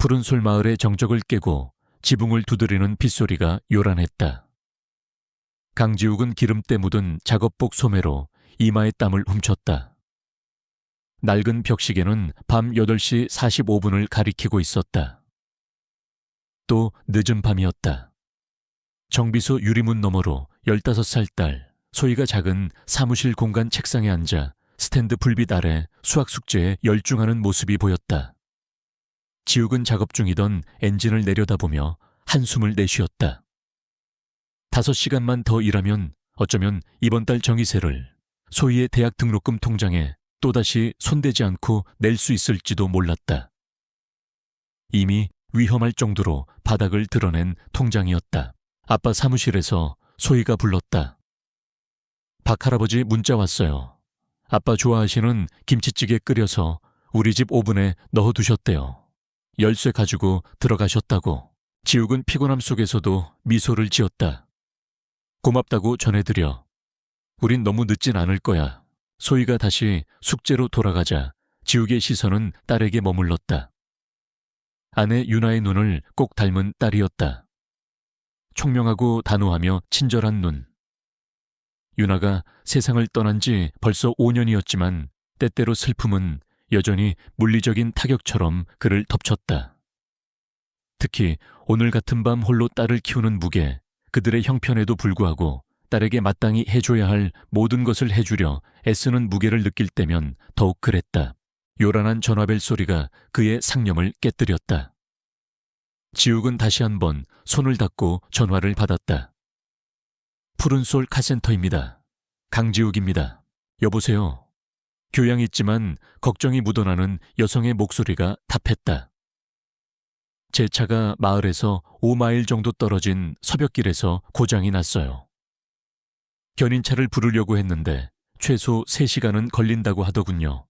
푸른솔 마을의 정적을 깨고 지붕을 두드리는 빗소리가 요란했다. 강지욱은 기름때 묻은 작업복 소매로 이마의 땀을 훔쳤다. 낡은 벽시계는 밤 8시 45분을 가리키고 있었다. 또 늦은 밤이었다. 정비소 유리문 너머로 15살 딸 소희가 작은 사무실 공간 책상에 앉아 스탠드 불빛 아래 수학 숙제에 열중하는 모습이 보였다. 지욱은 작업 중이던 엔진을 내려다보며 한숨을 내쉬었다. 5시간만 더 일하면 어쩌면 이번 달 정위세를 소희의 대학 등록금 통장에 또다시 손대지 않고 낼 수 있을지도 몰랐다. 이미 위험할 정도로 바닥을 드러낸 통장이었다. 아빠 사무실에서 소희가 불렀다. 박 할아버지 문자 왔어요. 아빠 좋아하시는 김치찌개 끓여서 우리 집 오븐에 넣어두셨대요. 열쇠 가지고 들어가셨다고. 지욱은 피곤함 속에서도 미소를 지었다. 고맙다고 전해드려. 우린 너무 늦진 않을 거야. 소희가 다시 숙제로 돌아가자 지욱의 시선은 딸에게 머물렀다. 아내 유나의 눈을 꼭 닮은 딸이었다. 총명하고 단호하며 친절한 눈. 유나가 세상을 떠난 지 벌써 5년이었지만 때때로 슬픔은 여전히 물리적인 타격처럼 그를 덮쳤다. 특히 오늘 같은 밤 홀로 딸을 키우는 무게, 그들의 형편에도 불구하고 딸에게 마땅히 해줘야 할 모든 것을 해주려 애쓰는 무게를 느낄 때면 더욱 그랬다. 요란한 전화벨 소리가 그의 상념을 깨뜨렸다. 지욱은 다시 한번 손을 닫고 전화를 받았다. 푸른솔 카센터입니다. 강지욱입니다. 여보세요. 교양 있지만 걱정이 묻어나는 여성의 목소리가 답했다. 제 차가 마을에서 5마일 정도 떨어진 서벽길에서 고장이 났어요. 견인차를 부르려고 했는데 최소 3시간은 걸린다고 하더군요.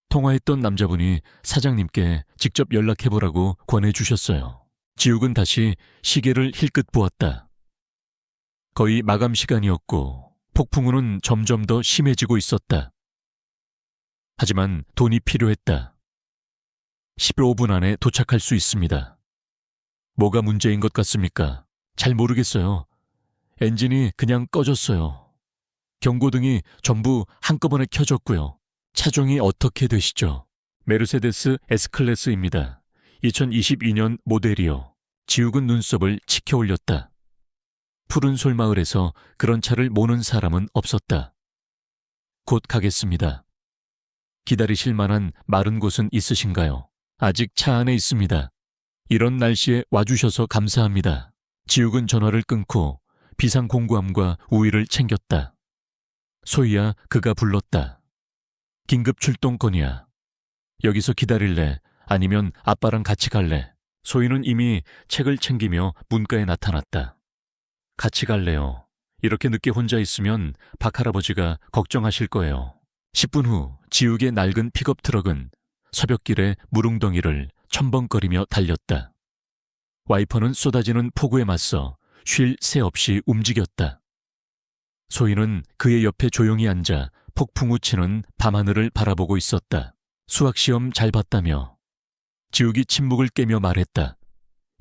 통화했던 남자분이 사장님께 직접 연락해보라고 권해주셨어요. 지욱은 다시 시계를 힐끗 보았다. 거의 마감 시간이었고 폭풍우는 점점 더 심해지고 있었다. 하지만 돈이 필요했다. 15분 안에 도착할 수 있습니다. 뭐가 문제인 것 같습니까? 잘 모르겠어요. 엔진이 그냥 꺼졌어요. 경고등이 전부 한꺼번에 켜졌고요. 차종이 어떻게 되시죠? 메르세데스 S클래스입니다. 2022년 모델이요. 지욱은 눈썹을 치켜 올렸다. 푸른솔 마을에서 그런 차를 모는 사람은 없었다. 곧 가겠습니다. 기다리실 만한 마른 곳은 있으신가요? 아직 차 안에 있습니다. 이런 날씨에 와주셔서 감사합니다. 지욱은 전화를 끊고 비상공구함과 우위를 챙겼다. 소희야, 그가 불렀다. 긴급 출동 건이야. 여기서 기다릴래? 아니면 아빠랑 같이 갈래? 소희는 이미 책을 챙기며 문가에 나타났다. 같이 갈래요. 이렇게 늦게 혼자 있으면 박 할아버지가 걱정하실 거예요. 10분 후 지욱의 낡은 픽업 트럭은 서벽길의 무릉덩이를 첨벙거리며 달렸다. 와이퍼는 쏟아지는 폭우에 맞서 쉴 새 없이 움직였다. 소희는 그의 옆에 조용히 앉아 폭풍우 치는 밤하늘을 바라보고 있었다. 수학시험 잘 봤다며. 지욱이 침묵을 깨며 말했다.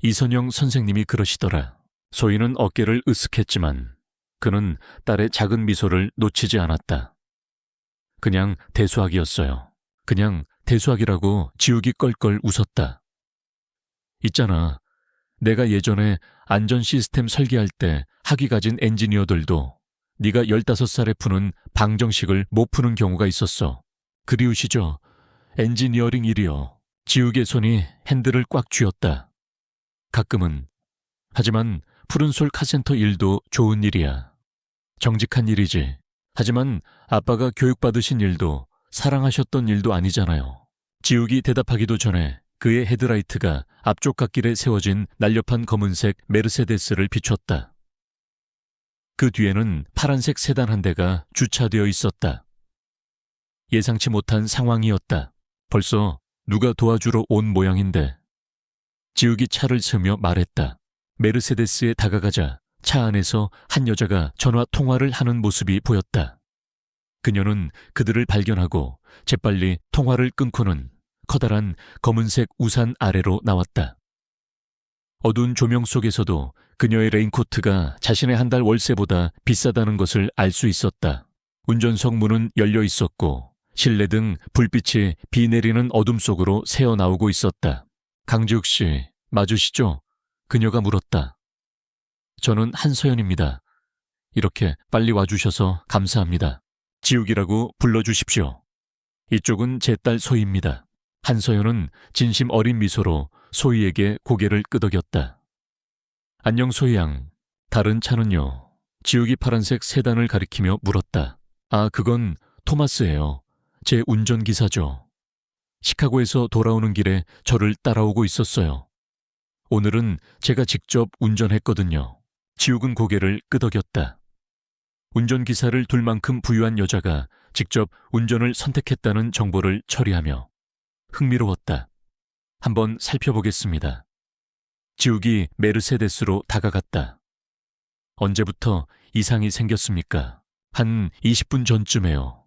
이선영 선생님이 그러시더라. 소희는 어깨를 으쓱했지만 그는 딸의 작은 미소를 놓치지 않았다. 그냥 대수학이었어요. 그냥 대수학이라고 지욱이 껄껄 웃었다. 있잖아. 내가 예전에 안전 시스템 설계할 때 학위 가진 엔지니어들도 네가 15살에 푸는 방정식을 못 푸는 경우가 있었어. 그리우시죠? 엔지니어링 일이요. 지욱의 손이 핸들을 꽉 쥐었다. 가끔은. 하지만 푸른솔 카센터 일도 좋은 일이야. 정직한 일이지. 하지만 아빠가 교육받으신 일도 사랑하셨던 일도 아니잖아요. 지욱이 대답하기도 전에 그의 헤드라이트가 앞쪽 갓길에 세워진 날렵한 검은색 메르세데스를 비췄다. 그 뒤에는 파란색 세단 한 대가 주차되어 있었다. 예상치 못한 상황이었다. 벌써 누가 도와주러 온 모양인데. 지욱이 차를 세우며 말했다. 메르세데스에 다가가자 차 안에서 한 여자가 전화 통화를 하는 모습이 보였다. 그녀는 그들을 발견하고 재빨리 통화를 끊고는 커다란 검은색 우산 아래로 나왔다. 어두운 조명 속에서도 그녀의 레인코트가 자신의 한 달 월세보다 비싸다는 것을 알 수 있었다. 운전석 문은 열려 있었고 실내 등 불빛이 비 내리는 어둠 속으로 새어나오고 있었다. 강지욱 씨, 맞으시죠? 그녀가 물었다. 저는 한서연입니다. 이렇게 빨리 와주셔서 감사합니다. 지욱이라고 불러주십시오. 이쪽은 제 딸 소희입니다. 한서연은 진심 어린 미소로 소희에게 고개를 끄덕였다. 안녕 소희 양. 다른 차는요? 지욱이 파란색 세단을 가리키며 물었다. 아, 그건 토마스예요. 제 운전기사죠. 시카고에서 돌아오는 길에 저를 따라오고 있었어요. 오늘은 제가 직접 운전했거든요. 지욱은 고개를 끄덕였다. 운전기사를 둘 만큼 부유한 여자가 직접 운전을 선택했다는 정보를 처리하며 흥미로웠다. 한번 살펴보겠습니다. 지욱이 메르세데스로 다가갔다. 언제부터 이상이 생겼습니까? 한 20분 전쯤에요.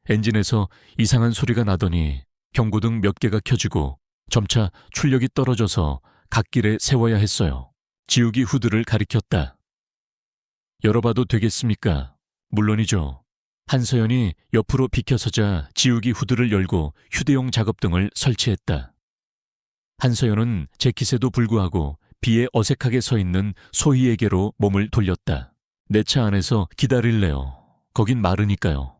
엔진에서 이상한 소리가 나더니 경고등 몇 개가 켜지고 점차 출력이 떨어져서 갓길에 세워야 했어요. 지욱이 후드를 가리켰다. 열어봐도 되겠습니까? 물론이죠. 한서연이 옆으로 비켜서자 지욱이 후드를 열고 휴대용 작업등을 설치했다. 한서연은 재킷에도 불구하고 비에 어색하게 서 있는 소희에게로 몸을 돌렸다. 내 차 안에서 기다릴래요. 거긴 마르니까요.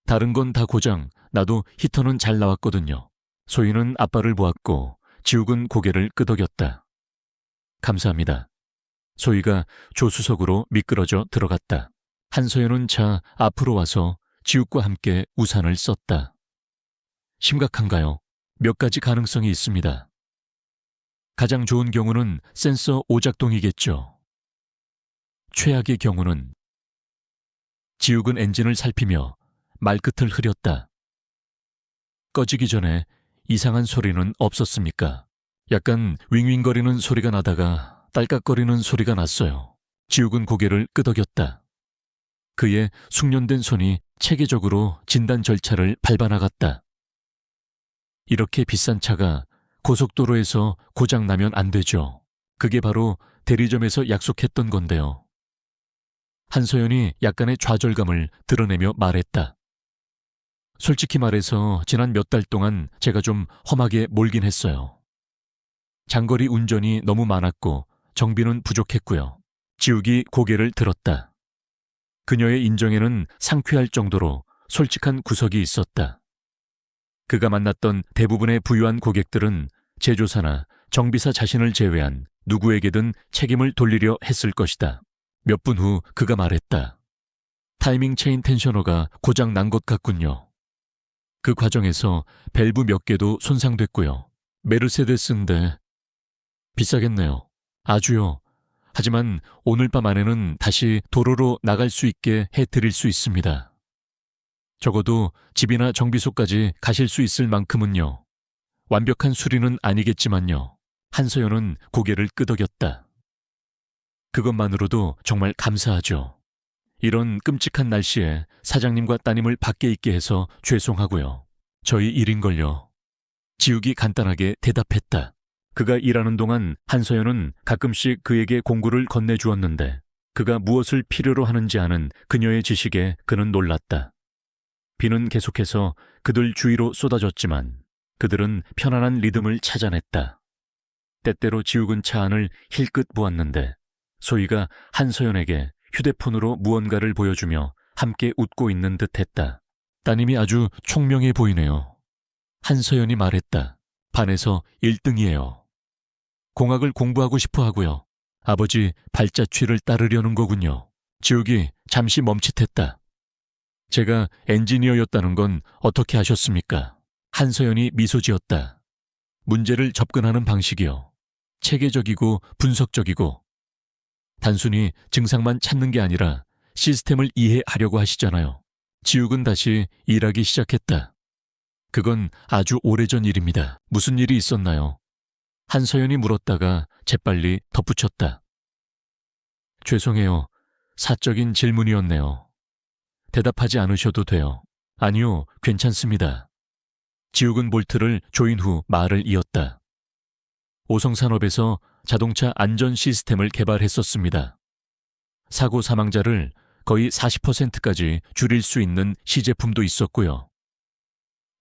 다른 건 다 고장, 나도 히터는 잘 나왔거든요. 소희는 아빠를 보았고 지욱은 고개를 끄덕였다. 감사합니다. 소희가 조수석으로 미끄러져 들어갔다. 한서연은 차 앞으로 와서 지욱과 함께 우산을 썼다. 심각한가요? 몇 가지 가능성이 있습니다. 가장 좋은 경우는 센서 오작동이겠죠. 최악의 경우는 지욱은 엔진을 살피며 말끝을 흐렸다. 꺼지기 전에 이상한 소리는 없었습니까? 약간 윙윙거리는 소리가 나다가 딸깍거리는 소리가 났어요. 지욱은 고개를 끄덕였다. 그의 숙련된 손이 체계적으로 진단 절차를 밟아나갔다. 이렇게 비싼 차가 고속도로에서 고장나면 안 되죠. 그게 바로 대리점에서 약속했던 건데요. 한서연이 약간의 좌절감을 드러내며 말했다. 솔직히 말해서 지난 몇 달 동안 제가 좀 험하게 몰긴 했어요. 장거리 운전이 너무 많았고 정비는 부족했고요. 지욱이 고개를 들었다. 그녀의 인정에는 상쾌할 정도로 솔직한 구석이 있었다. 그가 만났던 대부분의 부유한 고객들은 제조사나 정비사 자신을 제외한 누구에게든 책임을 돌리려 했을 것이다. 몇 분 후 그가 말했다. 타이밍 체인 텐셔너가 고장 난 것 같군요. 그 과정에서 밸브 몇 개도 손상됐고요. 메르세데스인데 비싸겠네요. 아주요. 하지만 오늘 밤 안에는 다시 도로로 나갈 수 있게 해드릴 수 있습니다. 적어도 집이나 정비소까지 가실 수 있을 만큼은요. 완벽한 수리는 아니겠지만요. 한서연은 고개를 끄덕였다. 그것만으로도 정말 감사하죠. 이런 끔찍한 날씨에 사장님과 따님을 밖에 있게 해서 죄송하고요. 저희 일인걸요. 지욱이 간단하게 대답했다. 그가 일하는 동안 한서연은 가끔씩 그에게 공구를 건네주었는데 그가 무엇을 필요로 하는지 아는 그녀의 지식에 그는 놀랐다. 비는 계속해서 그들 주위로 쏟아졌지만 그들은 편안한 리듬을 찾아냈다. 때때로 지욱은 차 안을 힐끗 보았는데 소희가 한서연에게 휴대폰으로 무언가를 보여주며 함께 웃고 있는 듯했다. 따님이 아주 총명해 보이네요. 한서연이 말했다. 반에서 1등이에요. 공학을 공부하고 싶어 하고요. 아버지 발자취를 따르려는 거군요. 지욱이 잠시 멈칫했다. 제가 엔지니어였다는 건 어떻게 아셨습니까? 한서연이 미소 지었다. 문제를 접근하는 방식이요. 체계적이고 분석적이고 단순히 증상만 찾는 게 아니라 시스템을 이해하려고 하시잖아요. 지욱은 다시 일하기 시작했다. 그건 아주 오래전 일입니다. 무슨 일이 있었나요? 한서연이 물었다가 재빨리 덧붙였다. 죄송해요. 사적인 질문이었네요. 대답하지 않으셔도 돼요. 아니요, 괜찮습니다. 지욱은 볼트를 조인 후 말을 이었다. 오성산업에서 자동차 안전 시스템을 개발했었습니다. 사고 사망자를 거의 40%까지 줄일 수 있는 시제품도 있었고요.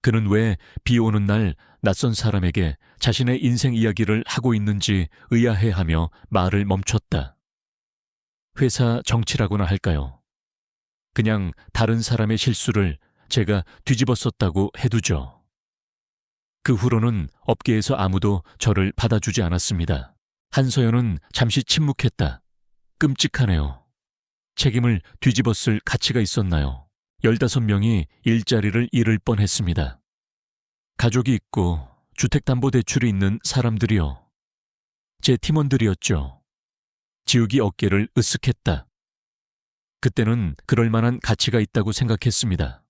그는 왜 비 오는 날 낯선 사람에게 자신의 인생 이야기를 하고 있는지 의아해하며 말을 멈췄다. 회사 정치라고나 할까요? 그냥 다른 사람의 실수를 제가 뒤집었었다고 해두죠. 그 후로는 업계에서 아무도 저를 받아주지 않았습니다. 한서연은 잠시 침묵했다. 끔찍하네요. 책임을 뒤집었을 가치가 있었나요? 15명이 일자리를 잃을 뻔했습니다. 가족이 있고 주택담보대출이 있는 사람들이요. 제 팀원들이었죠. 지욱이 어깨를 으쓱했다. 그때는 그럴 만한 가치가 있다고 생각했습니다.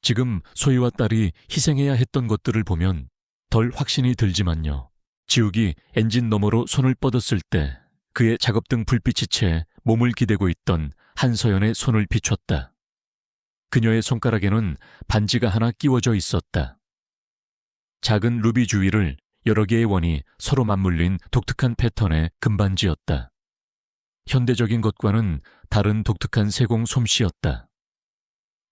지금 소희와 딸이 희생해야 했던 것들을 보면 덜 확신이 들지만요. 지욱이 엔진 너머로 손을 뻗었을 때 그의 작업등 불빛이 채 몸을 기대고 있던 한서연의 손을 비췄다. 그녀의 손가락에는 반지가 하나 끼워져 있었다. 작은 루비 주위를 여러 개의 원이 서로 맞물린 독특한 패턴의 금반지였다. 현대적인 것과는 다른 독특한 세공 솜씨였다.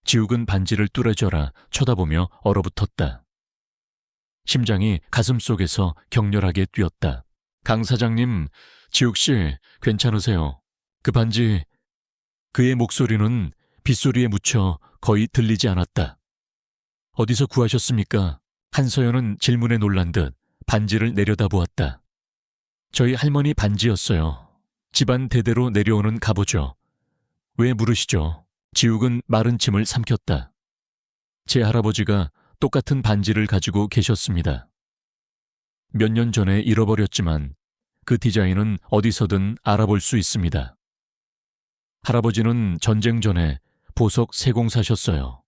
지욱은 반지를 뚫어져라 쳐다보며 얼어붙었다. 심장이 가슴속에서 격렬하게 뛰었다. 강 사장님, 지욱 씨 괜찮으세요? 그 반지... 그의 목소리는 빗소리에 묻혀 거의 들리지 않았다. 어디서 구하셨습니까? 한서연은 질문에 놀란 듯 반지를 내려다보았다. 저희 할머니 반지였어요. 집안 대대로 내려오는 갑오죠. 왜 물으시죠? 지욱은 마른 침을 삼켰다. 제 할아버지가 똑같은 반지를 가지고 계셨습니다. 몇 년 전에 잃어버렸지만 그 디자인은 어디서든 알아볼 수 있습니다. 할아버지는 전쟁 전에 보석 세공사셨어요.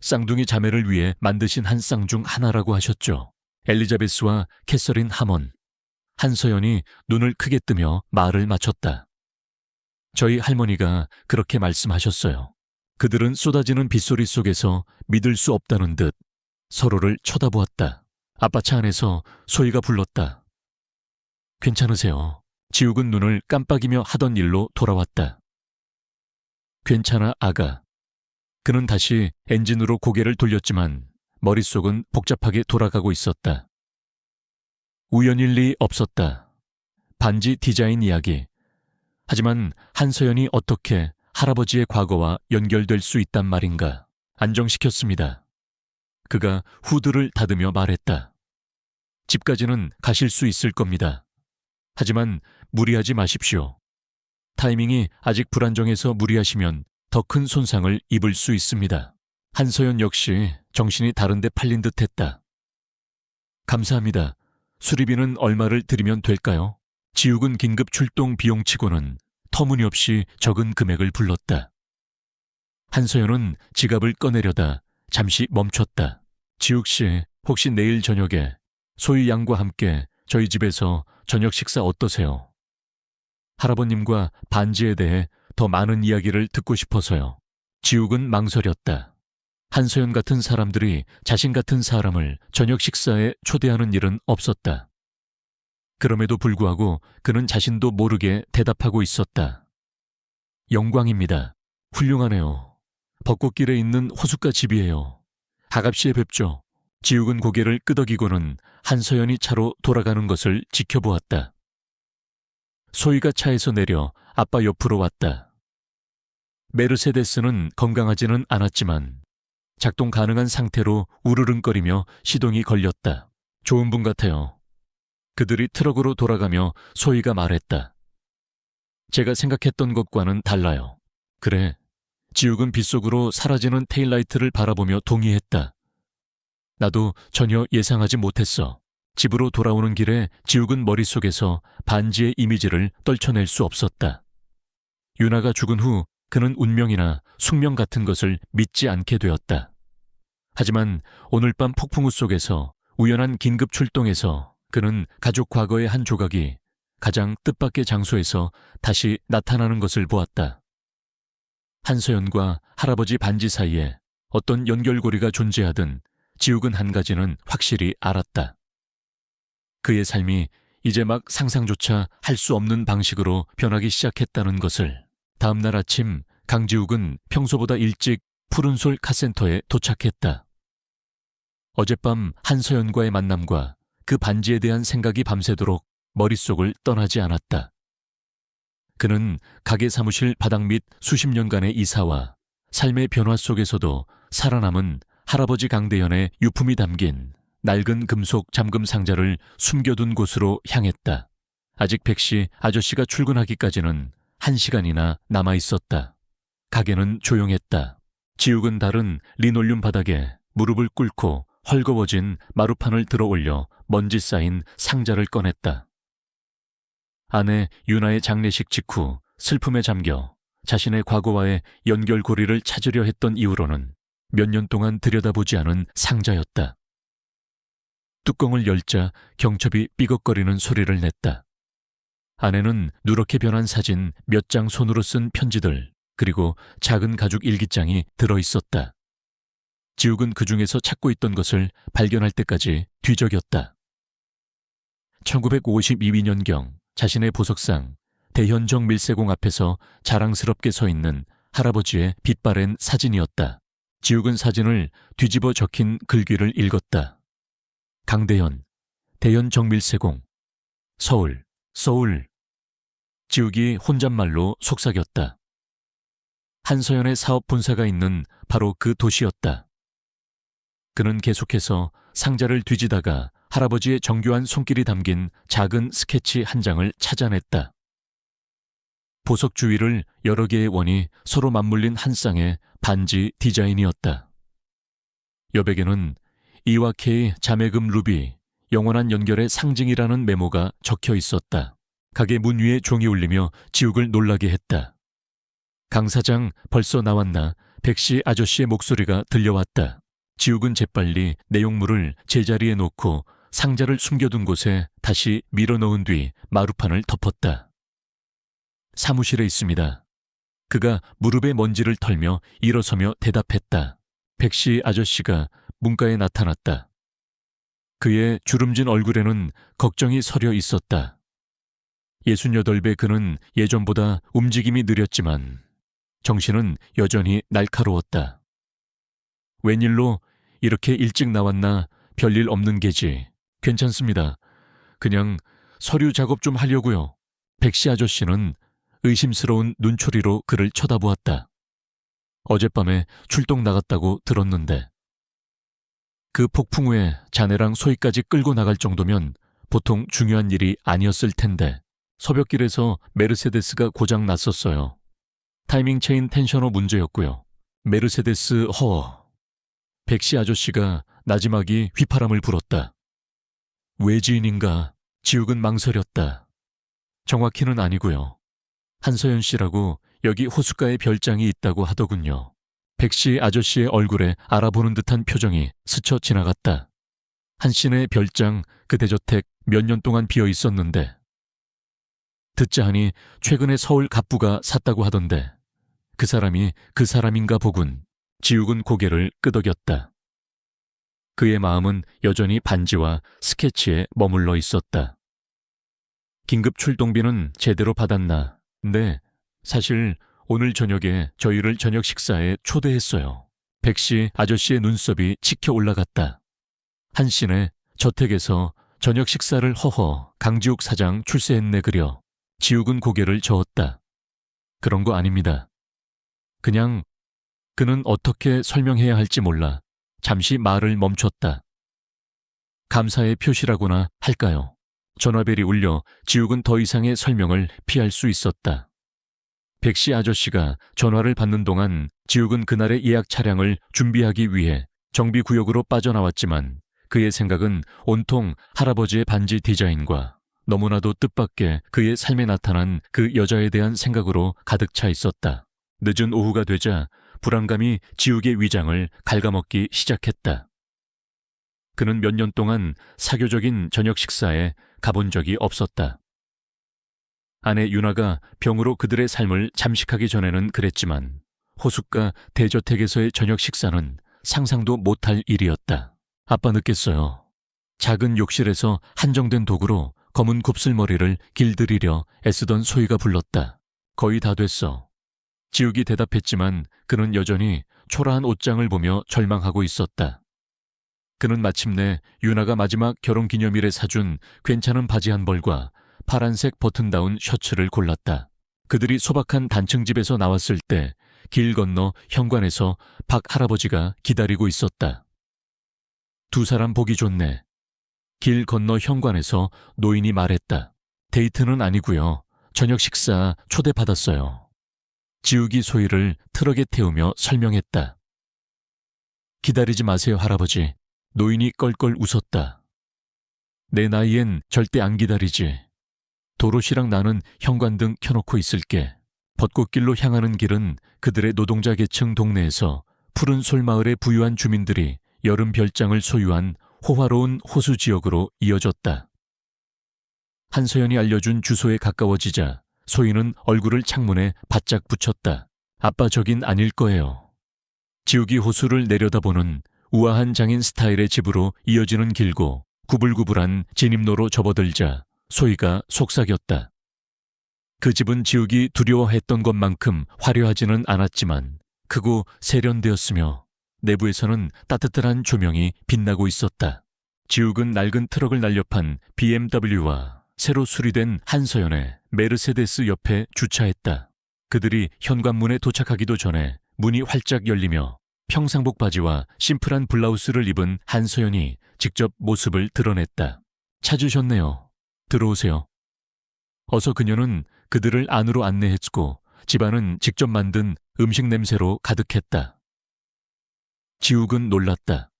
쌍둥이 자매를 위해 만드신 한 쌍 중 하나라고 하셨죠. 엘리자베스와 캐서린 하먼. 한서연이 눈을 크게 뜨며 말을 마쳤다. 저희 할머니가 그렇게 말씀하셨어요. 그들은 쏟아지는 빗소리 속에서 믿을 수 없다는 듯 서로를 쳐다보았다. 아빠 차 안에서 소희가 불렀다. 괜찮으세요? 지욱은 눈을 깜빡이며 하던 일로 돌아왔다. 괜찮아, 아가. 그는 다시 엔진으로 고개를 돌렸지만 머릿속은 복잡하게 돌아가고 있었다. 우연일 리 없었다. 반지 디자인 이야기. 하지만 한서연이 어떻게 할아버지의 과거와 연결될 수 있단 말인가. 안정시켰습니다. 그가 후드를 닫으며 말했다. 집까지는 가실 수 있을 겁니다. 하지만 무리하지 마십시오. 타이밍이 아직 불안정해서 무리하시면 더 큰 손상을 입을 수 있습니다. 한서연 역시 정신이 다른 데 팔린 듯했다. 감사합니다. 수리비는 얼마를 드리면 될까요? 지욱은 긴급 출동 비용치고는 터무니없이 적은 금액을 불렀다. 한서연은 지갑을 꺼내려다 잠시 멈췄다. 지욱 씨, 혹시 내일 저녁에 소희 양과 함께 저희 집에서 저녁 식사 어떠세요? 할아버님과 반지에 대해 더 많은 이야기를 듣고 싶어서요. 지욱은 망설였다. 한서연 같은 사람들이 자신 같은 사람을 저녁 식사에 초대하는 일은 없었다. 그럼에도 불구하고 그는 자신도 모르게 대답하고 있었다. 영광입니다. 훌륭하네요. 벚꽃길에 있는 호숫가 집이에요. 하갑시에 뵙죠. 지욱은 고개를 끄덕이고는 한서연이 차로 돌아가는 것을 지켜보았다. 소희가 차에서 내려 아빠 옆으로 왔다. 메르세데스는 건강하지는 않았지만 작동 가능한 상태로 우르릉거리며 시동이 걸렸다. 좋은 분 같아요. 그들이 트럭으로 돌아가며 소희가 말했다. 제가 생각했던 것과는 달라요. 그래. 지욱은 빗속으로 사라지는 테일라이트를 바라보며 동의했다. 나도 전혀 예상하지 못했어. 집으로 돌아오는 길에 지욱은 머릿속에서 반지의 이미지를 떨쳐낼 수 없었다. 유나가 죽은 후 그는 운명이나 숙명 같은 것을 믿지 않게 되었다. 하지만 오늘 밤 폭풍우 속에서 우연한 긴급 출동에서 그는 가족 과거의 한 조각이 가장 뜻밖의 장소에서 다시 나타나는 것을 보았다. 한서연과 할아버지 반지 사이에 어떤 연결고리가 존재하든 지욱은 한 가지는 확실히 알았다. 그의 삶이 이제 막 상상조차 할 수 없는 방식으로 변하기 시작했다는 것을. 다음 날 아침 강지욱은 평소보다 일찍 푸른솔 카센터에 도착했다. 어젯밤 한서연과의 만남과 그 반지에 대한 생각이 밤새도록 머릿속을 떠나지 않았다. 그는 가게 사무실 바닥 및 수십 년간의 이사와 삶의 변화 속에서도 살아남은 할아버지 강대현의 유품이 담긴 낡은 금속 잠금 상자를 숨겨둔 곳으로 향했다. 아직 백씨 아저씨가 출근하기까지는 1시간이나 남아 있었다. 가게는 조용했다. 지욱은 다른 리놀륨 바닥에 무릎을 꿇고 헐거워진 마루판을 들어 올려 먼지 쌓인 상자를 꺼냈다. 아내 유나의 장례식 직후 슬픔에 잠겨 자신의 과거와의 연결고리를 찾으려 했던 이유로는 몇 년 동안 들여다보지 않은 상자였다. 뚜껑을 열자 경첩이 삐걱거리는 소리를 냈다. 안에는 누렇게 변한 사진 몇 장 손으로 쓴 편지들 그리고 작은 가죽 일기장이 들어있었다. 지욱은 그 중에서 찾고 있던 것을 발견할 때까지 뒤적였다. 1952년경 자신의 보석상 대현정 밀세공 앞에서 자랑스럽게 서 있는 할아버지의 빛바랜 사진이었다. 지욱은 사진을 뒤집어 적힌 글귀를 읽었다. 강대현, 대현정밀세공, 서울, 서울. 지욱이 혼잣말로 속삭였다. 한서연의 사업 본사가 있는 바로 그 도시였다. 그는 계속해서 상자를 뒤지다가 할아버지의 정교한 손길이 담긴 작은 스케치 한 장을 찾아냈다. 보석 주위를 여러 개의 원이 서로 맞물린 한 쌍의 반지 디자인이었다. 여백에는 E와 K 자매금 루비, 영원한 연결의 상징이라는 메모가 적혀 있었다. 가게 문 위에 종이 울리며 지욱을 놀라게 했다. 강 사장 벌써 나왔나? 백씨 아저씨의 목소리가 들려왔다. 지욱은 재빨리 내용물을 제자리에 놓고 상자를 숨겨둔 곳에 다시 밀어넣은 뒤 마루판을 덮었다. 사무실에 있습니다. 그가 무릎에 먼지를 털며 일어서며 대답했다. 백씨 아저씨가 문가에 나타났다. 그의 주름진 얼굴에는 걱정이 서려 있었다. 68배 그는 예전보다 움직임이 느렸지만 정신은 여전히 날카로웠다. 웬일로 이렇게 일찍 나왔나? 별일 없는 게지. 괜찮습니다. 그냥 서류 작업 좀 하려고요. 백씨 아저씨는 의심스러운 눈초리로 그를 쳐다보았다. 어젯밤에 출동 나갔다고 들었는데. 그 폭풍 후에 자네랑 소희까지 끌고 나갈 정도면 보통 중요한 일이 아니었을 텐데 새벽길에서 메르세데스가 고장 났었어요. 타이밍 체인 텐셔너 문제였고요. 메르세데스 백씨 아저씨가 나지막이 휘파람을 불었다. 외지인인가? 지욱은 망설였다. 정확히는 아니고요. 한서연 씨라고 여기 호숫가에 별장이 있다고 하더군요. 백씨 아저씨의 얼굴에 알아보는 듯한 표정이 스쳐 지나갔다. 한씨네 별장 그 대저택 몇 년 동안 비어 있었는데 듣자 하니 최근에 서울 갑부가 샀다고 하던데 그 사람이 그 사람인가 보군. 지욱은 고개를 끄덕였다. 그의 마음은 여전히 반지와 스케치에 머물러 있었다. 긴급 출동비는 제대로 받았나? 네, 사실 오늘 저녁에 저희를 저녁 식사에 초대했어요. 백씨 아저씨의 눈썹이 치켜 올라갔다. 한씨네 저택에서 저녁 식사를 강지욱 사장 출세했네 그려. 지욱은 고개를 저었다. 그런 거 아닙니다. 그냥 그는 어떻게 설명해야 할지 몰라 잠시 말을 멈췄다. 감사의 표시라고나 할까요? 전화벨이 울려 지욱은 더 이상의 설명을 피할 수 있었다. 백씨 아저씨가 전화를 받는 동안 지욱은 그날의 예약 차량을 준비하기 위해 정비구역으로 빠져나왔지만 그의 생각은 온통 할아버지의 반지 디자인과 너무나도 뜻밖의 그의 삶에 나타난 그 여자에 대한 생각으로 가득 차 있었다. 늦은 오후가 되자 불안감이 지욱의 위장을 갉아먹기 시작했다. 그는 몇 년 동안 사교적인 저녁 식사에 가본 적이 없었다. 아내 유나가 병으로 그들의 삶을 잠식하기 전에는 그랬지만 호숫가 대저택에서의 저녁 식사는 상상도 못할 일이었다. 아빠 늦겠어요. 작은 욕실에서 한정된 도구로 검은 곱슬머리를 길들이려 애쓰던 소희가 불렀다. 거의 다 됐어. 지욱이 대답했지만 그는 여전히 초라한 옷장을 보며 절망하고 있었다. 그는 마침내 유나가 마지막 결혼기념일에 사준 괜찮은 바지 한 벌과 파란색 버튼다운 셔츠를 골랐다. 그들이 소박한 단층 집에서 나왔을 때 길 건너 현관에서 박 할아버지가 기다리고 있었다. 두 사람 보기 좋네. 길 건너 현관에서 노인이 말했다. 데이트는 아니고요. 저녁 식사 초대받았어요. 지욱이 소희를 트럭에 태우며 설명했다. 기다리지 마세요, 할아버지. 노인이 껄껄 웃었다. 내 나이엔 절대 안 기다리지. 도로시랑 나는 현관등 켜놓고 있을게. 벚꽃길로 향하는 길은 그들의 노동자 계층 동네에서 푸른 솔마을의 부유한 주민들이 여름 별장을 소유한 호화로운 호수 지역으로 이어졌다. 한서연이 알려준 주소에 가까워지자 소희는 얼굴을 창문에 바짝 붙였다. 아빠 저긴 아닐 거예요. 지욱이 호수를 내려다보는 우아한 장인 스타일의 집으로 이어지는 길고 구불구불한 진입로로 접어들자 소희가 속삭였다. 그 집은 지욱이 두려워했던 것만큼 화려하지는 않았지만 크고 세련되었으며 내부에서는 따뜻한 조명이 빛나고 있었다. 지욱은 낡은 트럭을 날렵한 BMW와 새로 수리된 한서연의 메르세데스 옆에 주차했다. 그들이 현관문에 도착하기도 전에 문이 활짝 열리며 평상복 바지와 심플한 블라우스를 입은 한서연이 직접 모습을 드러냈다. 찾으셨네요. 들어오세요. 어서 그녀는 그들을 안으로 안내했고 집안은 직접 만든 음식 냄새로 가득했다. 지욱은 놀랐다.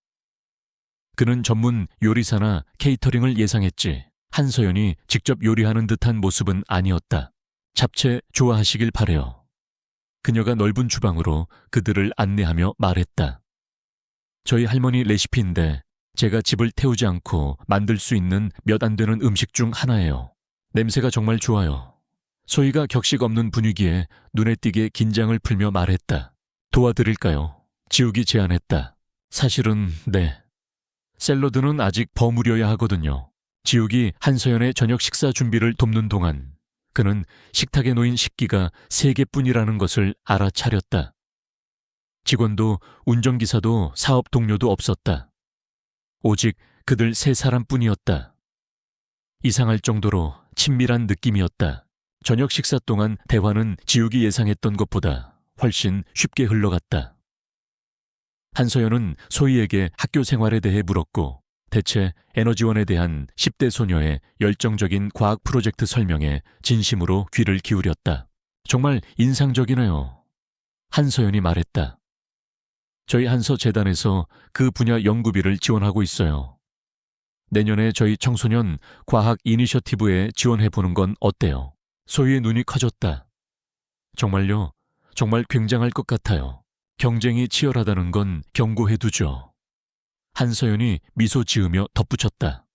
그는 전문 요리사나 케이터링을 예상했지 한서연이 직접 요리하는 듯한 모습은 아니었다. 잡채 좋아하시길 바래요. 그녀가 넓은 주방으로 그들을 안내하며 말했다. 저희 할머니 레시피인데 제가 집을 태우지 않고 만들 수 있는 몇 안 되는 음식 중 하나예요. 냄새가 정말 좋아요. 소희가 격식 없는 분위기에 눈에 띄게 긴장을 풀며 말했다. 도와드릴까요? 지욱이 제안했다. 사실은 네. 샐러드는 아직 버무려야 하거든요. 지욱이 한서연의 저녁 식사 준비를 돕는 동안 그는 식탁에 놓인 식기가 3개뿐이라는 것을 알아차렸다. 직원도 운전기사도 사업 동료도 없었다. 오직 그들 3사람뿐이었다. 이상할 정도로 친밀한 느낌이었다. 저녁 식사 동안 대화는 지욱이 예상했던 것보다 훨씬 쉽게 흘러갔다. 한서연은 소희에게 학교 생활에 대해 물었고 대체 에너지원에 대한 10대 소녀의 열정적인 과학 프로젝트 설명에 진심으로 귀를 기울였다. 정말 인상적이네요. 한서연이 말했다. 저희 한서재단에서 그 분야 연구비를 지원하고 있어요. 내년에 저희 청소년 과학 이니셔티브에 지원해보는 건 어때요? 소희의 눈이 커졌다. 정말요? 정말 굉장할 것 같아요. 경쟁이 치열하다는 건 경고해두죠. 한서연이 미소 지으며 덧붙였다.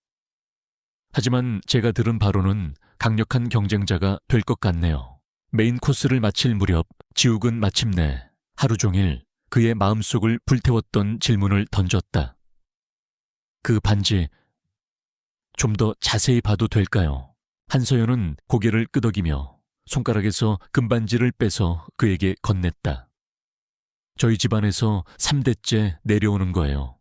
하지만 제가 들은 바로는 강력한 경쟁자가 될 것 같네요. 메인 코스를 마칠 무렵 지욱은 마침내 하루 종일 그의 마음속을 불태웠던 질문을 던졌다. 그 반지 좀 더 자세히 봐도 될까요? 한서연은 고개를 끄덕이며 손가락에서 금반지를 빼서 그에게 건넸다. 저희 집안에서 3대째 내려오는 거예요.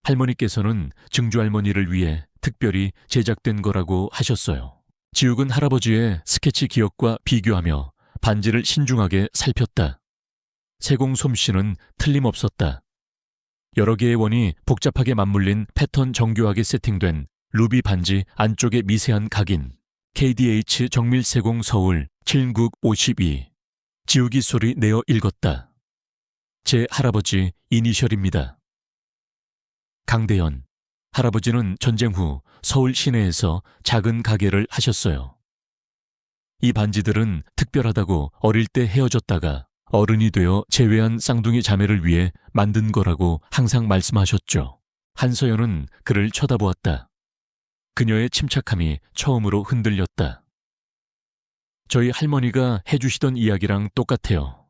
할머니께서는 증조할머니를 위해 특별히 제작된 거라고 하셨어요. 지욱은 할아버지의 스케치 기억과 비교하며 반지를 신중하게 살폈다. 세공 솜씨는 틀림없었다. 여러 개의 원이 복잡하게 맞물린 패턴 정교하게 세팅된 루비 반지 안쪽의 미세한 각인 KDH 정밀세공 서울 7952. 지욱이 소리 내어 읽었다. 제 할아버지 이니셜입니다. 강대현. 할아버지는 전쟁 후 서울 시내에서 작은 가게를 하셨어요. 이 반지들은 특별하다고 어릴 때 헤어졌다가 어른이 되어 재회한 쌍둥이 자매를 위해 만든 거라고 항상 말씀하셨죠. 한서연은 그를 쳐다보았다. 그녀의 침착함이 처음으로 흔들렸다. 저희 할머니가 해주시던 이야기랑 똑같아요.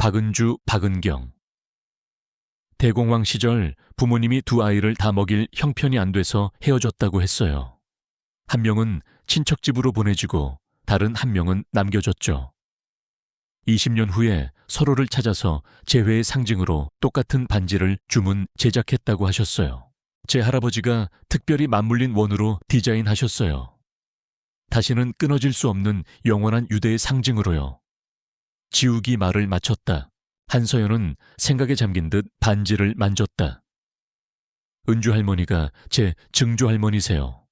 박은주, 박은경. 대공황 시절 부모님이 두 아이를 다 먹일 형편이 안 돼서 헤어졌다고 했어요. 한 명은 친척 집으로 보내지고 다른 한 명은 남겨졌죠. 20년 후에 서로를 찾아서 재회의 상징으로 똑같은 반지를 주문 제작했다고 하셨어요. 제 할아버지가 특별히 맞물린 원으로 디자인하셨어요. 다시는 끊어질 수 없는 영원한 유대의 상징으로요. 지우기 말을 마쳤다. 한서연은 생각에 잠긴 듯 반지를 만졌다. 은주 할머니가 제 증조 할머니세요.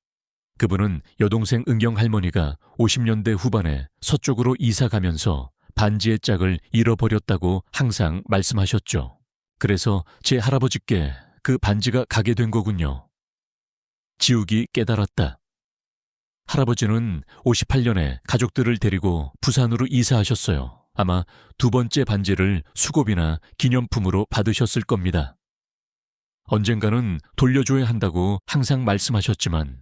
그분은 여동생 은경 할머니가 50년대 후반에 서쪽으로 이사 가면서 반지의 짝을 잃어버렸다고 항상 말씀하셨죠. 그래서 제 할아버지께 그 반지가 가게 된 거군요. 지우기 깨달았다. 할아버지는 58년에 가족들을 데리고 부산으로 이사하셨어요. 아마 두 번째 반지를 수고비나 기념품으로 받으셨을 겁니다. 언젠가는 돌려줘야 한다고 항상 말씀하셨지만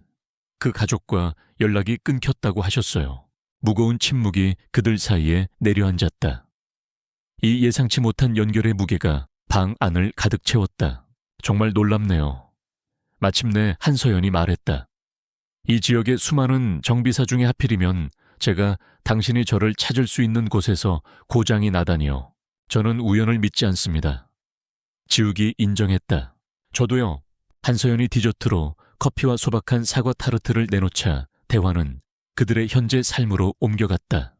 그 가족과 연락이 끊겼다고 하셨어요. 무거운 침묵이 그들 사이에 내려앉았다. 이 예상치 못한 연결의 무게가 방 안을 가득 채웠다. 정말 놀랍네요. 마침내 한서연이 말했다. 이 지역의 수많은 정비사 중에 하필이면 제가 당신이 저를 찾을 수 있는 곳에서 고장이 나다니요. 저는 우연을 믿지 않습니다. 지욱이 인정했다. 저도요. 한서연이 디저트로 커피와 소박한 사과 타르트를 내놓자 대화는 그들의 현재 삶으로 옮겨갔다.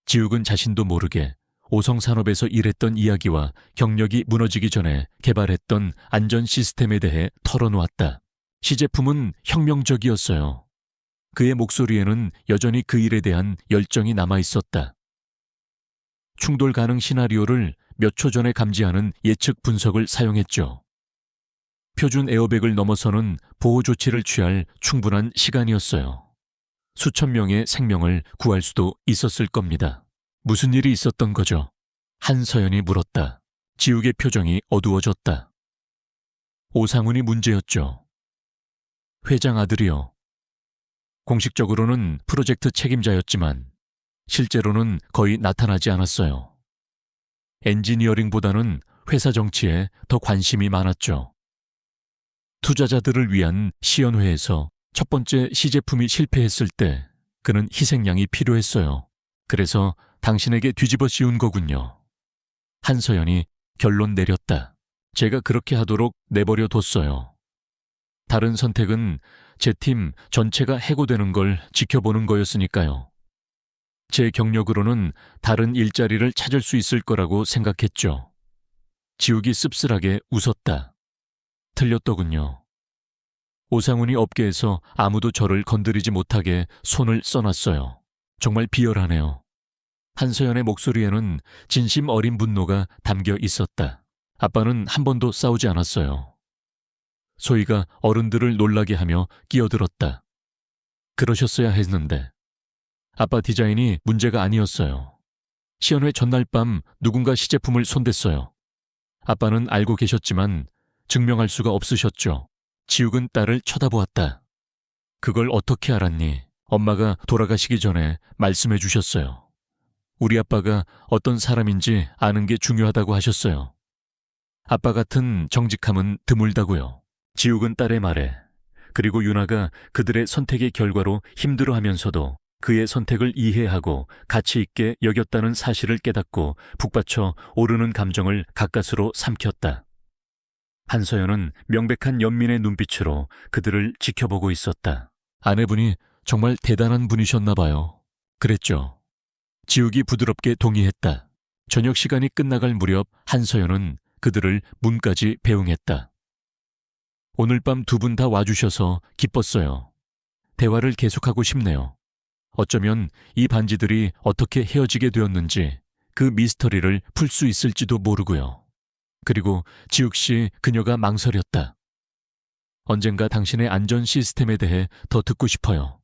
지욱은 자신도 모르게 오성산업에서 일했던 이야기와 경력이 무너지기 전에 개발했던 안전 시스템에 대해 털어놓았다. 시제품은 혁명적이었어요. 그의 목소리에는 여전히 그 일에 대한 열정이 남아있었다. 충돌 가능 시나리오를 몇 초 전에 감지하는 예측 분석을 사용했죠. 표준 에어백을 넘어서는 보호 조치를 취할 충분한 시간이었어요. 수천 명의 생명을 구할 수도 있었을 겁니다. 무슨 일이 있었던 거죠? 한서연이 물었다. 지욱의 표정이 어두워졌다. 오상훈이 문제였죠. 회장 아들이요. 공식적으로는 프로젝트 책임자였지만 실제로는 거의 나타나지 않았어요. 엔지니어링보다는 회사 정치에 더 관심이 많았죠. 투자자들을 위한 시연회에서 첫 번째 시제품이 실패했을 때 그는 희생양이 필요했어요. 그래서 당신에게 뒤집어 씌운 거군요. 한서연이 결론 내렸다. 제가 그렇게 하도록 내버려 뒀어요. 다른 선택은 제 팀 전체가 해고되는 걸 지켜보는 거였으니까요. 제 경력으로는 다른 일자리를 찾을 수 있을 거라고 생각했죠. 지욱이 씁쓸하게 웃었다. 틀렸더군요. 오상훈이 업계에서 아무도 저를 건드리지 못하게 손을 써놨어요. 정말 비열하네요. 한서연의 목소리에는 진심 어린 분노가 담겨 있었다. 아빠는 한 번도 싸우지 않았어요. 소희가 어른들을 놀라게 하며 끼어들었다. 그러셨어야 했는데. 아빠 디자인이 문제가 아니었어요. 시연회 전날 밤 누군가 시제품을 손댔어요. 아빠는 알고 계셨지만 증명할 수가 없으셨죠. 지욱은 딸을 쳐다보았다. 그걸 어떻게 알았니? 엄마가 돌아가시기 전에 말씀해 주셨어요. 우리 아빠가 어떤 사람인지 아는 게 중요하다고 하셨어요. 아빠 같은 정직함은 드물다고요. 지욱은 딸의 말에, 그리고 유나가 그들의 선택의 결과로 힘들어하면서도 그의 선택을 이해하고 가치 있게 여겼다는 사실을 깨닫고 북받쳐 오르는 감정을 가까스로 삼켰다. 한서연은 명백한 연민의 눈빛으로 그들을 지켜보고 있었다. 아내분이 정말 대단한 분이셨나 봐요. 그랬죠. 지욱이 부드럽게 동의했다. 저녁 시간이 끝나갈 무렵 한서연은 그들을 문까지 배웅했다. 오늘 밤 두 분 다 와주셔서 기뻤어요. 대화를 계속하고 싶네요. 어쩌면 이 반지들이 어떻게 헤어지게 되었는지 그 미스터리를 풀 수 있을지도 모르고요. 그리고 지욱 씨 그녀가 망설였다. 언젠가 당신의 안전 시스템에 대해 더 듣고 싶어요.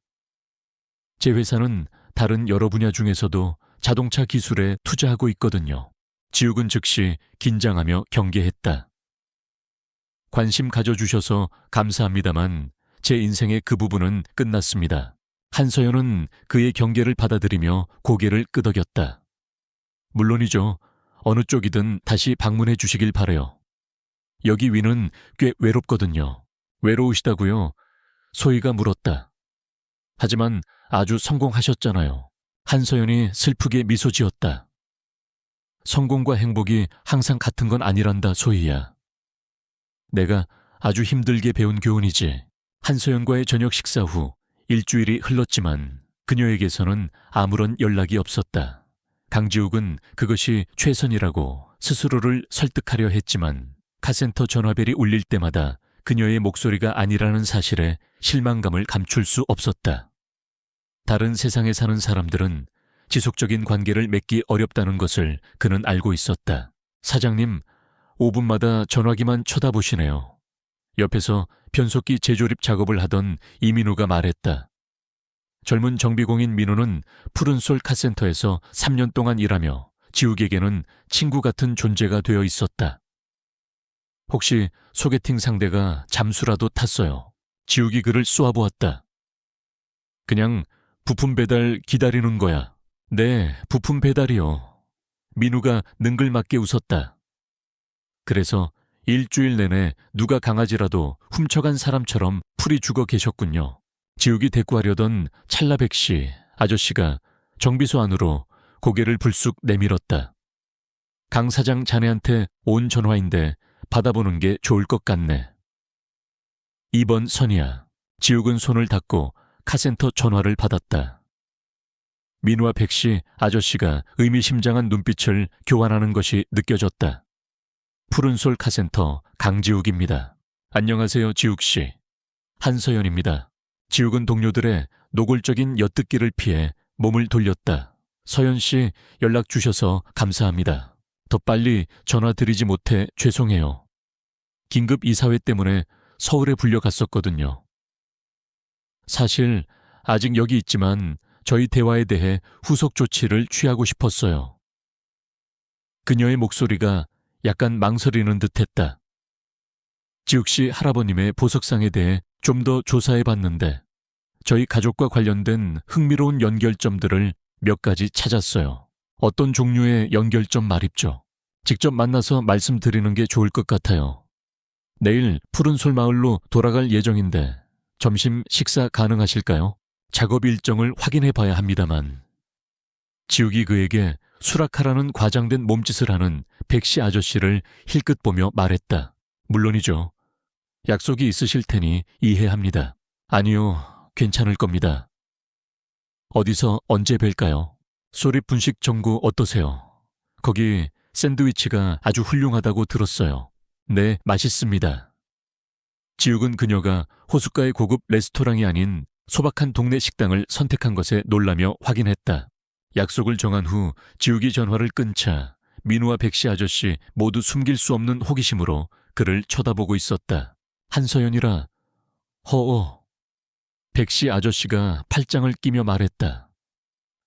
제 회사는 다른 여러 분야 중에서도 자동차 기술에 투자하고 있거든요. 지욱은 즉시 긴장하며 경계했다. 관심 가져주셔서 감사합니다만 제 인생의 그 부분은 끝났습니다. 한서연은 그의 경계를 받아들이며 고개를 끄덕였다. 물론이죠. 어느 쪽이든 다시 방문해 주시길 바래요. 여기 위는 꽤 외롭거든요. 외로우시다고요? 소희가 물었다. 하지만 아주 성공하셨잖아요. 한서연이 슬프게 미소 지었다. 성공과 행복이 항상 같은 건 아니란다, 소희야. 내가 아주 힘들게 배운 교훈이지. 한서연과의 저녁 식사 후 일주일이 흘렀지만 그녀에게서는 아무런 연락이 없었다. 강지욱은 그것이 최선이라고 스스로를 설득하려 했지만 카센터 전화벨이 울릴 때마다 그녀의 목소리가 아니라는 사실에 실망감을 감출 수 없었다. 다른 세상에 사는 사람들은 지속적인 관계를 맺기 어렵다는 것을 그는 알고 있었다. 사장님, 5분마다 전화기만 쳐다보시네요. 옆에서 변속기 재조립 작업을 하던 이민우가 말했다. 젊은 정비공인 민우는 푸른솔 카센터에서 3년 동안 일하며 지욱에게는 친구 같은 존재가 되어 있었다. 혹시 소개팅 상대가 잠수라도 탔어요. 지욱이 그를 쏘아보았다. 그냥 부품 배달 기다리는 거야. 네, 부품 배달이요. 민우가 능글맞게 웃었다. 그래서 일주일 내내 누가 강아지라도 훔쳐간 사람처럼 풀이 죽어 계셨군요. 지욱이 대꾸하려던 찰나백 씨 아저씨가 정비소 안으로 고개를 불쑥 내밀었다. 강 사장 자네한테 온 전화인데 받아보는 게 좋을 것 같네. 2번 선이야. 지욱은 손을 닫고 카센터 전화를 받았다. 민우와 백씨 아저씨가 의미심장한 눈빛을 교환하는 것이 느껴졌다. 푸른솔 카센터 강지욱입니다. 안녕하세요, 지욱씨. 한서연입니다. 지욱은 동료들의 노골적인 엿듣기를 피해 몸을 돌렸다. 서연씨, 연락 주셔서 감사합니다. 더 빨리 전화 드리지 못해 죄송해요. 긴급 이사회 때문에 서울에 불려갔었거든요. 사실 아직 여기 있지만 저희 대화에 대해 후속 조치를 취하고 싶었어요. 그녀의 목소리가 약간 망설이는 듯했다. 지욱씨 할아버님의 보석상에 대해 좀 더 조사해봤는데 저희 가족과 관련된 흥미로운 연결점들을 몇 가지 찾았어요. 어떤 종류의 연결점 말입죠. 직접 만나서 말씀드리는 게 좋을 것 같아요. 내일 푸른솔 마을로 돌아갈 예정인데 점심 식사 가능하실까요? 작업 일정을 확인해 봐야 합니다만. 지욱이 그에게 수락하라는 과장된 몸짓을 하는 백씨 아저씨를 힐끗 보며 말했다. 물론이죠. 약속이 있으실 테니 이해합니다. 아니요, 괜찮을 겁니다. 어디서 언제 뵐까요? 소립 분식 전구 어떠세요? 거기 샌드위치가 아주 훌륭하다고 들었어요. 네, 맛있습니다. 지욱은 그녀가 호숫가의 고급 레스토랑이 아닌 소박한 동네 식당을 선택한 것에 놀라며 확인했다. 약속을 정한 후 지욱이 전화를 끊자 민우와 백씨 아저씨 모두 숨길 수 없는 호기심으로 그를 쳐다보고 있었다. 한서연이라. 허어. 백씨 아저씨가 팔짱을 끼며 말했다.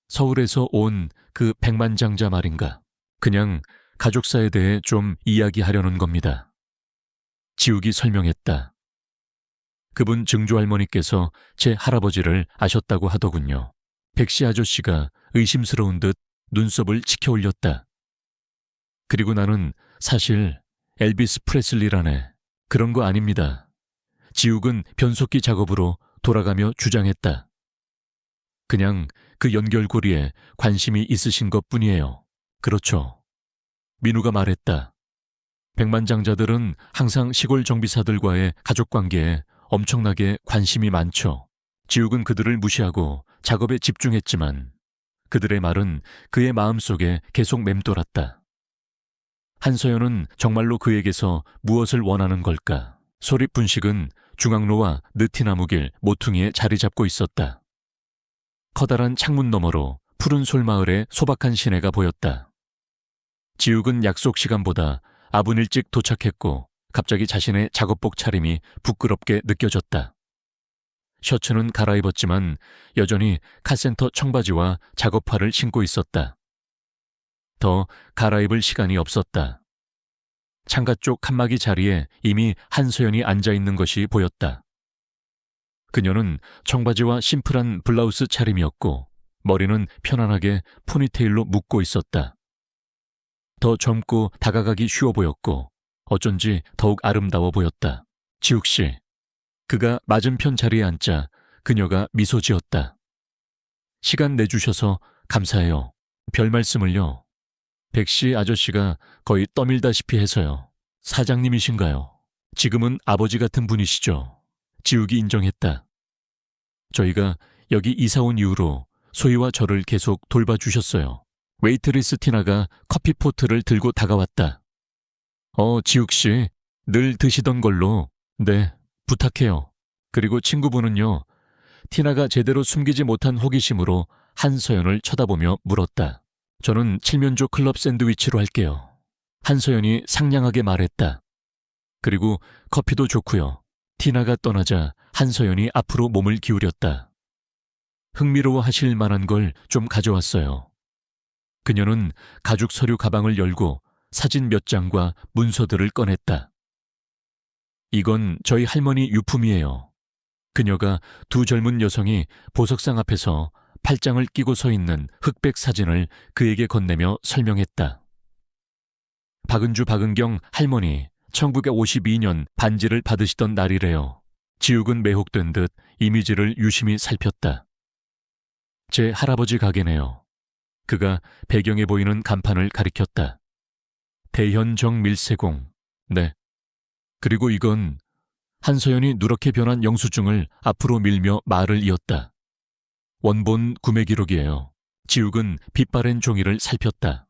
서울에서 온 그 백만장자 말인가. 그냥 가족사에 대해 좀 이야기하려는 겁니다. 지욱이 설명했다. 그분 증조할머니께서 제 할아버지를 아셨다고 하더군요. 백씨 아저씨가 의심스러운 듯 눈썹을 치켜 올렸다. 그리고 나는 사실 엘비스 프레슬리라네. 그런 거 아닙니다. 지욱은 변속기 작업으로 돌아가며 주장했다. 그냥 그 연결고리에 관심이 있으신 것뿐이에요. 그렇죠. 민우가 말했다. 백만장자들은 항상 시골 정비사들과의 가족관계에 엄청나게 관심이 많죠. 지욱은 그들을 무시하고 작업에 집중했지만 그들의 말은 그의 마음속에 계속 맴돌았다. 한서연은 정말로 그에게서 무엇을 원하는 걸까? 소립 분식은 중앙로와 느티나무길 모퉁이에 자리 잡고 있었다. 커다란 창문 너머로 푸른 솔마을의 소박한 시내가 보였다. 지욱은 약속 시간보다 아분 일찍 도착했고 갑자기 자신의 작업복 차림이 부끄럽게 느껴졌다. 셔츠는 갈아입었지만 여전히 카센터 청바지와 작업화를 신고 있었다. 더 갈아입을 시간이 없었다. 창가 쪽 칸막이 자리에 이미 한서연이 앉아있는 것이 보였다. 그녀는 청바지와 심플한 블라우스 차림이었고 머리는 편안하게 포니테일로 묶고 있었다. 더 젊고 다가가기 쉬워 보였고 어쩐지 더욱 아름다워 보였다. 지욱 씨. 그가 맞은편 자리에 앉자 그녀가 미소 지었다. 시간 내주셔서 감사해요. 별 말씀을요. 백씨 아저씨가 거의 떠밀다시피 해서요. 사장님이신가요? 지금은 아버지 같은 분이시죠. 지욱이 인정했다. 저희가 여기 이사 온 이후로 소희와 저를 계속 돌봐주셨어요. 웨이트리스 티나가 커피포트를 들고 다가왔다. 지욱씨, 늘 드시던 걸로. 네, 부탁해요. 그리고 친구분은요. 티나가 제대로 숨기지 못한 호기심으로 한서연을 쳐다보며 물었다. 저는 칠면조 클럽 샌드위치로 할게요. 한서연이 상냥하게 말했다. 그리고 커피도 좋고요. 티나가 떠나자 한서연이 앞으로 몸을 기울였다. 흥미로워 하실 만한 걸 좀 가져왔어요. 그녀는 가죽 서류 가방을 열고 사진 몇 장과 문서들을 꺼냈다. 이건 저희 할머니 유품이에요. 그녀가 두 젊은 여성이 보석상 앞에서 팔짱을 끼고 서 있는 흑백 사진을 그에게 건네며 설명했다. 박은주 박은경 할머니 1952년 반지를 받으시던 날이래요. 지욱은 매혹된 듯 이미지를 유심히 살폈다. 제 할아버지 가게네요. 그가 배경에 보이는 간판을 가리켰다. 대현정 밀세공. 네. 그리고 이건 한서연이 누렇게 변한 영수증을 앞으로 밀며 말을 이었다. 원본 구매 기록이에요. 지욱은 빛바랜 종이를 살폈다.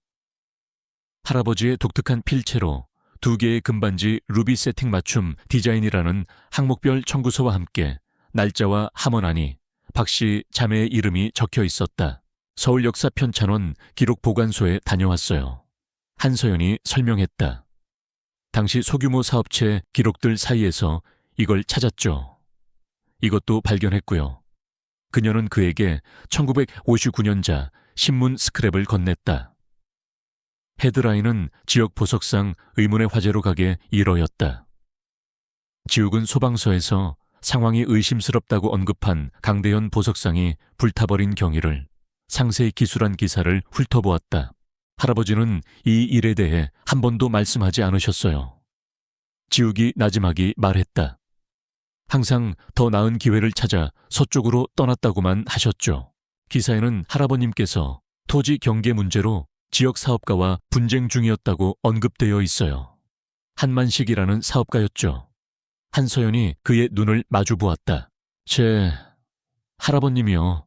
할아버지의 독특한 필체로 2개의 금반지 루비 세팅 맞춤 디자인이라는 항목별 청구서와 함께 날짜와 함원안이 박씨 자매의 이름이 적혀 있었다. 서울역사편찬원 기록보관소에 다녀왔어요. 한서연이 설명했다. 당시 소규모 사업체 기록들 사이에서 이걸 찾았죠. 이것도 발견했고요. 그녀는 그에게 1959년자 신문 스크랩을 건넸다. 헤드라인은 지역 보석상 의문의 화제로 가게 이러였다. 지욱은 소방서에서 상황이 의심스럽다고 언급한 강대현 보석상이 불타버린 경위를 상세히 기술한 기사를 훑어보았다. 할아버지는 이 일에 대해 한 번도 말씀하지 않으셨어요. 지욱이 나지막이 말했다. 항상 더 나은 기회를 찾아 서쪽으로 떠났다고만 하셨죠. 기사에는 할아버님께서 토지 경계 문제로 지역 사업가와 분쟁 중이었다고 언급되어 있어요. 한만식이라는 사업가였죠. 한서연이 그의 눈을 마주 보았다. 제 할아버님이요.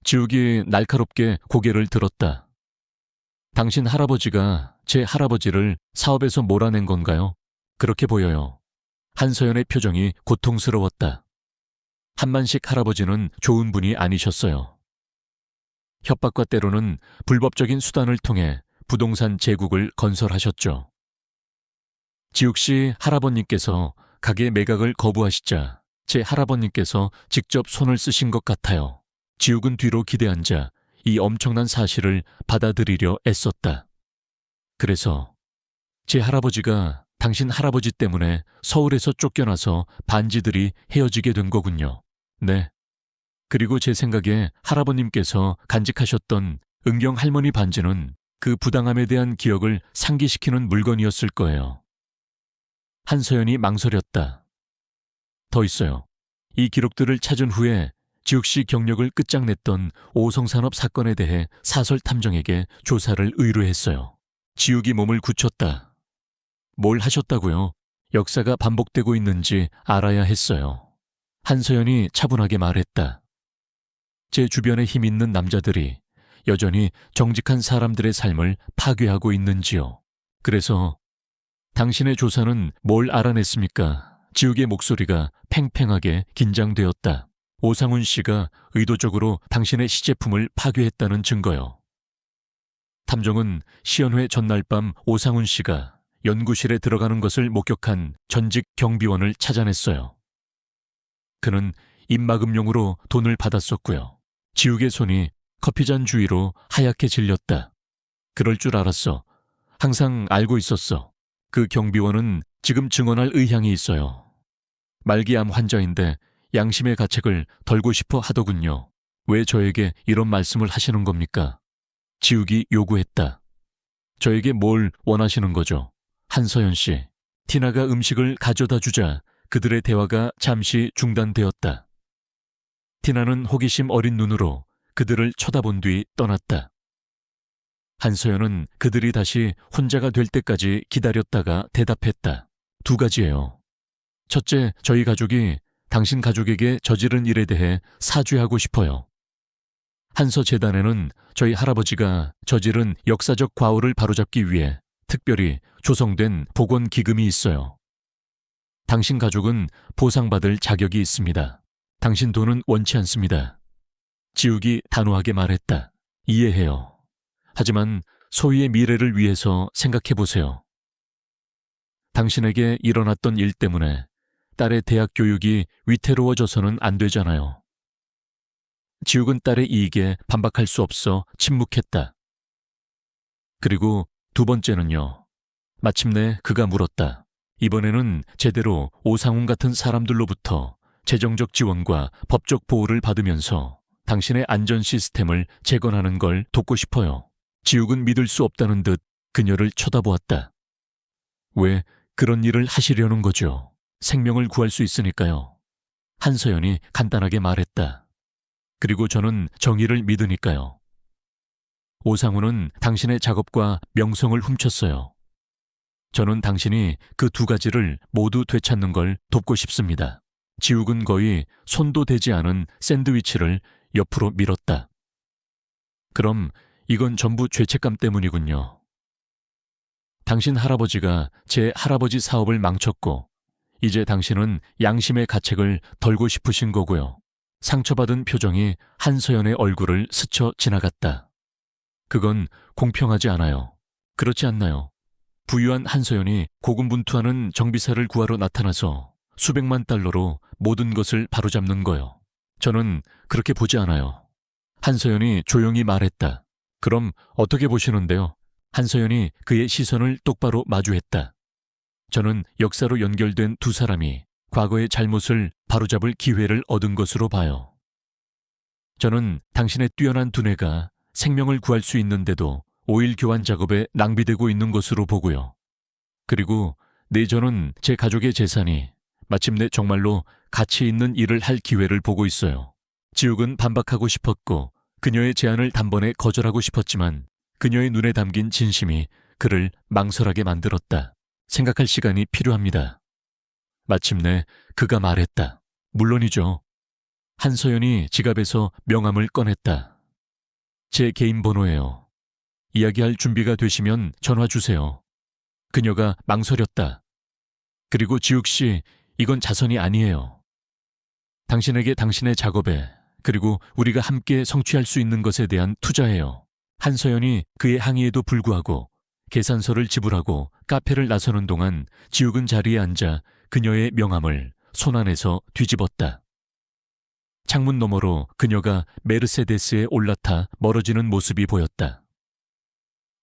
지욱이 날카롭게 고개를 들었다. 당신 할아버지가 제 할아버지를 사업에서 몰아낸 건가요? 그렇게 보여요. 한서연의 표정이 고통스러웠다. 한만식 할아버지는 좋은 분이 아니셨어요. 협박과 때로는 불법적인 수단을 통해 부동산 제국을 건설하셨죠. 지욱 씨 할아버님께서 가게 매각을 거부하시자 제 할아버님께서 직접 손을 쓰신 것 같아요. 지욱은 뒤로 기대앉아 이 엄청난 사실을 받아들이려 애썼다. 그래서 제 할아버지가 당신 할아버지 때문에 서울에서 쫓겨나서 반지들이 헤어지게 된 거군요. 네. 그리고 제 생각에 할아버님께서 간직하셨던 은경 할머니 반지는 그 부당함에 대한 기억을 상기시키는 물건이었을 거예요. 한서연이 망설였다. 더 있어요. 이 기록들을 찾은 후에 지욱 씨 경력을 끝장냈던 오성산업 사건에 대해 사설 탐정에게 조사를 의뢰했어요. 지욱이 몸을 굳혔다. 뭘 하셨다고요? 역사가 반복되고 있는지 알아야 했어요. 한서연이 차분하게 말했다. 제 주변에 힘 있는 남자들이 여전히 정직한 사람들의 삶을 파괴하고 있는지요. 그래서 당신의 조사는 뭘 알아냈습니까? 지욱의 목소리가 팽팽하게 긴장되었다. 오상훈 씨가 의도적으로 당신의 시제품을 파괴했다는 증거요. 탐정은 시연회 전날 밤 오상훈 씨가 연구실에 들어가는 것을 목격한 전직 경비원을 찾아냈어요. 그는 입막음용으로 돈을 받았었고요. 지욱의 손이 커피잔 주위로 하얗게 질렸다. 그럴 줄 알았어. 항상 알고 있었어. 그 경비원은 지금 증언할 의향이 있어요. 말기암 환자인데 양심의 가책을 덜고 싶어 하더군요. 왜 저에게 이런 말씀을 하시는 겁니까? 지욱이 요구했다. 저에게 뭘 원하시는 거죠? 한서연 씨. 티나가 음식을 가져다 주자 그들의 대화가 잠시 중단되었다. 티나는 호기심 어린 눈으로 그들을 쳐다본 뒤 떠났다. 한서연은 그들이 다시 혼자가 될 때까지 기다렸다가 대답했다. 2가지예요. 첫째, 저희 가족이 당신 가족에게 저지른 일에 대해 사죄하고 싶어요. 한서재단에는 저희 할아버지가 저지른 역사적 과오를 바로잡기 위해 특별히 조성된 복원기금이 있어요. 당신 가족은 보상받을 자격이 있습니다. 당신 돈은 원치 않습니다. 지욱이 단호하게 말했다. 이해해요. 하지만 소희의 미래를 위해서 생각해보세요. 당신에게 일어났던 일 때문에 딸의 대학 교육이 위태로워져서는 안 되잖아요. 지욱은 딸의 이익에 반박할 수 없어 침묵했다. 그리고 2번째는요. 마침내 그가 물었다. 이번에는 제대로 오상훈 같은 사람들로부터 재정적 지원과 법적 보호를 받으면서 당신의 안전 시스템을 재건하는 걸 돕고 싶어요. 지욱은 믿을 수 없다는 듯 그녀를 쳐다보았다. 왜 그런 일을 하시려는 거죠? 생명을 구할 수 있으니까요. 한서연이 간단하게 말했다. 그리고 저는 정의를 믿으니까요. 오상훈은 당신의 작업과 명성을 훔쳤어요. 저는 당신이 그 2가지를 모두 되찾는 걸 돕고 싶습니다. 지욱은 거의 손도 대지 않은 샌드위치를 옆으로 밀었다. 그럼 이건 전부 죄책감 때문이군요. 당신 할아버지가 제 할아버지 사업을 망쳤고 이제 당신은 양심의 가책을 덜고 싶으신 거고요. 상처받은 표정이 한서연의 얼굴을 스쳐 지나갔다. 그건 공평하지 않아요. 그렇지 않나요? 부유한 한서연이 고군분투하는 정비사를 구하러 나타나서 수백만 달러로 모든 것을 바로잡는 거요. 저는 그렇게 보지 않아요. 한서연이 조용히 말했다. 그럼 어떻게 보시는데요? 한서연이 그의 시선을 똑바로 마주했다. 저는 역사로 연결된 2사람이 과거의 잘못을 바로잡을 기회를 얻은 것으로 봐요. 저는 당신의 뛰어난 두뇌가 생명을 구할 수 있는데도 오일 교환 작업에 낭비되고 있는 것으로 보고요. 그리고 저는 제 가족의 재산이 마침내 정말로 가치 있는 일을 할 기회를 보고 있어요. 지욱은 반박하고 싶었고 그녀의 제안을 단번에 거절하고 싶었지만 그녀의 눈에 담긴 진심이 그를 망설하게 만들었다. 생각할 시간이 필요합니다. 마침내 그가 말했다. 물론이죠. 한서연이 지갑에서 명함을 꺼냈다. 제 개인 번호예요. 이야기할 준비가 되시면 전화 주세요. 그녀가 망설였다. 그리고 지욱 씨, 이건 자선이 아니에요. 당신에게 당신의 작업에 그리고 우리가 함께 성취할 수 있는 것에 대한 투자예요. 한서연이 그의 항의에도 불구하고 계산서를 지불하고 카페를 나서는 동안 지욱은 자리에 앉아 그녀의 명함을 손안에서 뒤집었다. 창문 너머로 그녀가 메르세데스에 올라타 멀어지는 모습이 보였다.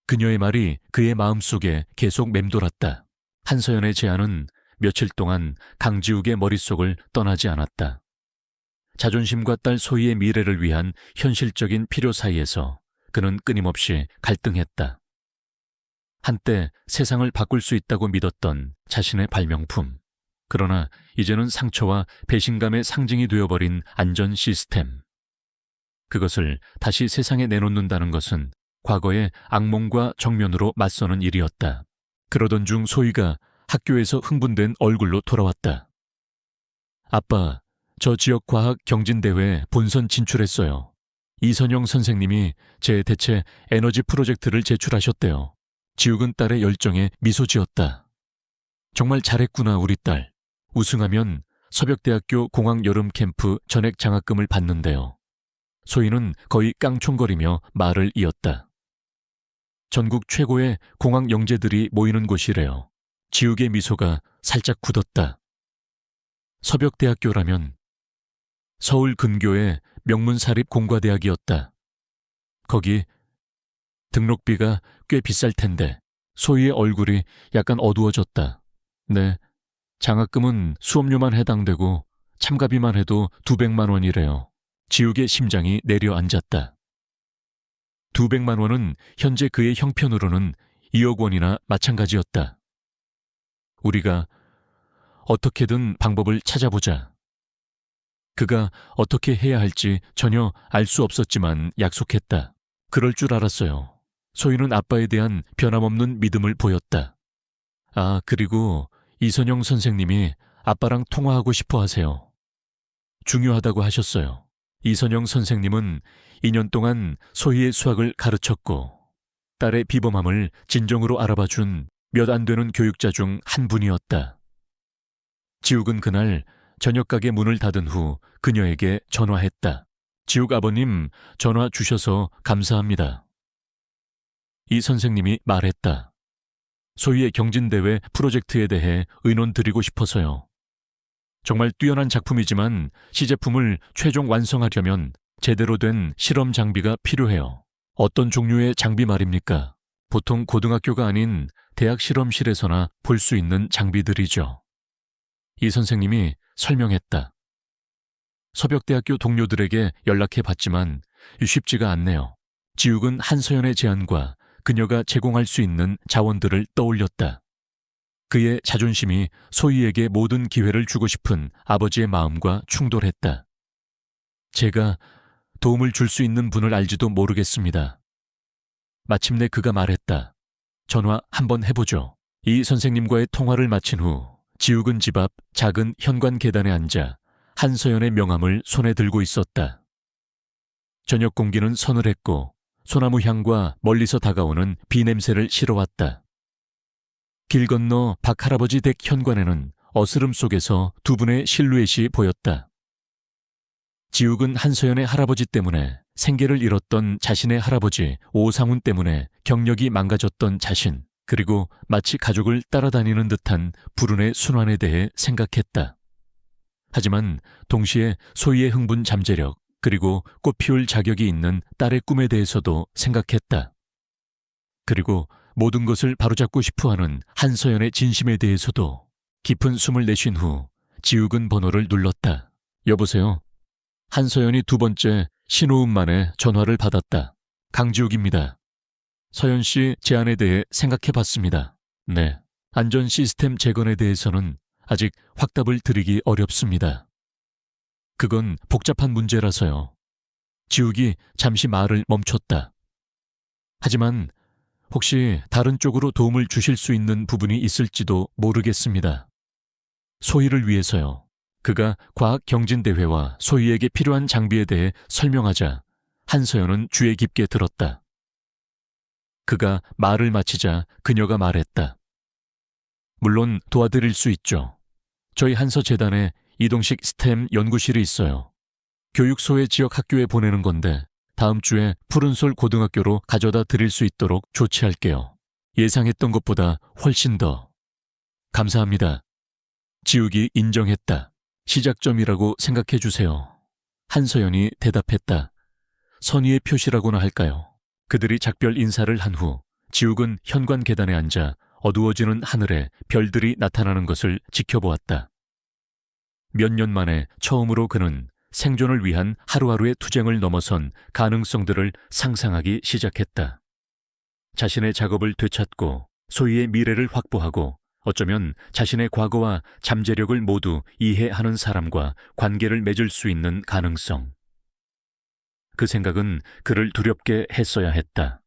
그녀의 말이 그의 마음속에 계속 맴돌았다. 한서연의 제안은 며칠 동안 강지욱의 머릿속을 떠나지 않았다. 자존심과 딸 소희의 미래를 위한 현실적인 필요 사이에서 그는 끊임없이 갈등했다. 한때 세상을 바꿀 수 있다고 믿었던 자신의 발명품. 그러나 이제는 상처와 배신감의 상징이 되어버린 안전 시스템. 그것을 다시 세상에 내놓는다는 것은 과거의 악몽과 정면으로 맞서는 일이었다. 그러던 중 소희가 학교에서 흥분된 얼굴로 돌아왔다. 아빠, 저 지역 과학 경진대회 본선 진출했어요. 이선영 선생님이 제 대체 에너지 프로젝트를 제출하셨대요. 지욱은 딸의 열정에 미소 지었다. 정말 잘했구나, 우리 딸. 우승하면 서벽대학교 공학 여름 캠프 전액 장학금을 받는데요. 소희는 거의 깡총거리며 말을 이었다. 전국 최고의 공학 영재들이 모이는 곳이래요. 지욱의 미소가 살짝 굳었다. 서벽대학교라면 서울 근교의 명문사립공과대학이었다. 거기 등록비가 꽤 비쌀 텐데. 소희의 얼굴이 약간 어두워졌다. 네, 장학금은 수업료만 해당되고 참가비만 해도 200만 원이래요. 지욱의 심장이 내려앉았다. 200만 원은 현재 그의 형편으로는 2억 원이나 마찬가지였다. 우리가 어떻게든 방법을 찾아보자. 그가 어떻게 해야 할지 전혀 알 수 없었지만 약속했다. 그럴 줄 알았어요. 소희는 아빠에 대한 변함없는 믿음을 보였다. 아, 그리고 이선영 선생님이 아빠랑 통화하고 싶어 하세요. 중요하다고 하셨어요. 이선영 선생님은 2년 동안 소희의 수학을 가르쳤고 딸의 비범함을 진정으로 알아봐준 몇 안 되는 교육자 중 한 분이었다. 지욱은 그날 저녁 가게 문을 닫은 후 그녀에게 전화했다. 지욱 아버님, 전화 주셔서 감사합니다. 이 선생님이 말했다. 소희의 경진대회 프로젝트에 대해 의논 드리고 싶어서요. 정말 뛰어난 작품이지만 시제품을 최종 완성하려면 제대로 된 실험 장비가 필요해요. 어떤 종류의 장비 말입니까? 보통 고등학교가 아닌 대학 실험실에서나 볼 수 있는 장비들이죠. 이 선생님이 설명했다. 서벽대학교 동료들에게 연락해 봤지만 쉽지가 않네요. 지욱은 한서연의 제안과 그녀가 제공할 수 있는 자원들을 떠올렸다. 그의 자존심이 소희에게 모든 기회를 주고 싶은 아버지의 마음과 충돌했다. 제가 도움을 줄 수 있는 분을 알지도 모르겠습니다. 마침내 그가 말했다. 전화 한번 해보죠. 이 선생님과의 통화를 마친 후 지욱은 집 앞 작은 현관 계단에 앉아 한서연의 명함을 손에 들고 있었다. 저녁 공기는 서늘했고 소나무 향과 멀리서 다가오는 비 냄새를 실어왔다. 길 건너 박 할아버지 댁 현관에는 어스름 속에서 두 분의 실루엣이 보였다. 지욱은 한서연의 할아버지 때문에 생계를 잃었던 자신의 할아버지 오상훈 때문에 경력이 망가졌던 자신, 그리고 마치 가족을 따라다니는 듯한 불운의 순환에 대해 생각했다. 하지만 동시에 소희의 흥분 잠재력, 그리고 꽃 피울 자격이 있는 딸의 꿈에 대해서도 생각했다. 그리고 모든 것을 바로잡고 싶어하는 한서연의 진심에 대해서도. 깊은 숨을 내쉰 후 지욱은 번호를 눌렀다. 여보세요? 한서연이 두 번째 신호음 만에 전화를 받았다. 강지욱입니다. 서연 씨 제안에 대해 생각해봤습니다. 네. 안전 시스템 재건에 대해서는 아직 확답을 드리기 어렵습니다. 그건 복잡한 문제라서요. 지욱이 잠시 말을 멈췄다. 하지만 혹시 다른 쪽으로 도움을 주실 수 있는 부분이 있을지도 모르겠습니다. 소희를 위해서요. 그가 과학경진대회와 소희에게 필요한 장비에 대해 설명하자 한서연은 주의 깊게 들었다. 그가 말을 마치자 그녀가 말했다. 물론 도와드릴 수 있죠. 저희 한서재단에 이동식 스템 연구실이 있어요. 교육소의 지역 학교에 보내는 건데 다음 주에 푸른솔 고등학교로 가져다 드릴 수 있도록 조치할게요. 예상했던 것보다 훨씬 더. 감사합니다. 지욱이 인정했다. 시작점이라고 생각해 주세요. 한서연이 대답했다. 선의의 표시라고나 할까요? 그들이 작별 인사를 한 후 지욱은 현관 계단에 앉아 어두워지는 하늘에 별들이 나타나는 것을 지켜보았다. 몇 년 만에 처음으로 그는 생존을 위한 하루하루의 투쟁을 넘어선 가능성들을 상상하기 시작했다. 자신의 작업을 되찾고 소희의 미래를 확보하고 어쩌면 자신의 과거와 잠재력을 모두 이해하는 사람과 관계를 맺을 수 있는 가능성. 그 생각은 그를 두렵게 했어야 했다.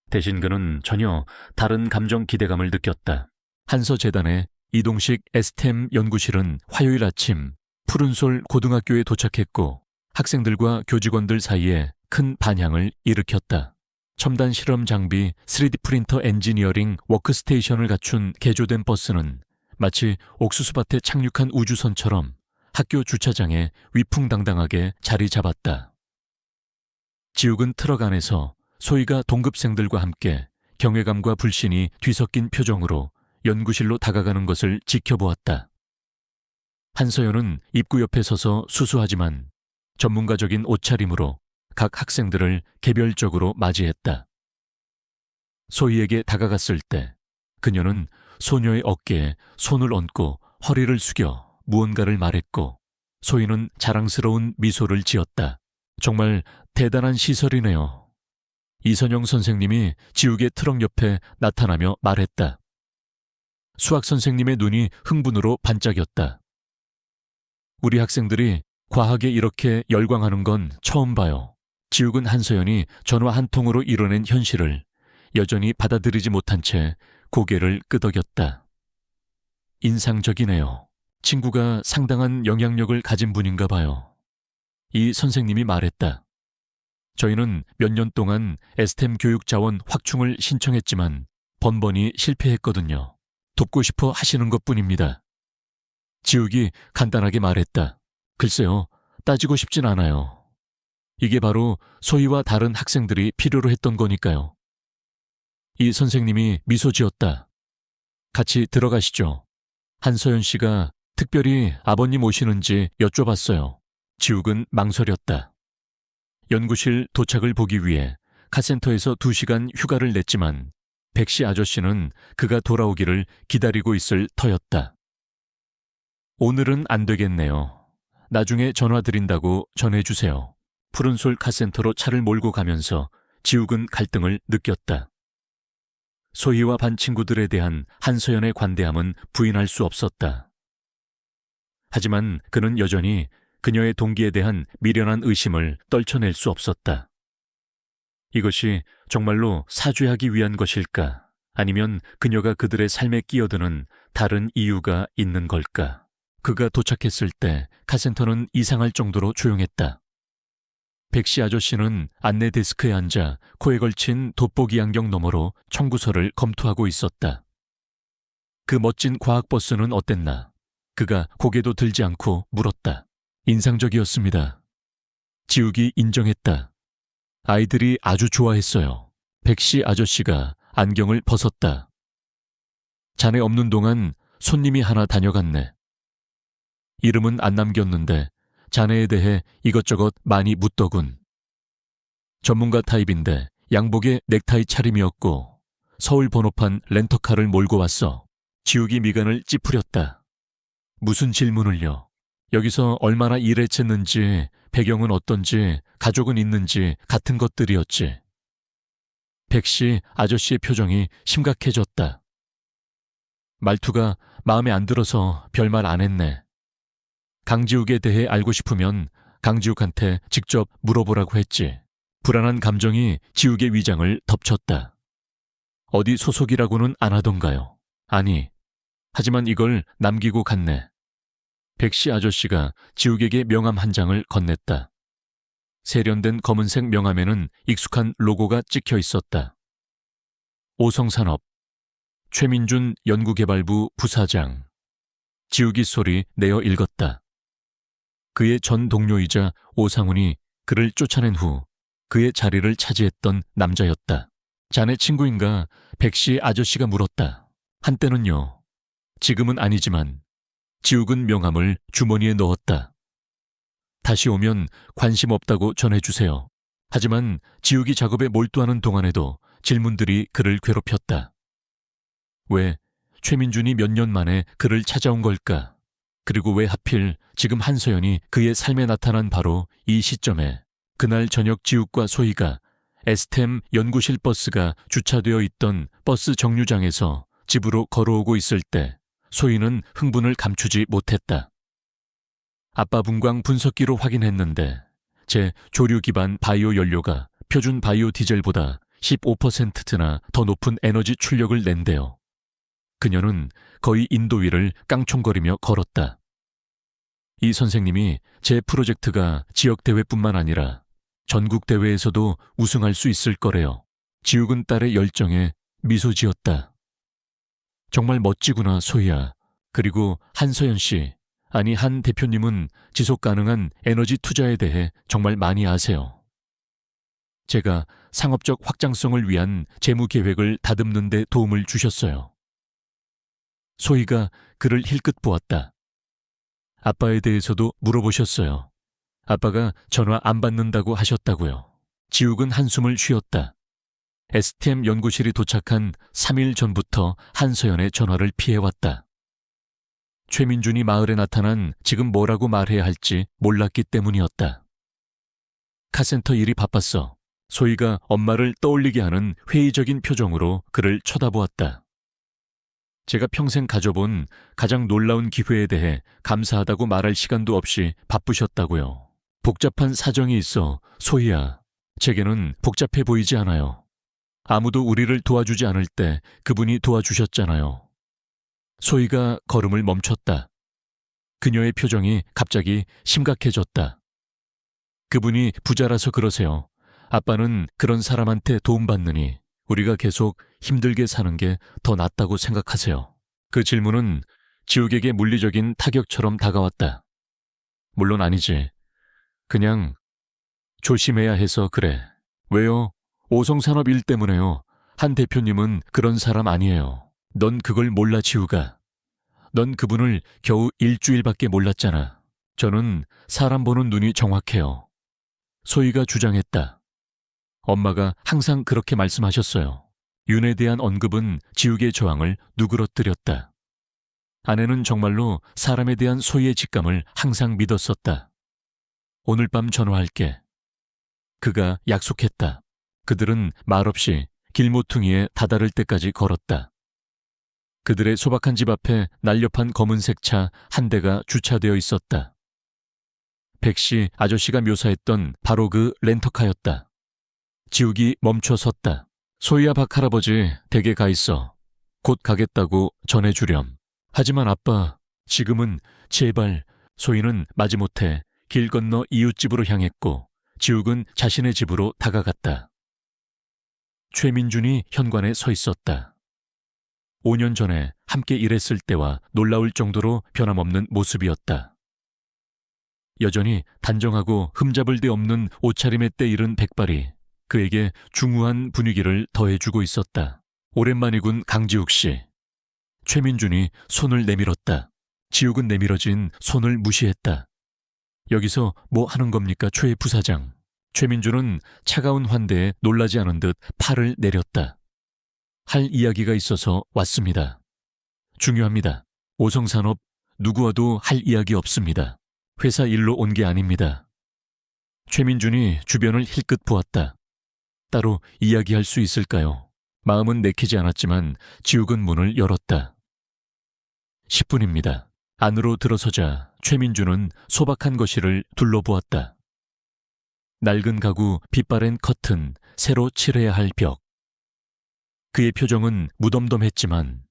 대신 그는 전혀 다른 감정 기대감을 느꼈다. 한서재단의 이동식 STEM 연구실은 화요일 아침 푸른솔 고등학교에 도착했고 학생들과 교직원들 사이에 큰 반향을 일으켰다. 첨단 실험 장비 3D 프린터 엔지니어링 워크스테이션을 갖춘 개조된 버스는 마치 옥수수밭에 착륙한 우주선처럼 학교 주차장에 위풍당당하게 자리 잡았다. 지욱은 트럭 안에서 소희가 동급생들과 함께 경외감과 불신이 뒤섞인 표정으로 연구실로 다가가는 것을 지켜보았다. 한서연은 입구 옆에 서서 수수하지만 전문가적인 옷차림으로 각 학생들을 개별적으로 맞이했다. 소희에게 다가갔을 때 그녀는 소녀의 어깨에 손을 얹고 허리를 숙여 무언가를 말했고 소희는 자랑스러운 미소를 지었다. 정말 대단한 시설이네요. 이선영 선생님이 지욱의 트럭 옆에 나타나며 말했다. 수학 선생님의 눈이 흥분으로 반짝였다. 우리 학생들이 과학에 이렇게 열광하는 건 처음 봐요. 지욱은 한서연이 전화 한 통으로 이뤄낸 현실을 여전히 받아들이지 못한 채 고개를 끄덕였다. 인상적이네요. 친구가 상당한 영향력을 가진 분인가 봐요. 이 선생님이 말했다. 저희는 몇 년 동안 STEM 교육 자원 확충을 신청했지만 번번이 실패했거든요. 돕고 싶어 하시는 것뿐입니다. 지욱이 간단하게 말했다. 글쎄요, 따지고 싶진 않아요. 이게 바로 소희와 다른 학생들이 필요로 했던 거니까요. 이 선생님이 미소 지었다. 같이 들어가시죠. 한서연 씨가 특별히 아버님 오시는지 여쭤봤어요. 지욱은 망설였다. 연구실 도착을 보기 위해 카센터에서 2시간 휴가를 냈지만 백씨 아저씨는 그가 돌아오기를 기다리고 있을 터였다. 오늘은 안 되겠네요. 나중에 전화 드린다고 전해주세요. 푸른솔 카센터로 차를 몰고 가면서 지욱은 갈등을 느꼈다. 소희와 반 친구들에 대한 한서연의 관대함은 부인할 수 없었다. 하지만 그는 여전히 그녀의 동기에 대한 미련한 의심을 떨쳐낼 수 없었다. 이것이 정말로 사죄하기 위한 것일까? 아니면 그녀가 그들의 삶에 끼어드는 다른 이유가 있는 걸까? 그가 도착했을 때 카센터는 이상할 정도로 조용했다. 백씨 아저씨는 안내 데스크에 앉아 코에 걸친 돋보기 안경 너머로 청구서를 검토하고 있었다. 그 멋진 과학버스는 어땠나? 그가 고개도 들지 않고 물었다. 인상적이었습니다. 지욱이 인정했다. 아이들이 아주 좋아했어요. 백씨 아저씨가 안경을 벗었다. 자네 없는 동안 손님이 하나 다녀갔네. 이름은 안 남겼는데 자네에 대해 이것저것 많이 묻더군. 전문가 타입인데 양복에 넥타이 차림이었고 서울 번호판 렌터카를 몰고 왔어. 지욱이 미간을 찌푸렸다. 무슨 질문을요? 여기서 얼마나 일했는지, 배경은 어떤지, 가족은 있는지 같은 것들이었지. 백씨 아저씨의 표정이 심각해졌다. 말투가 마음에 안 들어서 별말 안 했네. 강지욱에 대해 알고 싶으면 강지욱한테 직접 물어보라고 했지. 불안한 감정이 지욱의 위장을 덮쳤다. 어디 소속이라고는 안 하던가요? 아니, 하지만 이걸 남기고 갔네. 백씨 아저씨가 지욱에게 명함 한 장을 건넸다. 세련된 검은색 명함에는 익숙한 로고가 찍혀 있었다. 오성산업, 최민준 연구개발부 부사장. 지욱이 소리 내어 읽었다. 그의 전 동료이자 오상훈이 그를 쫓아낸 후 그의 자리를 차지했던 남자였다. 자네 친구인가? 백씨 아저씨가 물었다. 한때는요. 지금은 아니지만 지욱은 명함을 주머니에 넣었다. 다시 오면 관심 없다고 전해주세요. 하지만 지욱이 작업에 몰두하는 동안에도 질문들이 그를 괴롭혔다. 왜 최민준이 몇 년 만에 그를 찾아온 걸까? 그리고 왜 하필 지금 한서연이 그의 삶에 나타난 바로 이 시점에 그날 저녁 지욱과 소희가 STEM 연구실 버스가 주차되어 있던 버스 정류장에서 집으로 걸어오고 있을 때 소희는 흥분을 감추지 못했다. 아빠 분광 분석기로 확인했는데 제 조류 기반 바이오 연료가 표준 바이오 디젤보다 15%나 더 높은 에너지 출력을 낸대요. 그녀는 거의 인도 위를 깡총거리며 걸었다. 이 선생님이 제 프로젝트가 지역대회뿐만 아니라 전국대회에서도 우승할 수 있을 거래요. 지욱은 딸의 열정에 미소 지었다. 정말 멋지구나, 소희야. 그리고 한서연 씨, 아니 한 대표님은 지속 가능한 에너지 투자에 대해 정말 많이 아세요. 제가 상업적 확장성을 위한 재무 계획을 다듬는 데 도움을 주셨어요. 소희가 그를 힐끗 보았다. 아빠에 대해서도 물어보셨어요. 아빠가 전화 안 받는다고 하셨다고요. 지욱은 한숨을 쉬었다. STM 연구실이 도착한 3일 전부터 한서연의 전화를 피해왔다. 최민준이 마을에 나타난 지금 뭐라고 말해야 할지 몰랐기 때문이었다. 카센터 일이 바빴어. 소희가 엄마를 떠올리게 하는 회의적인 표정으로 그를 쳐다보았다. 제가 평생 가져본 가장 놀라운 기회에 대해 감사하다고 말할 시간도 없이 바쁘셨다고요. 복잡한 사정이 있어, 소희야. 제게는 복잡해 보이지 않아요. 아무도 우리를 도와주지 않을 때 그분이 도와주셨잖아요. 소희가 걸음을 멈췄다. 그녀의 표정이 갑자기 심각해졌다. 그분이 부자라서 그러세요. 아빠는 그런 사람한테 도움받느니 우리가 계속 힘들게 사는 게 더 낫다고 생각하세요. 그 질문은 지욱에게 물리적인 타격처럼 다가왔다. 물론 아니지. 그냥 조심해야 해서 그래. 왜요? 오성산업 일 때문에요. 한 대표님은 그런 사람 아니에요. 넌 그걸 몰라, 지우가. 넌 그분을 겨우 일주일밖에 몰랐잖아. 저는 사람 보는 눈이 정확해요. 소희가 주장했다. 엄마가 항상 그렇게 말씀하셨어요. 윤에 대한 언급은 지욱의 저항을 누그러뜨렸다. 아내는 정말로 사람에 대한 소희의 직감을 항상 믿었었다. 오늘 밤 전화할게. 그가 약속했다. 그들은 말없이 길모퉁이에 다다를 때까지 걸었다. 그들의 소박한 집 앞에 날렵한 검은색 차 한 대가 주차되어 있었다. 백씨 아저씨가 묘사했던 바로 그 렌터카였다. 지욱이 멈춰 섰다. 소희야, 박 할아버지 댁에 가 있어. 곧 가겠다고 전해주렴. 하지만 아빠, 지금은 제발. 소희는 마지못해 길 건너 이웃집으로 향했고 지욱은 자신의 집으로 다가갔다. 최민준이 현관에 서 있었다. 5년 전에 함께 일했을 때와 놀라울 정도로 변함없는 모습이었다. 여전히 단정하고 흠잡을 데 없는 옷차림에 때 이른 백발이 그에게 중후한 분위기를 더해주고 있었다. 오랜만이군, 강지욱 씨. 최민준이 손을 내밀었다. 지욱은 내밀어진 손을 무시했다. 여기서 뭐 하는 겁니까, 최 부사장? 최민준은 차가운 환대에 놀라지 않은 듯 팔을 내렸다. 할 이야기가 있어서 왔습니다. 중요합니다. 오성산업 누구와도 할 이야기 없습니다. 회사 일로 온 게 아닙니다. 최민준이 주변을 힐끗 보았다. 따로 이야기할 수 있을까요? 마음은 내키지 않았지만 지욱은 문을 열었다. 10분입니다. 안으로 들어서자 최민준은 소박한 거실을 둘러보았다. 낡은 가구, 빛바랜 커튼, 새로 칠해야 할 벽. 그의 표정은 무덤덤했지만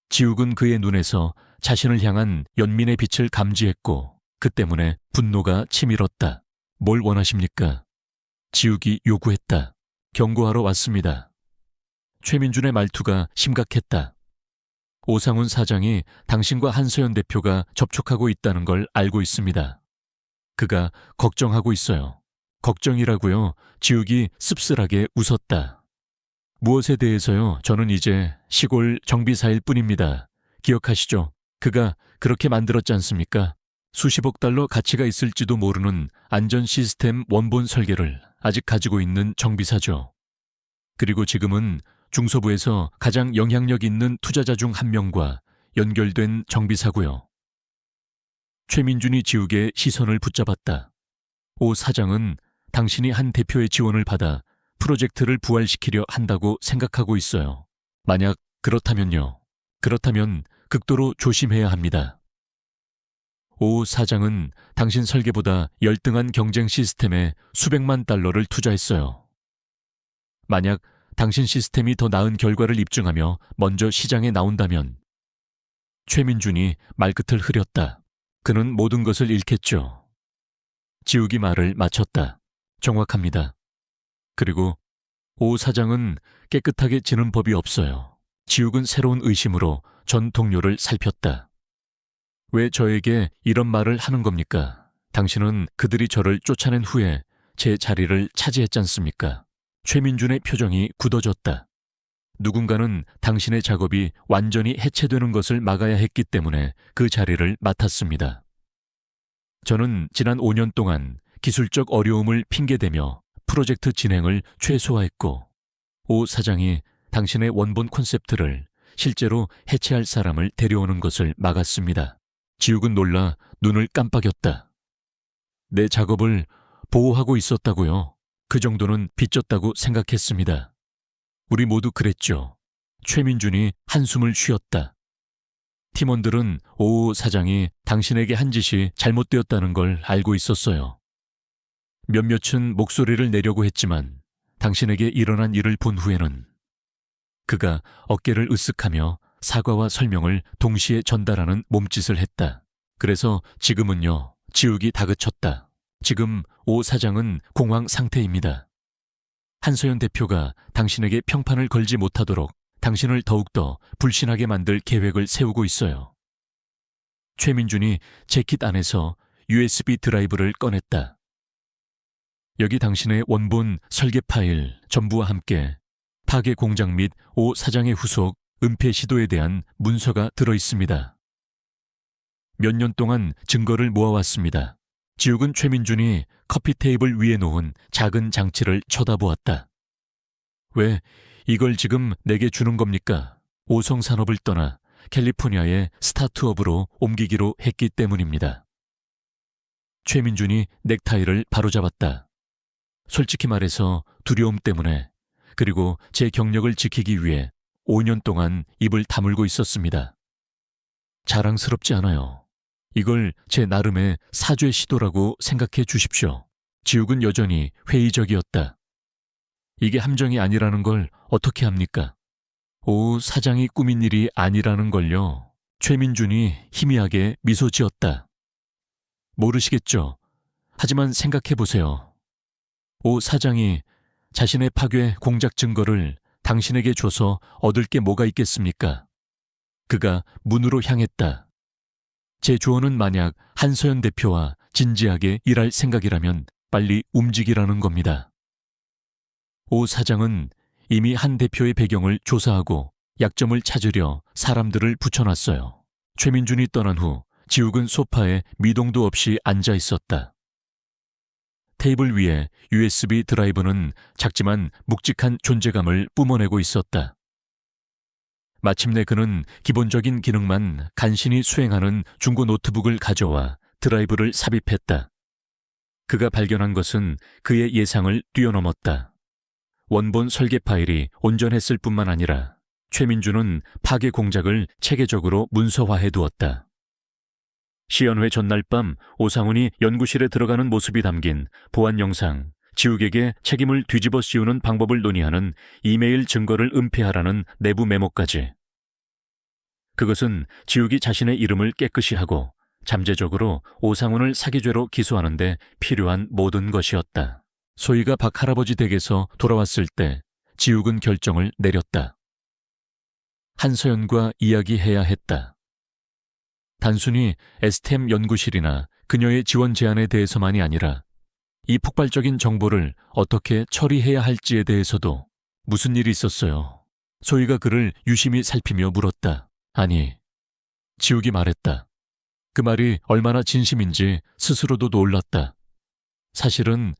지욱은 그의 눈에서 자신을 향한 연민의 빛을 감지했고 그 때문에 분노가 치밀었다. 뭘 원하십니까? 지욱이 요구했다. 경고하러 왔습니다. 최민준의 말투가 심각했다. 오상훈 사장이 당신과 한서연 대표가 접촉하고 있다는 걸 알고 있습니다. 그가 걱정하고 있어요. 걱정이라고요? 지욱이 씁쓸하게 웃었다. 무엇에 대해서요? 저는 이제 시골 정비사일 뿐입니다. 기억하시죠? 그가 그렇게 만들었지 않습니까? 수십억 달러 가치가 있을지도 모르는 안전 시스템 원본 설계를 아직 가지고 있는 정비사죠. 그리고 지금은 중소부에서 가장 영향력 있는 투자자 중 한 명과 연결된 정비사고요. 최민준이 지욱의 시선을 붙잡았다. 오 사장은 당신이 한 대표의 지원을 받아 프로젝트를 부활시키려 한다고 생각하고 있어요. 만약 그렇다면요. 그렇다면 극도로 조심해야 합니다. 오 사장은 당신 설계보다 열등한 경쟁 시스템에 수백만 달러를 투자했어요. 만약 당신 시스템이 더 나은 결과를 입증하며 먼저 시장에 나온다면 최민준이 말끝을 흐렸다. 그는 모든 것을 잃겠죠. 지욱이 말을 마쳤다. 정확합니다. 그리고 오 사장은 깨끗하게 지는 법이 없어요. 지욱은 새로운 의심으로 전 동료를 살폈다. 왜 저에게 이런 말을 하는 겁니까? 당신은 그들이 저를 쫓아낸 후에 제 자리를 차지했지 않습니까? 최민준의 표정이 굳어졌다. 누군가는 당신의 작업이 완전히 해체되는 것을 막아야 했기 때문에 그 자리를 맡았습니다. 저는 지난 5년 동안 기술적 어려움을 핑계대며 프로젝트 진행을 최소화했고 오 사장이 당신의 원본 콘셉트를 실제로 해체할 사람을 데려오는 것을 막았습니다. 지욱은 놀라 눈을 깜빡였다. 내 작업을 보호하고 있었다고요? 그 정도는 빚졌다고 생각했습니다. 우리 모두 그랬죠. 최민준이 한숨을 쉬었다. 팀원들은 오 사장이 당신에게 한 짓이 잘못되었다는 걸 알고 있었어요. 몇몇은 목소리를 내려고 했지만 당신에게 일어난 일을 본 후에는 그가 어깨를 으쓱하며 사과와 설명을 동시에 전달하는 몸짓을 했다. 그래서 지금은요, 지욱이 다그쳤다. 지금 오 사장은 공황 상태입니다. 한서연 대표가 당신에게 평판을 걸지 못하도록 당신을 더욱더 불신하게 만들 계획을 세우고 있어요. 최민준이 재킷 안에서 USB 드라이브를 꺼냈다. 여기 당신의 원본 설계 파일 전부와 함께 파괴 공작 및 오 사장의 후속 은폐 시도에 대한 문서가 들어 있습니다. 몇 년 동안 증거를 모아왔습니다. 지욱은 최민준이 커피 테이블 위에 놓은 작은 장치를 쳐다보았다. 왜 이걸 지금 내게 주는 겁니까? 오성 산업을 떠나 캘리포니아의 스타트업으로 옮기기로 했기 때문입니다. 최민준이 넥타이를 바로잡았다. 솔직히 말해서 두려움 때문에, 그리고 제 경력을 지키기 위해 5년 동안 입을 다물고 있었습니다. 자랑스럽지 않아요. 이걸 제 나름의 사죄 시도라고 생각해 주십시오. 지욱은 여전히 회의적이었다. 이게 함정이 아니라는 걸 어떻게 합니까? 오 사장이 꾸민 일이 아니라는 걸요. 최민준이 희미하게 미소 지었다. 모르시겠죠? 하지만 생각해 보세요. 오 사장이 자신의 파괴 공작 증거를 당신에게 줘서 얻을 게 뭐가 있겠습니까? 그가 문으로 향했다. 제 조언은 만약 한서연 대표와 진지하게 일할 생각이라면 빨리 움직이라는 겁니다. 오 사장은 이미 한 대표의 배경을 조사하고 약점을 찾으려 사람들을 붙여놨어요. 최민준이 떠난 후 지욱은 소파에 미동도 없이 앉아 있었다. 테이블 위에 USB 드라이브는 작지만 묵직한 존재감을 뿜어내고 있었다. 마침내 그는 기본적인 기능만 간신히 수행하는 중고 노트북을 가져와 드라이브를 삽입했다. 그가 발견한 것은 그의 예상을 뛰어넘었다. 원본 설계 파일이 온전했을 뿐만 아니라 최민준은 파괴 공작을 체계적으로 문서화해 두었다. 시연회 전날 밤 오상훈이 연구실에 들어가는 모습이 담긴 보안 영상, 지욱에게 책임을 뒤집어 씌우는 방법을 논의하는 이메일 증거를 은폐하라는 내부 메모까지. 그것은 지욱이 자신의 이름을 깨끗이 하고 잠재적으로 오상훈을 사기죄로 기소하는 데 필요한 모든 것이었다. 소희가 박 할아버지 댁에서 돌아왔을 때 지욱은 결정을 내렸다. 한서연과 이야기해야 했다. 단순히 STM 연구실이나 그녀의 지원 제안에 대해서만이 아니라 이 폭발적인 정보를 어떻게 처리해야 할지에 대해서도. 무슨 일이 있었어요? 소희가 그를 유심히 살피며 물었다. 아니, 지욱이 말했다. 그 말이 얼마나 진심인지 스스로도 놀랐다. 사실은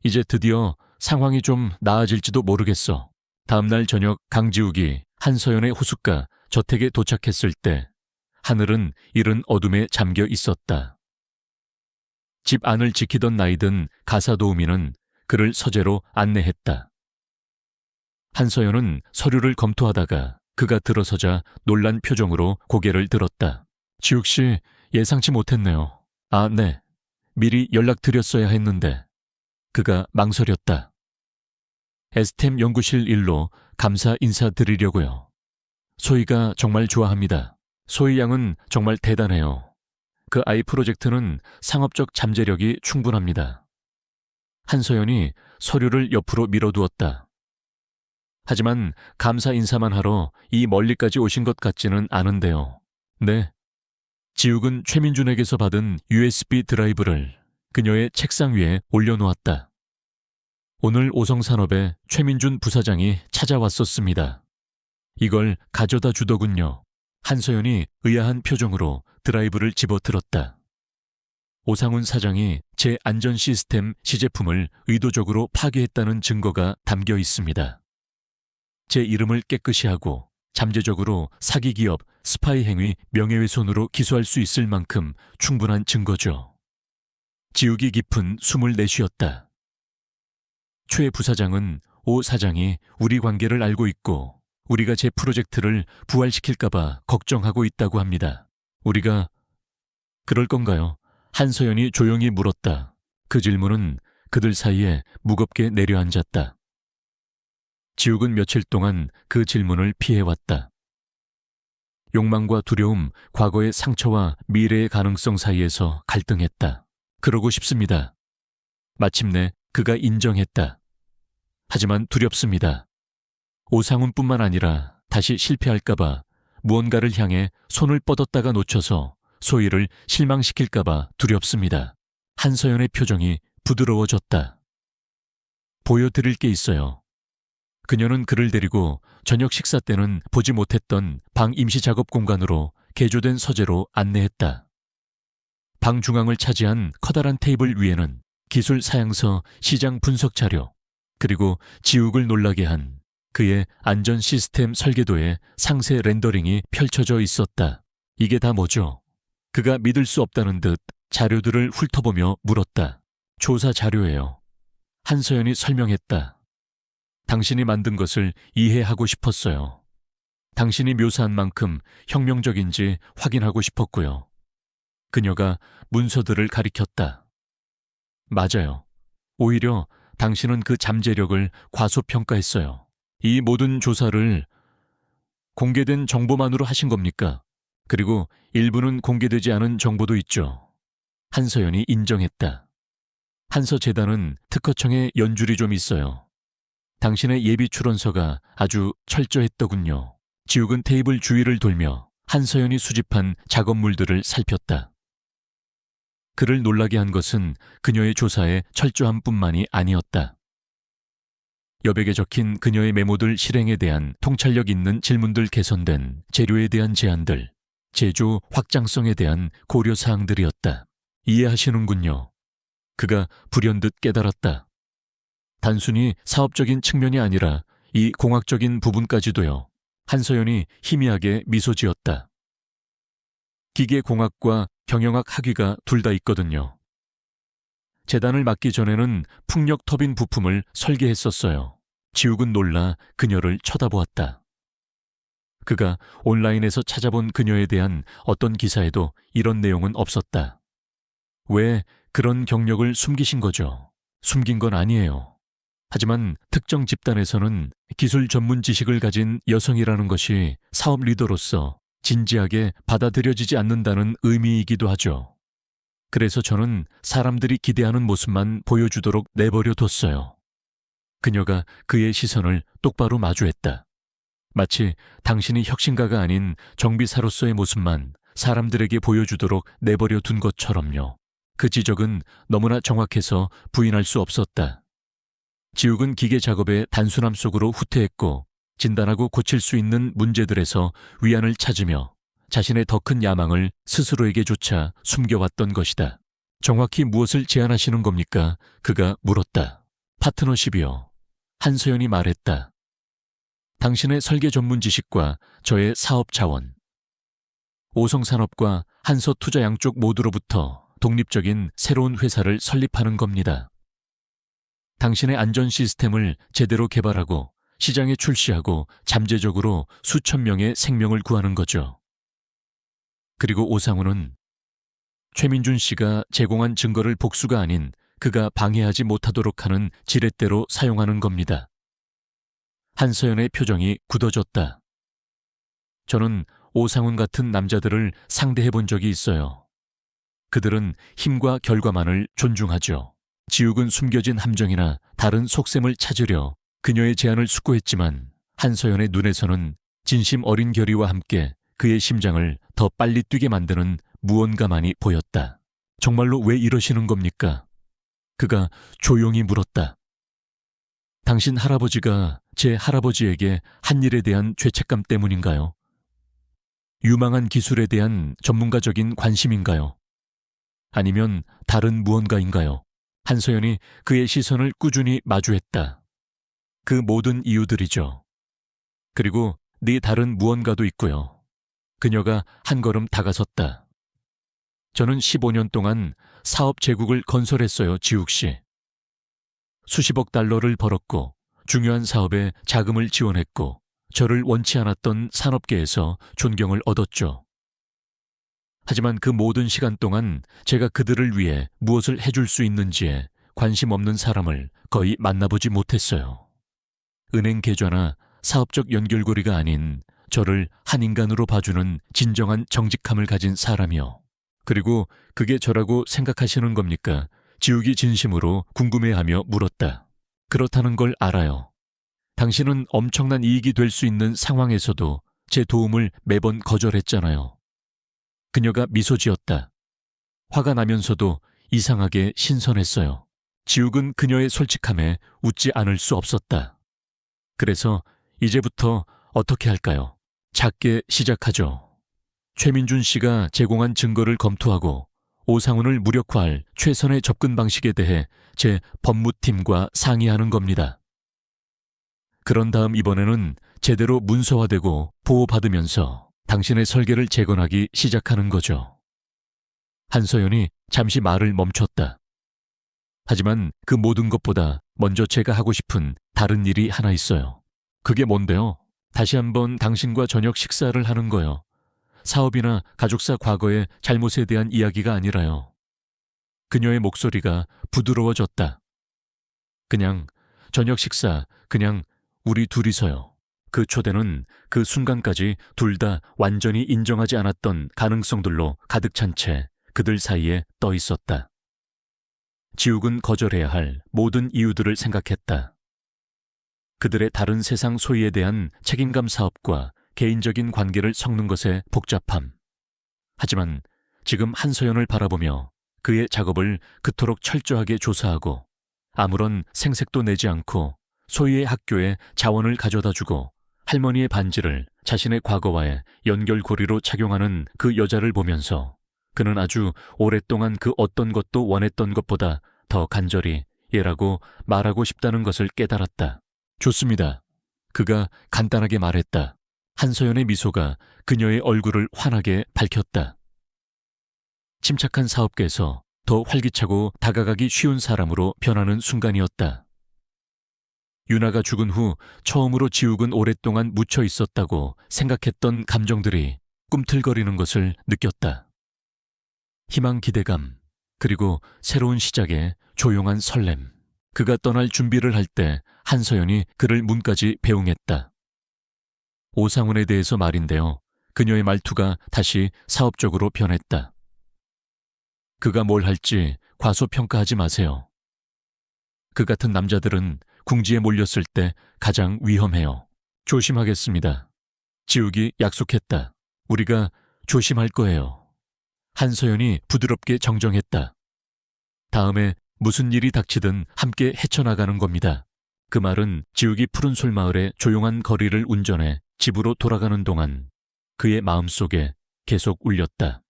이제 드디어 상황이 좀 나아질지도 모르겠어. 다음날 저녁 강지욱이 한서연의 호숫가 저택에 도착했을 때 하늘은 이른 어둠에 잠겨 있었다. 집 안을 지키던 나이든 가사도우미는 그를 서재로 안내했다. 한서연은 서류를 검토하다가 그가 들어서자 놀란 표정으로 고개를 들었다. 지욱 씨, 예상치 못했네요. 아, 네. 미리 연락드렸어야 했는데. 그가 망설였다. STM 연구실 일로 감사 인사드리려고요. 소희가 정말 좋아합니다. 소희 양은 정말 대단해요. 그 아이 프로젝트는 상업적 잠재력이 충분합니다. 한서연이 서류를 옆으로 밀어두었다. 하지만 감사 인사만 하러 이 멀리까지 오신 것 같지는 않은데요. 네. 지욱은 최민준에게서 받은 USB 드라이브를 그녀의 책상 위에 올려놓았다. 오늘 오성산업에 최민준 부사장이 찾아왔었습니다. 이걸 가져다 주더군요. 한서연이 의아한 표정으로 드라이브를 집어들었다. 오상훈 사장이 제 안전 시스템 시제품을 의도적으로 파괴했다는 증거가 담겨 있습니다. 제 이름을 깨끗이 하고 잠재적으로 사기 기업 스파이 행위 명예훼손으로 기소할 수 있을 만큼 충분한 증거죠. 지욱이 깊은 숨을 내쉬었다. 최 부사장은 오 사장이 우리 관계를 알고 있고 우리가 제 프로젝트를 부활시킬까봐 걱정하고 있다고 합니다. 우리가 그럴 건가요? 한서연이 조용히 물었다. 그 질문은 그들 사이에 무겁게 내려앉았다. 지욱은 며칠 동안 그 질문을 피해왔다. 욕망과 두려움, 과거의 상처와 미래의 가능성 사이에서 갈등했다. 그러고 싶습니다. 마침내 그가 인정했다. 하지만 두렵습니다. 오상훈뿐만 아니라 다시 실패할까봐 무언가를 향해 손을 뻗었다가 놓쳐서 소희를 실망시킬까봐 두렵습니다. 한서연의 표정이 부드러워졌다. 보여드릴 게 있어요. 그녀는 그를 데리고 저녁 식사 때는 보지 못했던 방 임시 작업 공간으로 개조된 서재로 안내했다. 방 중앙을 차지한 커다란 테이블 위에는 기술 사양서, 시장 분석 자료, 그리고 지욱을 놀라게 한 그의 안전 시스템 설계도의 상세 렌더링이 펼쳐져 있었다. 이게 다 뭐죠? 그가 믿을 수 없다는 듯 자료들을 훑어보며 물었다. 조사 자료예요. 한서연이 설명했다. 당신이 만든 것을 이해하고 싶었어요. 당신이 묘사한 만큼 혁명적인지 확인하고 싶었고요. 그녀가 문서들을 가리켰다. 맞아요. 오히려 당신은 그 잠재력을 과소평가했어요. 이 모든 조사를 공개된 정보만으로 하신 겁니까? 그리고 일부는 공개되지 않은 정보도 있죠. 한서연이 인정했다. 한서재단은 특허청에 연줄이 좀 있어요. 당신의 예비 출원서가 아주 철저했더군요. 지욱은 테이블 주위를 돌며 한서연이 수집한 작업물들을 살폈다. 그를 놀라게 한 것은 그녀의 조사의 철저함뿐만이 아니었다. 여백에 적힌 그녀의 메모들 실행에 대한 통찰력 있는 질문들, 개선된 재료에 대한 제안들, 제조 확장성에 대한 고려사항들이었다. 이해하시는군요. 그가 불현듯 깨달았다. 단순히 사업적인 측면이 아니라 이 공학적인 부분까지도요. 한서연이 희미하게 미소 지었다. 기계공학과 경영학 학위가 둘 다 있거든요. 재단을 맡기 전에는 풍력 터빈 부품을 설계했었어요. 지욱은 놀라 그녀를 쳐다보았다. 그가 온라인에서 찾아본 그녀에 대한 어떤 기사에도 이런 내용은 없었다. 왜 그런 경력을 숨기신 거죠? 숨긴 건 아니에요. 하지만 특정 집단에서는 기술 전문 지식을 가진 여성이라는 것이 사업 리더로서 진지하게 받아들여지지 않는다는 의미이기도 하죠. 그래서 저는 사람들이 기대하는 모습만 보여주도록 내버려 뒀어요. 그녀가 그의 시선을 똑바로 마주했다. 마치 당신이 혁신가가 아닌 정비사로서의 모습만 사람들에게 보여주도록 내버려 둔 것처럼요. 그 지적은 너무나 정확해서 부인할 수 없었다. 지욱은 기계 작업의 단순함 속으로 후퇴했고 진단하고 고칠 수 있는 문제들에서 위안을 찾으며 자신의 더 큰 야망을 스스로에게조차 숨겨왔던 것이다. 정확히 무엇을 제안하시는 겁니까? 그가 물었다. 파트너십이요. 한서연이 말했다. 당신의 설계 전문 지식과 저의 사업 자원. 오성산업과 한서투자 양쪽 모두로부터 독립적인 새로운 회사를 설립하는 겁니다. 당신의 안전 시스템을 제대로 개발하고 시장에 출시하고 잠재적으로 수천 명의 생명을 구하는 거죠. 그리고 오상훈은 최민준 씨가 제공한 증거를 복수가 아닌 그가 방해하지 못하도록 하는 지렛대로 사용하는 겁니다. 한서연의 표정이 굳어졌다. 저는 오상훈 같은 남자들을 상대해 본 적이 있어요. 그들은 힘과 결과만을 존중하죠. 지욱은 숨겨진 함정이나 다른 속셈을 찾으려 그녀의 제안을 숙고했지만 한서연의 눈에서는 진심 어린 결의와 함께 그의 심장을 더 빨리 뛰게 만드는 무언가만이 보였다. 정말로 왜 이러시는 겁니까? 그가 조용히 물었다. 당신 할아버지가 제 할아버지에게 한 일에 대한 죄책감 때문인가요? 유망한 기술에 대한 전문가적인 관심인가요? 아니면 다른 무언가인가요? 한서연이 그의 시선을 꾸준히 마주했다. 그 모든 이유들이죠. 그리고 네 다른 무언가도 있고요. 그녀가 한 걸음 다가섰다. 저는 15년 동안 사업 제국을 건설했어요, 지욱 씨. 수십억 달러를 벌었고 중요한 사업에 자금을 지원했고 저를 원치 않았던 산업계에서 존경을 얻었죠. 하지만 그 모든 시간 동안 제가 그들을 위해 무엇을 해줄 수 있는지에 관심 없는 사람을 거의 만나보지 못했어요. 은행 계좌나 사업적 연결고리가 아닌 저를 한 인간으로 봐주는 진정한 정직함을 가진 사람이요. 그리고 그게 저라고 생각하시는 겁니까? 지욱이 진심으로 궁금해하며 물었다. 그렇다는 걸 알아요. 당신은 엄청난 이익이 될 수 있는 상황에서도 제 도움을 매번 거절했잖아요. 그녀가 미소 지었다. 화가 나면서도 이상하게 신선했어요. 지욱은 그녀의 솔직함에 웃지 않을 수 없었다. 그래서 이제부터 어떻게 할까요? 작게 시작하죠. 최민준 씨가 제공한 증거를 검토하고 오상훈을 무력화할 최선의 접근 방식에 대해 제 법무팀과 상의하는 겁니다. 그런 다음 이번에는 제대로 문서화되고 보호받으면서 당신의 설계를 재건하기 시작하는 거죠. 한서연이 잠시 말을 멈췄다. 하지만 그 모든 것보다 먼저 제가 하고 싶은 다른 일이 하나 있어요. 그게 뭔데요? 다시 한번 당신과 저녁 식사를 하는 거요. 사업이나 가족사 과거의 잘못에 대한 이야기가 아니라요. 그녀의 목소리가 부드러워졌다. 그냥 저녁 식사, 그냥 우리 둘이서요. 그 초대는 그 순간까지 둘 다 완전히 인정하지 않았던 가능성들로 가득 찬 채 그들 사이에 떠 있었다. 지욱은 거절해야 할 모든 이유들을 생각했다. 그들의 다른 세상 소유에 대한 책임감 사업과 개인적인 관계를 섞는 것의 복잡함. 하지만 지금 한서연을 바라보며 그의 작업을 그토록 철저하게 조사하고 아무런 생색도 내지 않고 소유의 학교에 자원을 가져다주고 할머니의 반지를 자신의 과거와의 연결고리로 착용하는 그 여자를 보면서 그는 아주 오랫동안 그 어떤 것도 원했던 것보다 더 간절히 얘라고 말하고 싶다는 것을 깨달았다. 좋습니다. 그가 간단하게 말했다. 한서연의 미소가 그녀의 얼굴을 환하게 밝혔다. 침착한 사업계에서 더 활기차고 다가가기 쉬운 사람으로 변하는 순간이었다. 유나가 죽은 후 처음으로 지욱은 오랫동안 묻혀 있었다고 생각했던 감정들이 꿈틀거리는 것을 느꼈다. 희망, 기대감, 그리고 새로운 시작의 조용한 설렘. 그가 떠날 준비를 할 때 한서연이 그를 문까지 배웅했다. 오상훈에 대해서 말인데요. 그녀의 말투가 다시 사업적으로 변했다. 그가 뭘 할지 과소평가하지 마세요. 그 같은 남자들은 궁지에 몰렸을 때 가장 위험해요. 조심하겠습니다. 지욱이 약속했다. 우리가 조심할 거예요. 한서연이 부드럽게 정정했다. 다음에 무슨 일이 닥치든 함께 헤쳐나가는 겁니다. 그 말은 지욱이 푸른솔 마을의 조용한 거리를 운전해 집으로 돌아가는 동안 그의 마음속에 계속 울렸다.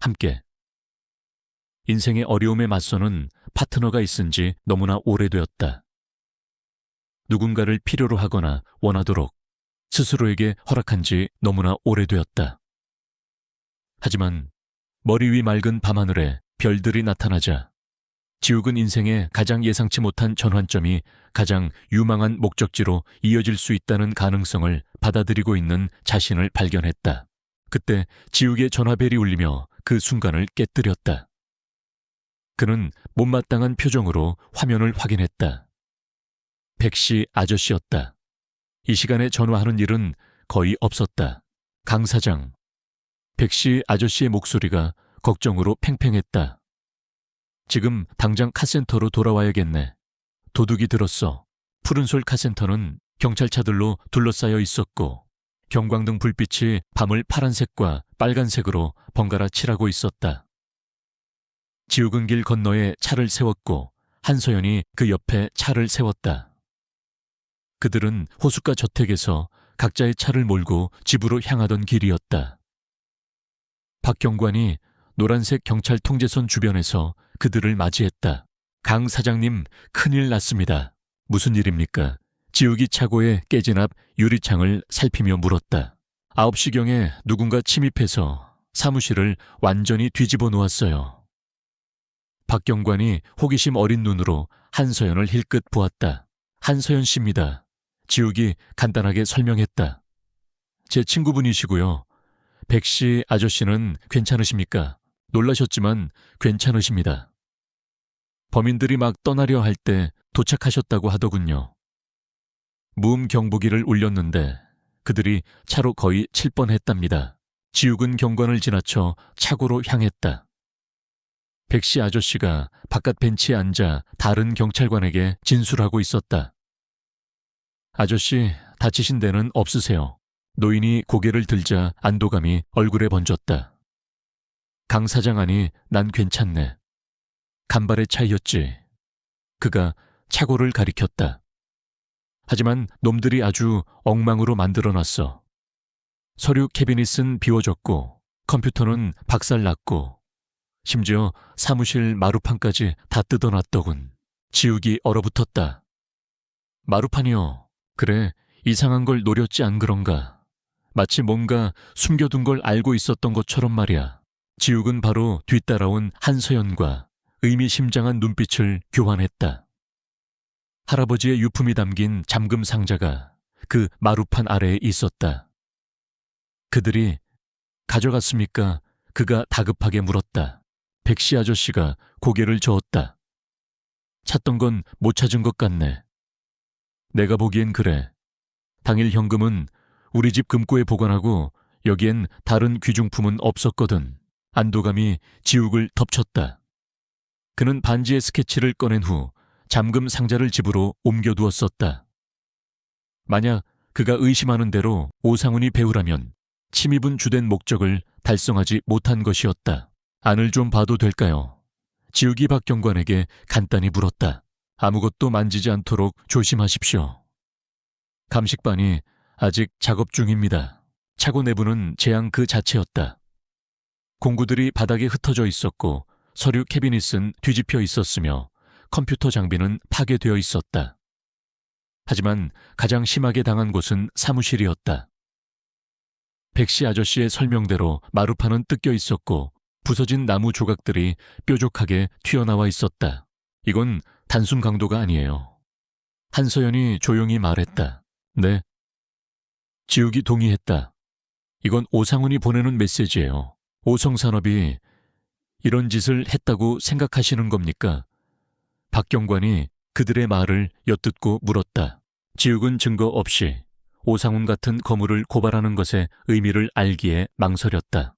함께. 인생의 어려움에 맞서는 파트너가 있은 지 너무나 오래되었다. 누군가를 필요로 하거나 원하도록 스스로에게 허락한 지 너무나 오래되었다. 하지만 머리 위 맑은 밤하늘에 별들이 나타나자 지욱은 인생의 가장 예상치 못한 전환점이 가장 유망한 목적지로 이어질 수 있다는 가능성을 받아들이고 있는 자신을 발견했다. 그때 지욱의 전화벨이 울리며 그 순간을 깨뜨렸다. 그는 못마땅한 표정으로 화면을 확인했다. 백씨 아저씨였다. 이 시간에 전화하는 일은 거의 없었다. 강 사장. 백씨 아저씨의 목소리가 걱정으로 팽팽했다. 지금 당장 카센터로 돌아와야겠네. 도둑이 들었어. 푸른솔 카센터는 경찰차들로 둘러싸여 있었고 경광등 불빛이 밤을 파란색과 빨간색으로 번갈아 칠하고 있었다. 지욱은 길 건너에 차를 세웠고 한서연이 그 옆에 차를 세웠다. 그들은 호숫가 저택에서 각자의 차를 몰고 집으로 향하던 길이었다. 박 경관이 노란색 경찰 통제선 주변에서 그들을 맞이했다. 강 사장님, 큰일 났습니다. 무슨 일입니까? 지욱이 차고에 깨진 앞 유리창을 살피며 물었다. 9시경에 누군가 침입해서 사무실을 완전히 뒤집어 놓았어요. 박경관이 호기심 어린 눈으로 한서연을 힐끗 보았다. 한서연 씨입니다. 지욱이 간단하게 설명했다. 제 친구분이시고요. 백씨 아저씨는 괜찮으십니까? 놀라셨지만 괜찮으십니다. 범인들이 막 떠나려 할 때 도착하셨다고 하더군요. 무음 경보기를 울렸는데 그들이 차로 거의 칠 뻔했답니다. 지욱은 경관을 지나쳐 차고로 향했다. 백씨 아저씨가 바깥 벤치에 앉아 다른 경찰관에게 진술하고 있었다. 아저씨, 다치신 데는 없으세요? 노인이 고개를 들자 안도감이 얼굴에 번졌다. 강 사장 아니, 난 괜찮네. 간발의 차이였지. 그가 차고를 가리켰다. 하지만 놈들이 아주 엉망으로 만들어놨어. 서류 캐비닛은 비워졌고 컴퓨터는 박살났고 심지어 사무실 마루판까지 다 뜯어놨더군. 지욱이 얼어붙었다. 마루판이요. 그래, 이상한 걸 노렸지 안 그런가. 마치 뭔가 숨겨둔 걸 알고 있었던 것처럼 말이야. 지욱은 바로 뒤따라온 한서연과 의미심장한 눈빛을 교환했다. 할아버지의 유품이 담긴 잠금 상자가 그 마루판 아래에 있었다. 그들이 가져갔습니까? 그가 다급하게 물었다. 백씨 아저씨가 고개를 저었다. 찾던 건 못 찾은 것 같네. 내가 보기엔 그래. 당일 현금은 우리 집 금고에 보관하고 여기엔 다른 귀중품은 없었거든. 안도감이 지욱을 덮쳤다. 그는 반지의 스케치를 꺼낸 후 잠금 상자를 집으로 옮겨두었었다. 만약 그가 의심하는 대로 오상훈이 배우라면 침입은 주된 목적을 달성하지 못한 것이었다. 안을 좀 봐도 될까요? 지욱이 박경관에게 간단히 물었다. 아무것도 만지지 않도록 조심하십시오. 감식반이 아직 작업 중입니다. 차고 내부는 재앙 그 자체였다. 공구들이 바닥에 흩어져 있었고 서류 캐비닛은 뒤집혀 있었으며 컴퓨터 장비는 파괴되어 있었다. 하지만 가장 심하게 당한 곳은 사무실이었다. 백씨 아저씨의 설명대로 마루판은 뜯겨 있었고 부서진 나무 조각들이 뾰족하게 튀어나와 있었다. 이건 단순 강도가 아니에요. 한서연이 조용히 말했다. 네. 지욱이 동의했다. 이건 오상훈이 보내는 메시지예요. 오성산업이 이런 짓을 했다고 생각하시는 겁니까? 박경관이 그들의 말을 엿듣고 물었다. 지욱은 증거 없이 오상훈 같은 거물을 고발하는 것의 의미를 알기에 망설였다.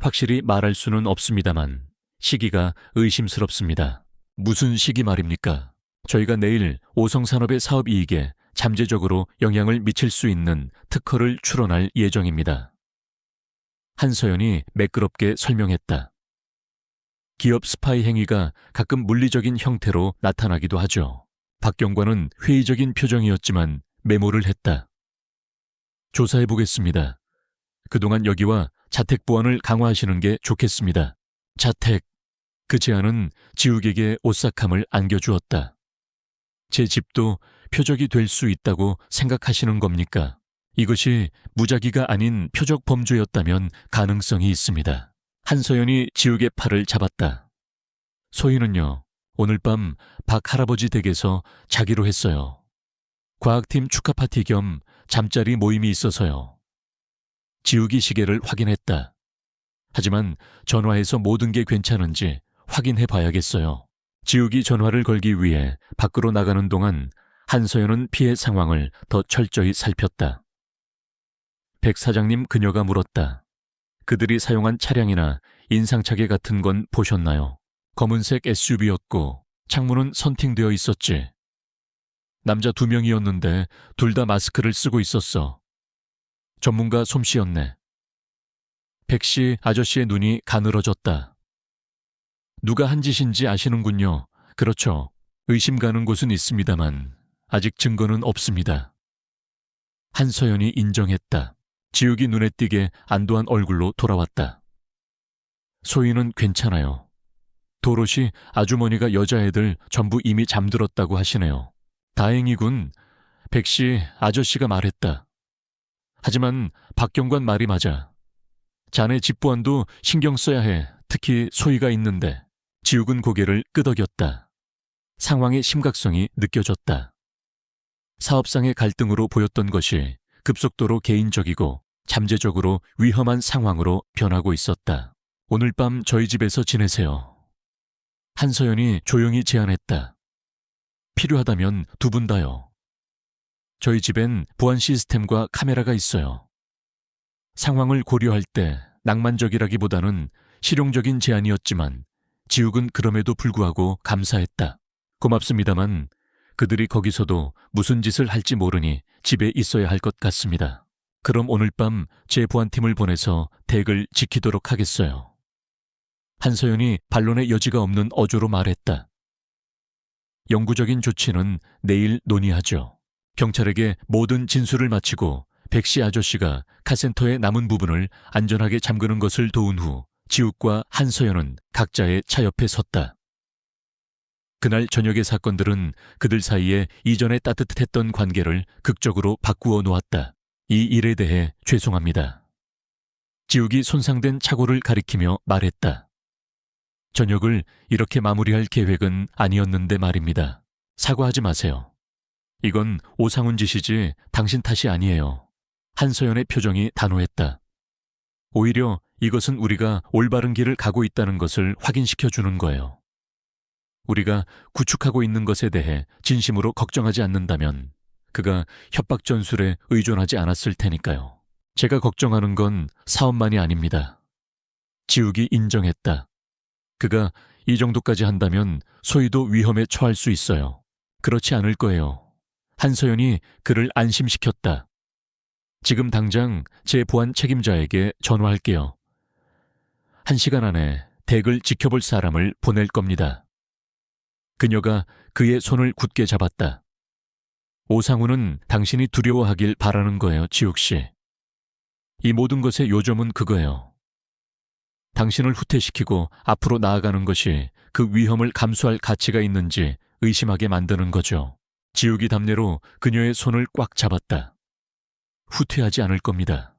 확실히 말할 수는 없습니다만 시기가 의심스럽습니다. 무슨 시기 말입니까? 저희가 내일 오성산업의 사업 이익에 잠재적으로 영향을 미칠 수 있는 특허를 출원할 예정입니다. 한서연이 매끄럽게 설명했다. 기업 스파이 행위가 가끔 물리적인 형태로 나타나기도 하죠. 박경관은 회의적인 표정이었지만 메모를 했다. 조사해보겠습니다. 그동안 여기와 자택 보안을 강화하시는 게 좋겠습니다. 자택. 그 제안은 지욱에게 오싹함을 안겨주었다. 제 집도 표적이 될 수 있다고 생각하시는 겁니까? 이것이 무작위가 아닌 표적 범죄였다면 가능성이 있습니다. 한서연이 지욱의 팔을 잡았다. 소희는요, 오늘 밤 박 할아버지 댁에서 자기로 했어요. 과학팀 축하 파티 겸 잠자리 모임이 있어서요. 지욱이 시계를 확인했다. 하지만 전화해서 모든 게 괜찮은지 확인해 봐야겠어요. 지욱이 전화를 걸기 위해 밖으로 나가는 동안 한서연은 피해 상황을 더 철저히 살폈다. 백 사장님 그녀가 물었다. 그들이 사용한 차량이나 인상착의 같은 건 보셨나요? 검은색 SUV였고 창문은 선팅되어 있었지. 남자 2명이었는데 둘 다 마스크를 쓰고 있었어. 전문가 솜씨였네. 백씨 아저씨의 눈이 가늘어졌다. 누가 한 짓인지 아시는군요. 그렇죠. 의심 가는 곳은 있습니다만 아직 증거는 없습니다. 한서연이 인정했다. 지욱이 눈에 띄게 안도한 얼굴로 돌아왔다. 소희는 괜찮아요. 도롯이 아주머니가 여자애들 전부 이미 잠들었다고 하시네요. 다행이군. 백씨 아저씨가 말했다. 하지만 박경관 말이 맞아. 자네 집보안도 신경 써야 해. 특히 소희가 있는데. 지욱은 고개를 끄덕였다. 상황의 심각성이 느껴졌다. 사업상의 갈등으로 보였던 것이 급속도로 개인적이고 잠재적으로 위험한 상황으로 변하고 있었다. 오늘 밤 저희 집에서 지내세요. 한서연이 조용히 제안했다. 필요하다면 두 분 다요. 저희 집엔 보안 시스템과 카메라가 있어요. 상황을 고려할 때 낭만적이라기보다는 실용적인 제안이었지만 지욱은 그럼에도 불구하고 감사했다. 고맙습니다만 그들이 거기서도 무슨 짓을 할지 모르니 집에 있어야 할 것 같습니다. 그럼 오늘 밤 제 보안팀을 보내서 댁을 지키도록 하겠어요. 한서연이 반론의 여지가 없는 어조로 말했다. 영구적인 조치는 내일 논의하죠. 경찰에게 모든 진술을 마치고 백씨 아저씨가 카센터의 남은 부분을 안전하게 잠그는 것을 도운 후 지욱과 한서연은 각자의 차 옆에 섰다. 그날 저녁의 사건들은 그들 사이에 이전에 따뜻했던 관계를 극적으로 바꾸어 놓았다. 이 일에 대해 죄송합니다. 지욱이 손상된 착오를 가리키며 말했다. 저녁을 이렇게 마무리할 계획은 아니었는데 말입니다. 사과하지 마세요. 이건 오상훈 짓이지 당신 탓이 아니에요. 한서연의 표정이 단호했다. 오히려 이것은 우리가 올바른 길을 가고 있다는 것을 확인시켜 주는 거예요. 우리가 구축하고 있는 것에 대해 진심으로 걱정하지 않는다면 그가 협박 전술에 의존하지 않았을 테니까요. 제가 걱정하는 건 사업만이 아닙니다. 지욱이 인정했다. 그가 이 정도까지 한다면 소희도 위험에 처할 수 있어요. 그렇지 않을 거예요. 한서연이 그를 안심시켰다. 지금 당장 제 보안 책임자에게 전화할게요. 1시간 안에 댁을 지켜볼 사람을 보낼 겁니다. 그녀가 그의 손을 굳게 잡았다. 오상훈은 당신이 두려워하길 바라는 거예요, 지욱 씨. 이 모든 것의 요점은 그거예요. 당신을 후퇴시키고 앞으로 나아가는 것이 그 위험을 감수할 가치가 있는지 의심하게 만드는 거죠. 지욱이 답례로 그녀의 손을 꽉 잡았다. 후퇴하지 않을 겁니다.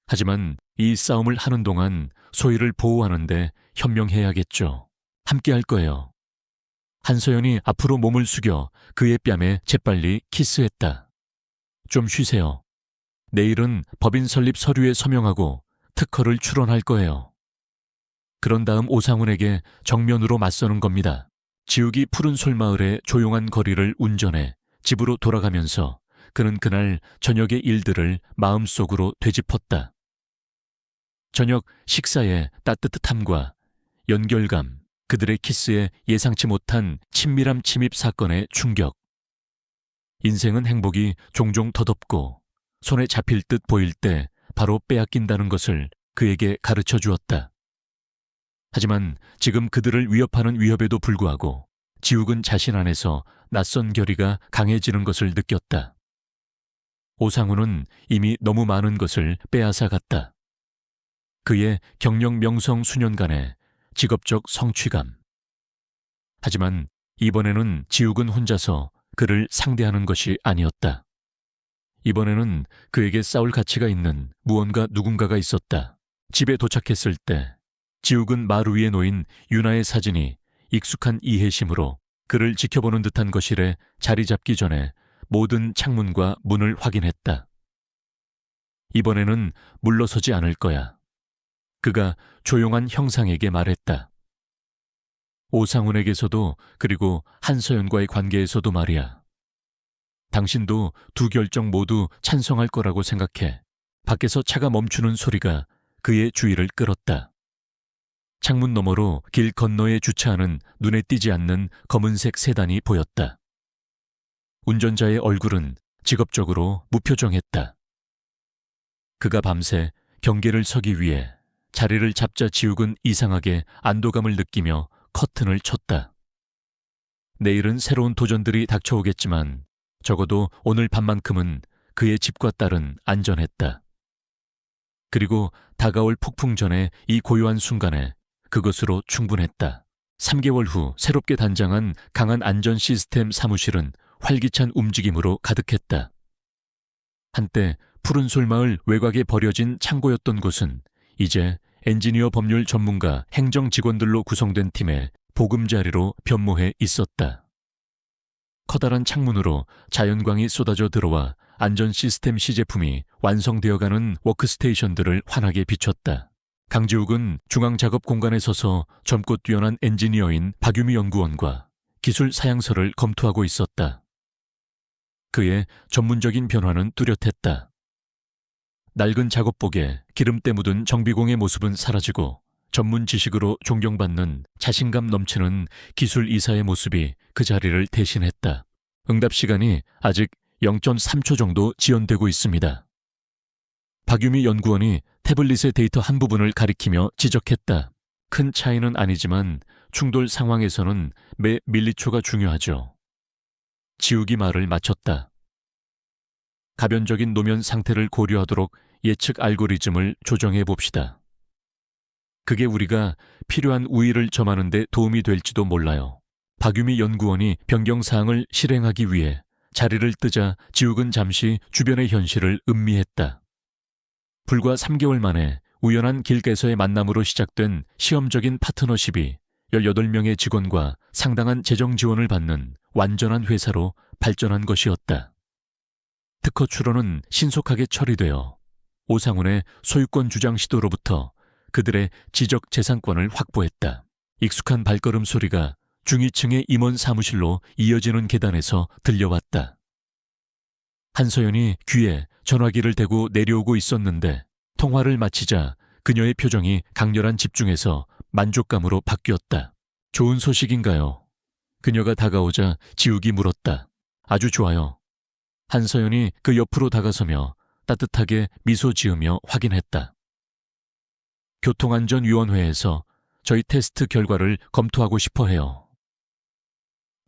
하지만 이 싸움을 하는 동안 소희를 보호하는데 현명해야겠죠. 함께 할 거예요. 한서연이 앞으로 몸을 숙여 그의 뺨에 재빨리 키스했다. 좀 쉬세요. 내일은 법인 설립 서류에 서명하고 특허를 출원할 거예요. 그런 다음 오상훈에게 정면으로 맞서는 겁니다. 지욱이 푸른 솔마을의 조용한 거리를 운전해 집으로 돌아가면서 그는 그날 저녁의 일들을 마음속으로 되짚었다. 저녁 식사의 따뜻함과 연결감, 그들의 키스에 예상치 못한 친밀함 침입 사건의 충격. 인생은 행복이 종종 덧없고 손에 잡힐 듯 보일 때 바로 빼앗긴다는 것을 그에게 가르쳐 주었다. 하지만 지금 그들을 위협하는 위협에도 불구하고 지욱은 자신 안에서 낯선 결의가 강해지는 것을 느꼈다. 오상훈은 이미 너무 많은 것을 빼앗아 갔다. 그의 경력 명성 수년간의 직업적 성취감. 하지만 이번에는 지욱은 혼자서 그를 상대하는 것이 아니었다. 이번에는 그에게 싸울 가치가 있는 무언가 누군가가 있었다. 집에 도착했을 때 지욱은 마루 위에 놓인 유나의 사진이 익숙한 이해심으로 그를 지켜보는 듯한 거실에 자리 잡기 전에 모든 창문과 문을 확인했다. 이번에는 물러서지 않을 거야. 그가 조용한 형상에게 말했다. 오상훈에게서도 그리고 한서연과의 관계에서도 말이야. 당신도 두 결정 모두 찬성할 거라고 생각해. 밖에서 차가 멈추는 소리가 그의 주의를 끌었다. 창문 너머로 길 건너에 주차하는 눈에 띄지 않는 검은색 세단이 보였다. 운전자의 얼굴은 직업적으로 무표정했다. 그가 밤새 경계를 서기 위해 자리를 잡자 지욱은 이상하게 안도감을 느끼며 커튼을 쳤다. 내일은 새로운 도전들이 닥쳐오겠지만 적어도 오늘 밤만큼은 그의 집과 딸은 안전했다. 그리고 다가올 폭풍 전에 이 고요한 순간에 그것으로 충분했다. 3개월 후 새롭게 단장한 강한 안전 시스템 사무실은 활기찬 움직임으로 가득했다. 한때 푸른 솔마을 외곽에 버려진 창고였던 곳은 이제 엔지니어 법률 전문가 행정 직원들로 구성된 팀의 보금자리로 변모해 있었다. 커다란 창문으로 자연광이 쏟아져 들어와 안전 시스템 시제품이 완성되어가는 워크스테이션들을 환하게 비췄다. 강지욱은 중앙 작업 공간에 서서 젊고 뛰어난 엔지니어인 박유미 연구원과 기술 사양서를 검토하고 있었다. 그의 전문적인 변화는 뚜렷했다. 낡은 작업복에 기름때 묻은 정비공의 모습은 사라지고 전문 지식으로 존경받는 자신감 넘치는 기술 이사의 모습이 그 자리를 대신했다. 응답 시간이 아직 0.3초 정도 지연되고 있습니다. 박유미 연구원이 태블릿의 데이터 한 부분을 가리키며 지적했다. 큰 차이는 아니지만 충돌 상황에서는 매 밀리초가 중요하죠. 지욱이 말을 마쳤다. 가변적인 노면 상태를 고려하도록 예측 알고리즘을 조정해 봅시다. 그게 우리가 필요한 우위를 점하는 데 도움이 될지도 몰라요. 박유미 연구원이 변경사항을 실행하기 위해 자리를 뜨자 지욱은 잠시 주변의 현실을 음미했다. 불과 3개월 만에 우연한 길가에서의 만남으로 시작된 시험적인 파트너십이 18명의 직원과 상당한 재정 지원을 받는 완전한 회사로 발전한 것이었다. 특허 출원은 신속하게 처리되어 오상훈의 소유권 주장 시도로부터 그들의 지적 재산권을 확보했다. 익숙한 발걸음 소리가 중위층의 임원 사무실로 이어지는 계단에서 들려왔다. 한서연이 귀에 전화기를 대고 내려오고 있었는데 통화를 마치자 그녀의 표정이 강렬한 집중에서 만족감으로 바뀌었다. 좋은 소식인가요? 그녀가 다가오자 지욱이 물었다. 아주 좋아요. 한서연이 그 옆으로 다가서며 따뜻하게 미소 지으며 확인했다. 교통안전위원회에서 저희 테스트 결과를 검토하고 싶어 해요.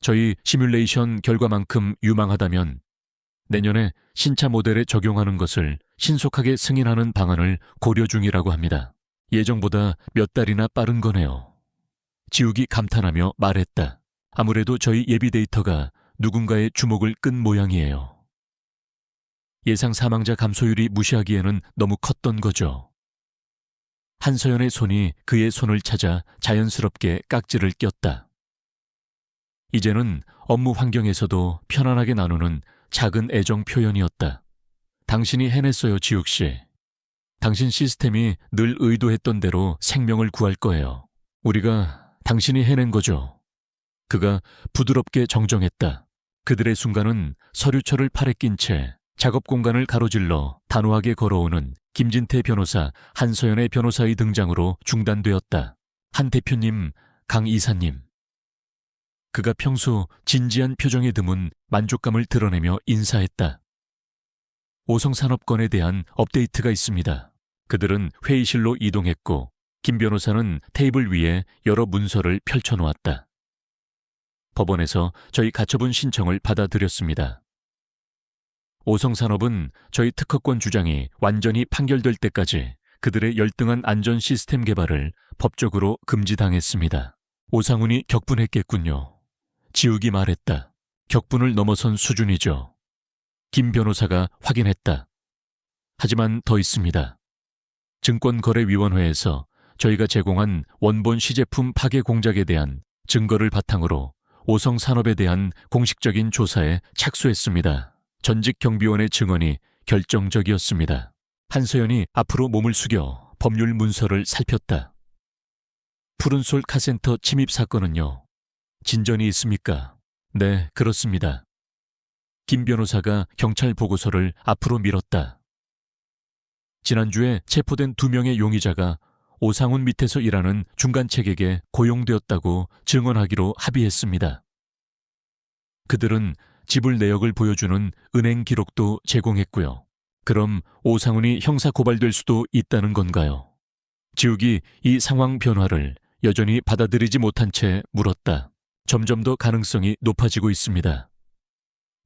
저희 시뮬레이션 결과만큼 유망하다면 내년에 신차 모델에 적용하는 것을 신속하게 승인하는 방안을 고려 중이라고 합니다. 예정보다 몇 달이나 빠른 거네요. 지욱이 감탄하며 말했다. 아무래도 저희 예비 데이터가 누군가의 주목을 끈 모양이에요. 예상 사망자 감소율이 무시하기에는 너무 컸던 거죠. 한서연의 손이 그의 손을 찾아 자연스럽게 깍지를 꼈다. 이제는 업무 환경에서도 편안하게 나누는 작은 애정 표현이었다. 당신이 해냈어요, 지욱 씨. 당신 시스템이 늘 의도했던 대로 생명을 구할 거예요. 우리가 당신이 해낸 거죠. 그가 부드럽게 정정했다. 그들의 순간은 서류철을 팔에 낀 채 작업 공간을 가로질러 단호하게 걸어오는 김진태 변호사, 한서연의 변호사의 등장으로 중단되었다. 한 대표님, 강 이사님. 그가 평소 진지한 표정에 드문 만족감을 드러내며 인사했다. 오성산업건에 대한 업데이트가 있습니다. 그들은 회의실로 이동했고 김 변호사는 테이블 위에 여러 문서를 펼쳐놓았다. 법원에서 저희 가처분 신청을 받아들였습니다. 오성산업은 저희 특허권 주장이 완전히 판결될 때까지 그들의 열등한 안전 시스템 개발을 법적으로 금지당했습니다. 오상훈이 격분했겠군요. 지욱이 말했다. 격분을 넘어선 수준이죠. 김 변호사가 확인했다. 하지만 더 있습니다. 증권거래위원회에서 저희가 제공한 원본 시제품 파괴 공작에 대한 증거를 바탕으로 오성산업에 대한 공식적인 조사에 착수했습니다. 전직 경비원의 증언이 결정적이었습니다. 한서연이 앞으로 몸을 숙여 법률 문서를 살폈다. 푸른솔 카센터 침입 사건은요. 진전이 있습니까? 네, 그렇습니다. 김 변호사가 경찰 보고서를 앞으로 밀었다. 지난주에 체포된 2명의 용의자가 오상훈 밑에서 일하는 중간책에게 고용되었다고 증언하기로 합의했습니다. 그들은 지불 내역을 보여주는 은행 기록도 제공했고요. 그럼 오상훈이 형사 고발될 수도 있다는 건가요? 지욱이 이 상황 변화를 여전히 받아들이지 못한 채 물었다. 점점 더 가능성이 높아지고 있습니다.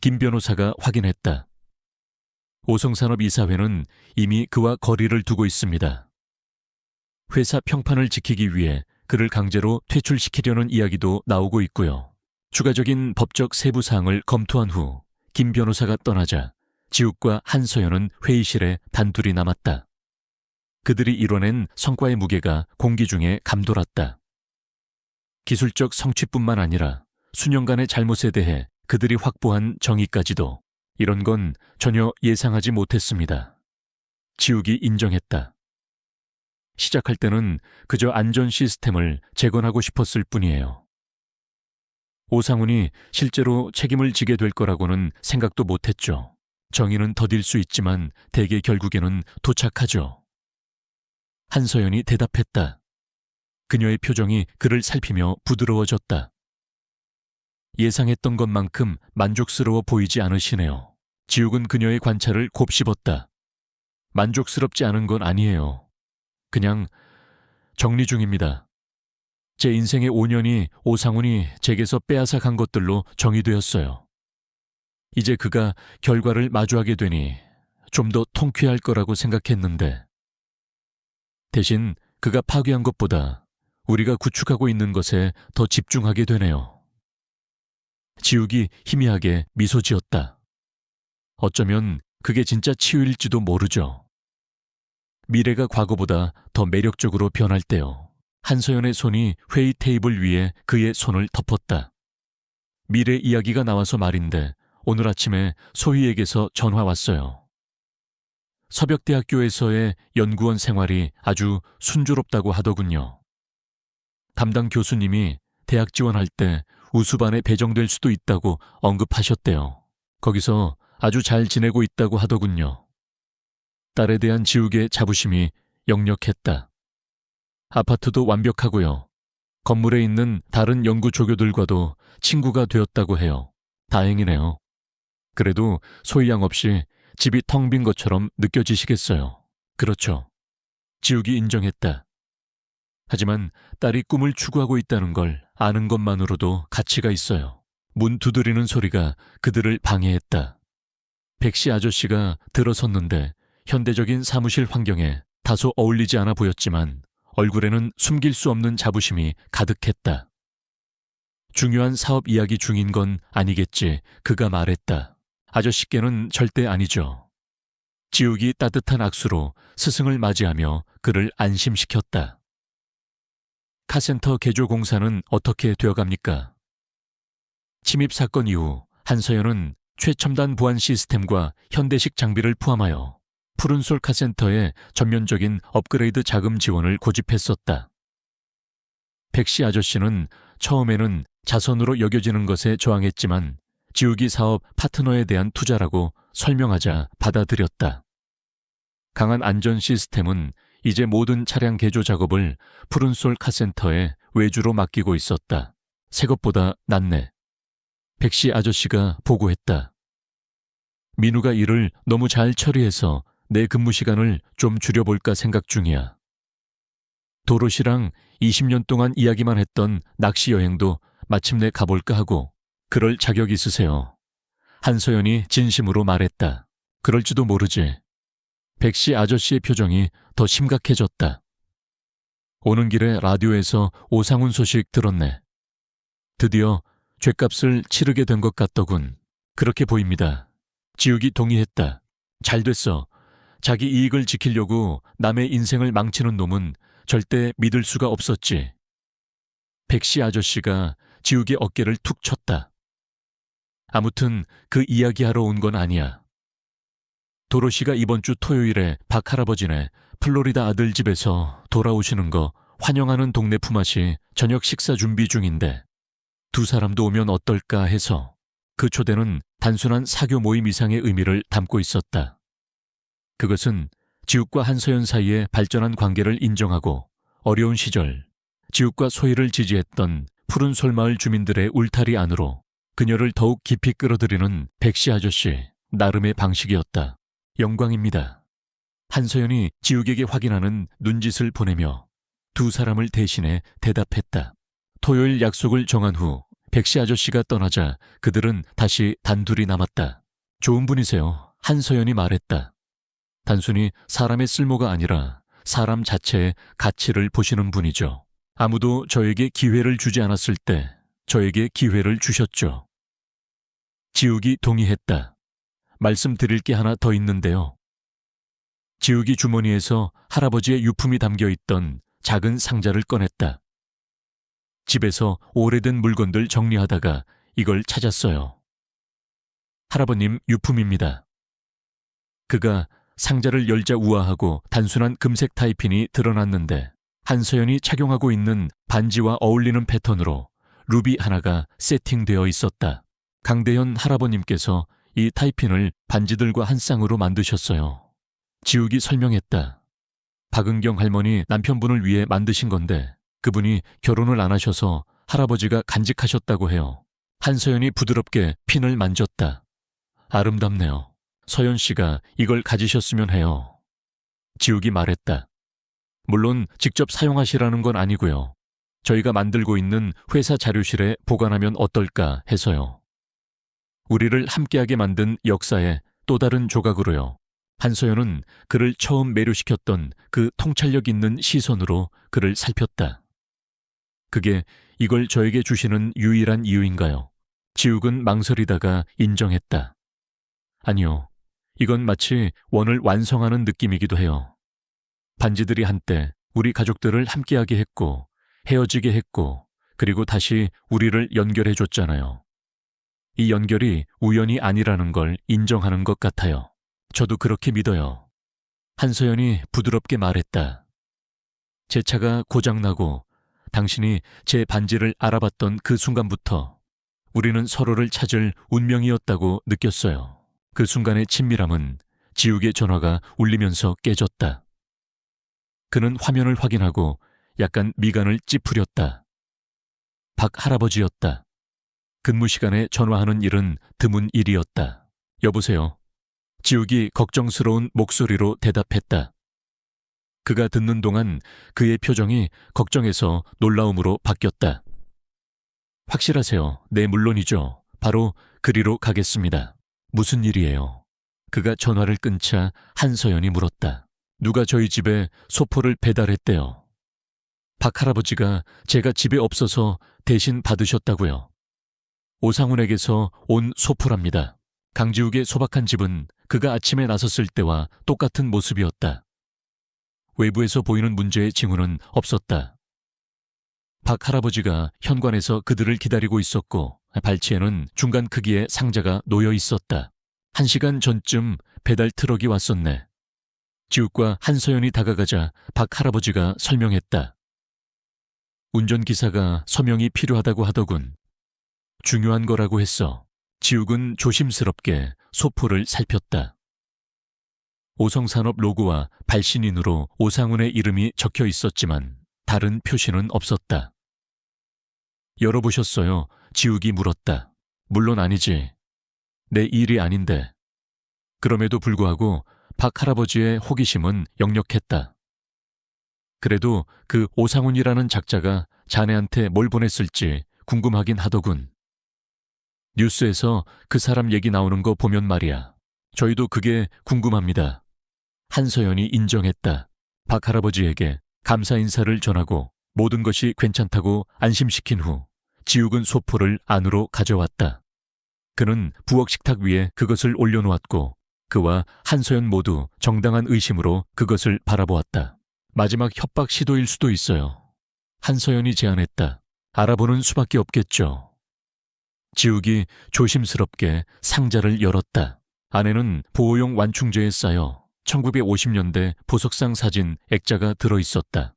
김 변호사가 확인했다. 오성산업 이사회는 이미 그와 거리를 두고 있습니다. 회사 평판을 지키기 위해 그를 강제로 퇴출시키려는 이야기도 나오고 있고요. 추가적인 법적 세부 사항을 검토한 후 김 변호사가 떠나자 지욱과 한서연은 회의실에 단둘이 남았다. 그들이 이뤄낸 성과의 무게가 공기 중에 감돌았다. 기술적 성취뿐만 아니라 수년간의 잘못에 대해 그들이 확보한 정의까지도 이런 건 전혀 예상하지 못했습니다. 지욱이 인정했다. 시작할 때는 그저 안전 시스템을 재건하고 싶었을 뿐이에요. 오상훈이 실제로 책임을 지게 될 거라고는 생각도 못했죠. 정의는 더딜 수 있지만 대개 결국에는 도착하죠. 한서연이 대답했다. 그녀의 표정이 그를 살피며 부드러워졌다. 예상했던 것만큼 만족스러워 보이지 않으시네요. 지욱은 그녀의 관찰을 곱씹었다. 만족스럽지 않은 건 아니에요. 그냥 정리 중입니다. 제 인생의 5년이 오상훈이 제게서 빼앗아 간 것들로 정의되었어요. 이제 그가 결과를 마주하게 되니 좀 더 통쾌할 거라고 생각했는데 대신 그가 파괴한 것보다 우리가 구축하고 있는 것에 더 집중하게 되네요. 지욱이 희미하게 미소 지었다. 어쩌면 그게 진짜 치유일지도 모르죠. 미래가 과거보다 더 매력적으로 변할 때요. 한서연의 손이 회의 테이블 위에 그의 손을 덮었다. 미래 이야기가 나와서 말인데 오늘 아침에 소희에게서 전화 왔어요. 서벽대학교에서의 연구원 생활이 아주 순조롭다고 하더군요. 담당 교수님이 대학 지원할 때 우수반에 배정될 수도 있다고 언급하셨대요. 거기서 아주 잘 지내고 있다고 하더군요. 딸에 대한 지욱의 자부심이 역력했다. 아파트도 완벽하고요. 건물에 있는 다른 연구 조교들과도 친구가 되었다고 해요. 다행이네요. 그래도 소희 양 없이 집이 텅 빈 것처럼 느껴지시겠어요. 그렇죠. 지욱이 인정했다. 하지만 딸이 꿈을 추구하고 있다는 걸 아는 것만으로도 가치가 있어요. 문 두드리는 소리가 그들을 방해했다. 백씨 아저씨가 들어섰는데 현대적인 사무실 환경에 다소 어울리지 않아 보였지만 얼굴에는 숨길 수 없는 자부심이 가득했다. 중요한 사업 이야기 중인 건 아니겠지, 그가 말했다. 아저씨께는 절대 아니죠. 지욱이 따뜻한 악수로 스승을 맞이하며 그를 안심시켰다. 카센터 개조 공사는 어떻게 되어갑니까? 침입 사건 이후 한서연은 최첨단 보안 시스템과 현대식 장비를 포함하여 푸른솔 카센터에 전면적인 업그레이드 자금 지원을 고집했었다. 백씨 아저씨는 처음에는 자선으로 여겨지는 것에 저항했지만 지우기 사업 파트너에 대한 투자라고 설명하자 받아들였다. 강한 안전 시스템은 이제 모든 차량 개조 작업을 푸른솔 카센터에 외주로 맡기고 있었다. 새 것보다 낫네. 백씨 아저씨가 보고했다. 민우가 일을 너무 잘 처리해서 내 근무 시간을 좀 줄여볼까 생각 중이야. 도로시랑 20년 동안 이야기만 했던 낚시 여행도 마침내 가볼까 하고. 그럴 자격 있으세요. 한서연이 진심으로 말했다. 그럴지도 모르지. 백씨 아저씨의 표정이 더 심각해졌다. 오는 길에 라디오에서 오상훈 소식 들었네. 드디어 죗값을 치르게 된 것 같더군. 그렇게 보입니다. 지욱이 동의했다. 잘 됐어. 자기 이익을 지키려고 남의 인생을 망치는 놈은 절대 믿을 수가 없었지. 백씨 아저씨가 지욱의 어깨를 툭 쳤다. 아무튼 그 이야기하러 온 건 아니야. 도로시가 이번 주 토요일에 박 할아버지네 플로리다 아들 집에서 돌아오시는 거 환영하는 동네 품앗이 저녁 식사 준비 중인데 두 사람도 오면 어떨까 해서. 그 초대는 단순한 사교 모임 이상의 의미를 담고 있었다. 그것은 지욱과 한서연 사이의 발전한 관계를 인정하고 어려운 시절 지욱과 소희를 지지했던 푸른 솔마을 주민들의 울타리 안으로 그녀를 더욱 깊이 끌어들이는 백씨 아저씨 나름의 방식이었다. 영광입니다. 한서연이 지욱에게 확인하는 눈짓을 보내며 두 사람을 대신해 대답했다. 토요일 약속을 정한 후 백씨 아저씨가 떠나자 그들은 다시 단둘이 남았다. 좋은 분이세요. 한서연이 말했다. 단순히 사람의 쓸모가 아니라 사람 자체의 가치를 보시는 분이죠. 아무도 저에게 기회를 주지 않았을 때 저에게 기회를 주셨죠. 지욱이 동의했다. 말씀드릴 게 하나 더 있는데요. 지욱이 주머니에서 할아버지의 유품이 담겨 있던 작은 상자를 꺼냈다. 집에서 오래된 물건들 정리하다가 이걸 찾았어요. 할아버님 유품입니다. 그가 상자를 열자 우아하고 단순한 금색 타이핀이 드러났는데 한서연이 착용하고 있는 반지와 어울리는 패턴으로 루비 하나가 세팅되어 있었다. 강대현 할아버님께서 이 타이핀을 반지들과 한 쌍으로 만드셨어요. 지욱이 설명했다. 박은경 할머니 남편분을 위해 만드신 건데 그분이 결혼을 안 하셔서 할아버지가 간직하셨다고 해요. 한서연이 부드럽게 핀을 만졌다. 아름답네요. 서연 씨가 이걸 가지셨으면 해요. 지욱이 말했다. 물론 직접 사용하시라는 건 아니고요. 저희가 만들고 있는 회사 자료실에 보관하면 어떨까 해서요. 우리를 함께하게 만든 역사의 또 다른 조각으로요. 한서연은 그를 처음 매료시켰던 그 통찰력 있는 시선으로 그를 살폈다. 그게 이걸 저에게 주시는 유일한 이유인가요? 지욱은 망설이다가 인정했다. 아니요. 이건 마치 원을 완성하는 느낌이기도 해요. 반지들이 한때 우리 가족들을 함께하게 했고 헤어지게 했고 그리고 다시 우리를 연결해줬잖아요. 이 연결이 우연이 아니라는 걸 인정하는 것 같아요. 저도 그렇게 믿어요. 한서연이 부드럽게 말했다. 제 차가 고장나고 당신이 제 반지를 알아봤던 그 순간부터 우리는 서로를 찾을 운명이었다고 느꼈어요. 그 순간의 친밀함은 지욱의 전화가 울리면서 깨졌다. 그는 화면을 확인하고 약간 미간을 찌푸렸다. 박 할아버지였다. 근무 시간에 전화하는 일은 드문 일이었다. 여보세요. 지욱이 걱정스러운 목소리로 대답했다. 그가 듣는 동안 그의 표정이 걱정에서 놀라움으로 바뀌었다. 확실하세요. 네, 물론이죠. 바로 그리로 가겠습니다. 무슨 일이에요? 그가 전화를 끊자 한서연이 물었다. 누가 저희 집에 소포를 배달했대요. 박 할아버지가 제가 집에 없어서 대신 받으셨다고요. 오상훈에게서 온 소포랍니다. 강지욱의 소박한 집은 그가 아침에 나섰을 때와 똑같은 모습이었다. 외부에서 보이는 문제의 징후는 없었다. 박 할아버지가 현관에서 그들을 기다리고 있었고 발치에는 중간 크기의 상자가 놓여 있었다. 1시간 전쯤 배달 트럭이 왔었네. 지욱과 한서연이 다가가자 박 할아버지가 설명했다. 운전기사가 서명이 필요하다고 하더군. 중요한 거라고 했어. 지욱은 조심스럽게 소포를 살폈다. 오성산업 로고와 발신인으로 오상훈의 이름이 적혀 있었지만 다른 표시는 없었다. 열어보셨어요? 지욱이 물었다. 물론 아니지. 내 일이 아닌데. 그럼에도 불구하고 박 할아버지의 호기심은 역력했다. 그래도 그 오상훈이라는 작자가 자네한테 뭘 보냈을지 궁금하긴 하더군. 뉴스에서 그 사람 얘기 나오는 거 보면 말이야. 저희도 그게 궁금합니다. 한서연이 인정했다. 박 할아버지에게 감사 인사를 전하고 모든 것이 괜찮다고 안심시킨 후 지욱은 소포를 안으로 가져왔다. 그는 부엌 식탁 위에 그것을 올려놓았고 그와 한서연 모두 정당한 의심으로 그것을 바라보았다. 마지막 협박 시도일 수도 있어요. 한서연이 제안했다. 알아보는 수밖에 없겠죠. 지욱이 조심스럽게 상자를 열었다. 안에는 보호용 완충제에 쌓여 1950년대 보석상 사진 액자가 들어있었다.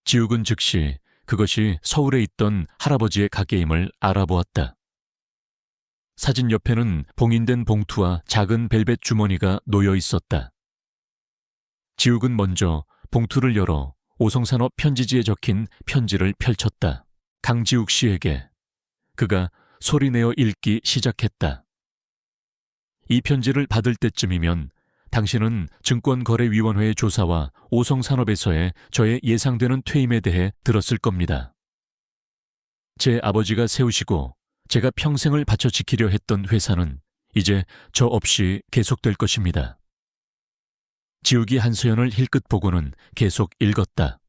지욱은 즉시 그것이 서울에 있던 할아버지의 가게임을 알아보았다. 사진 옆에는 봉인된 봉투와 작은 벨벳 주머니가 놓여 있었다. 지욱은 먼저 봉투를 열어 오성산업 편지지에 적힌 편지를 펼쳤다. 강지욱 씨에게. 그가 소리내어 읽기 시작했다. 이 편지를 받을 때쯤이면 당신은 증권거래위원회의 조사와 오성산업에서의 저의 예상되는 퇴임에 대해 들었을 겁니다. 제 아버지가 세우시고 제가 평생을 바쳐 지키려 했던 회사는 이제 저 없이 계속될 것입니다. 지욱이 한서연을 힐끗 보고는 계속 읽었다.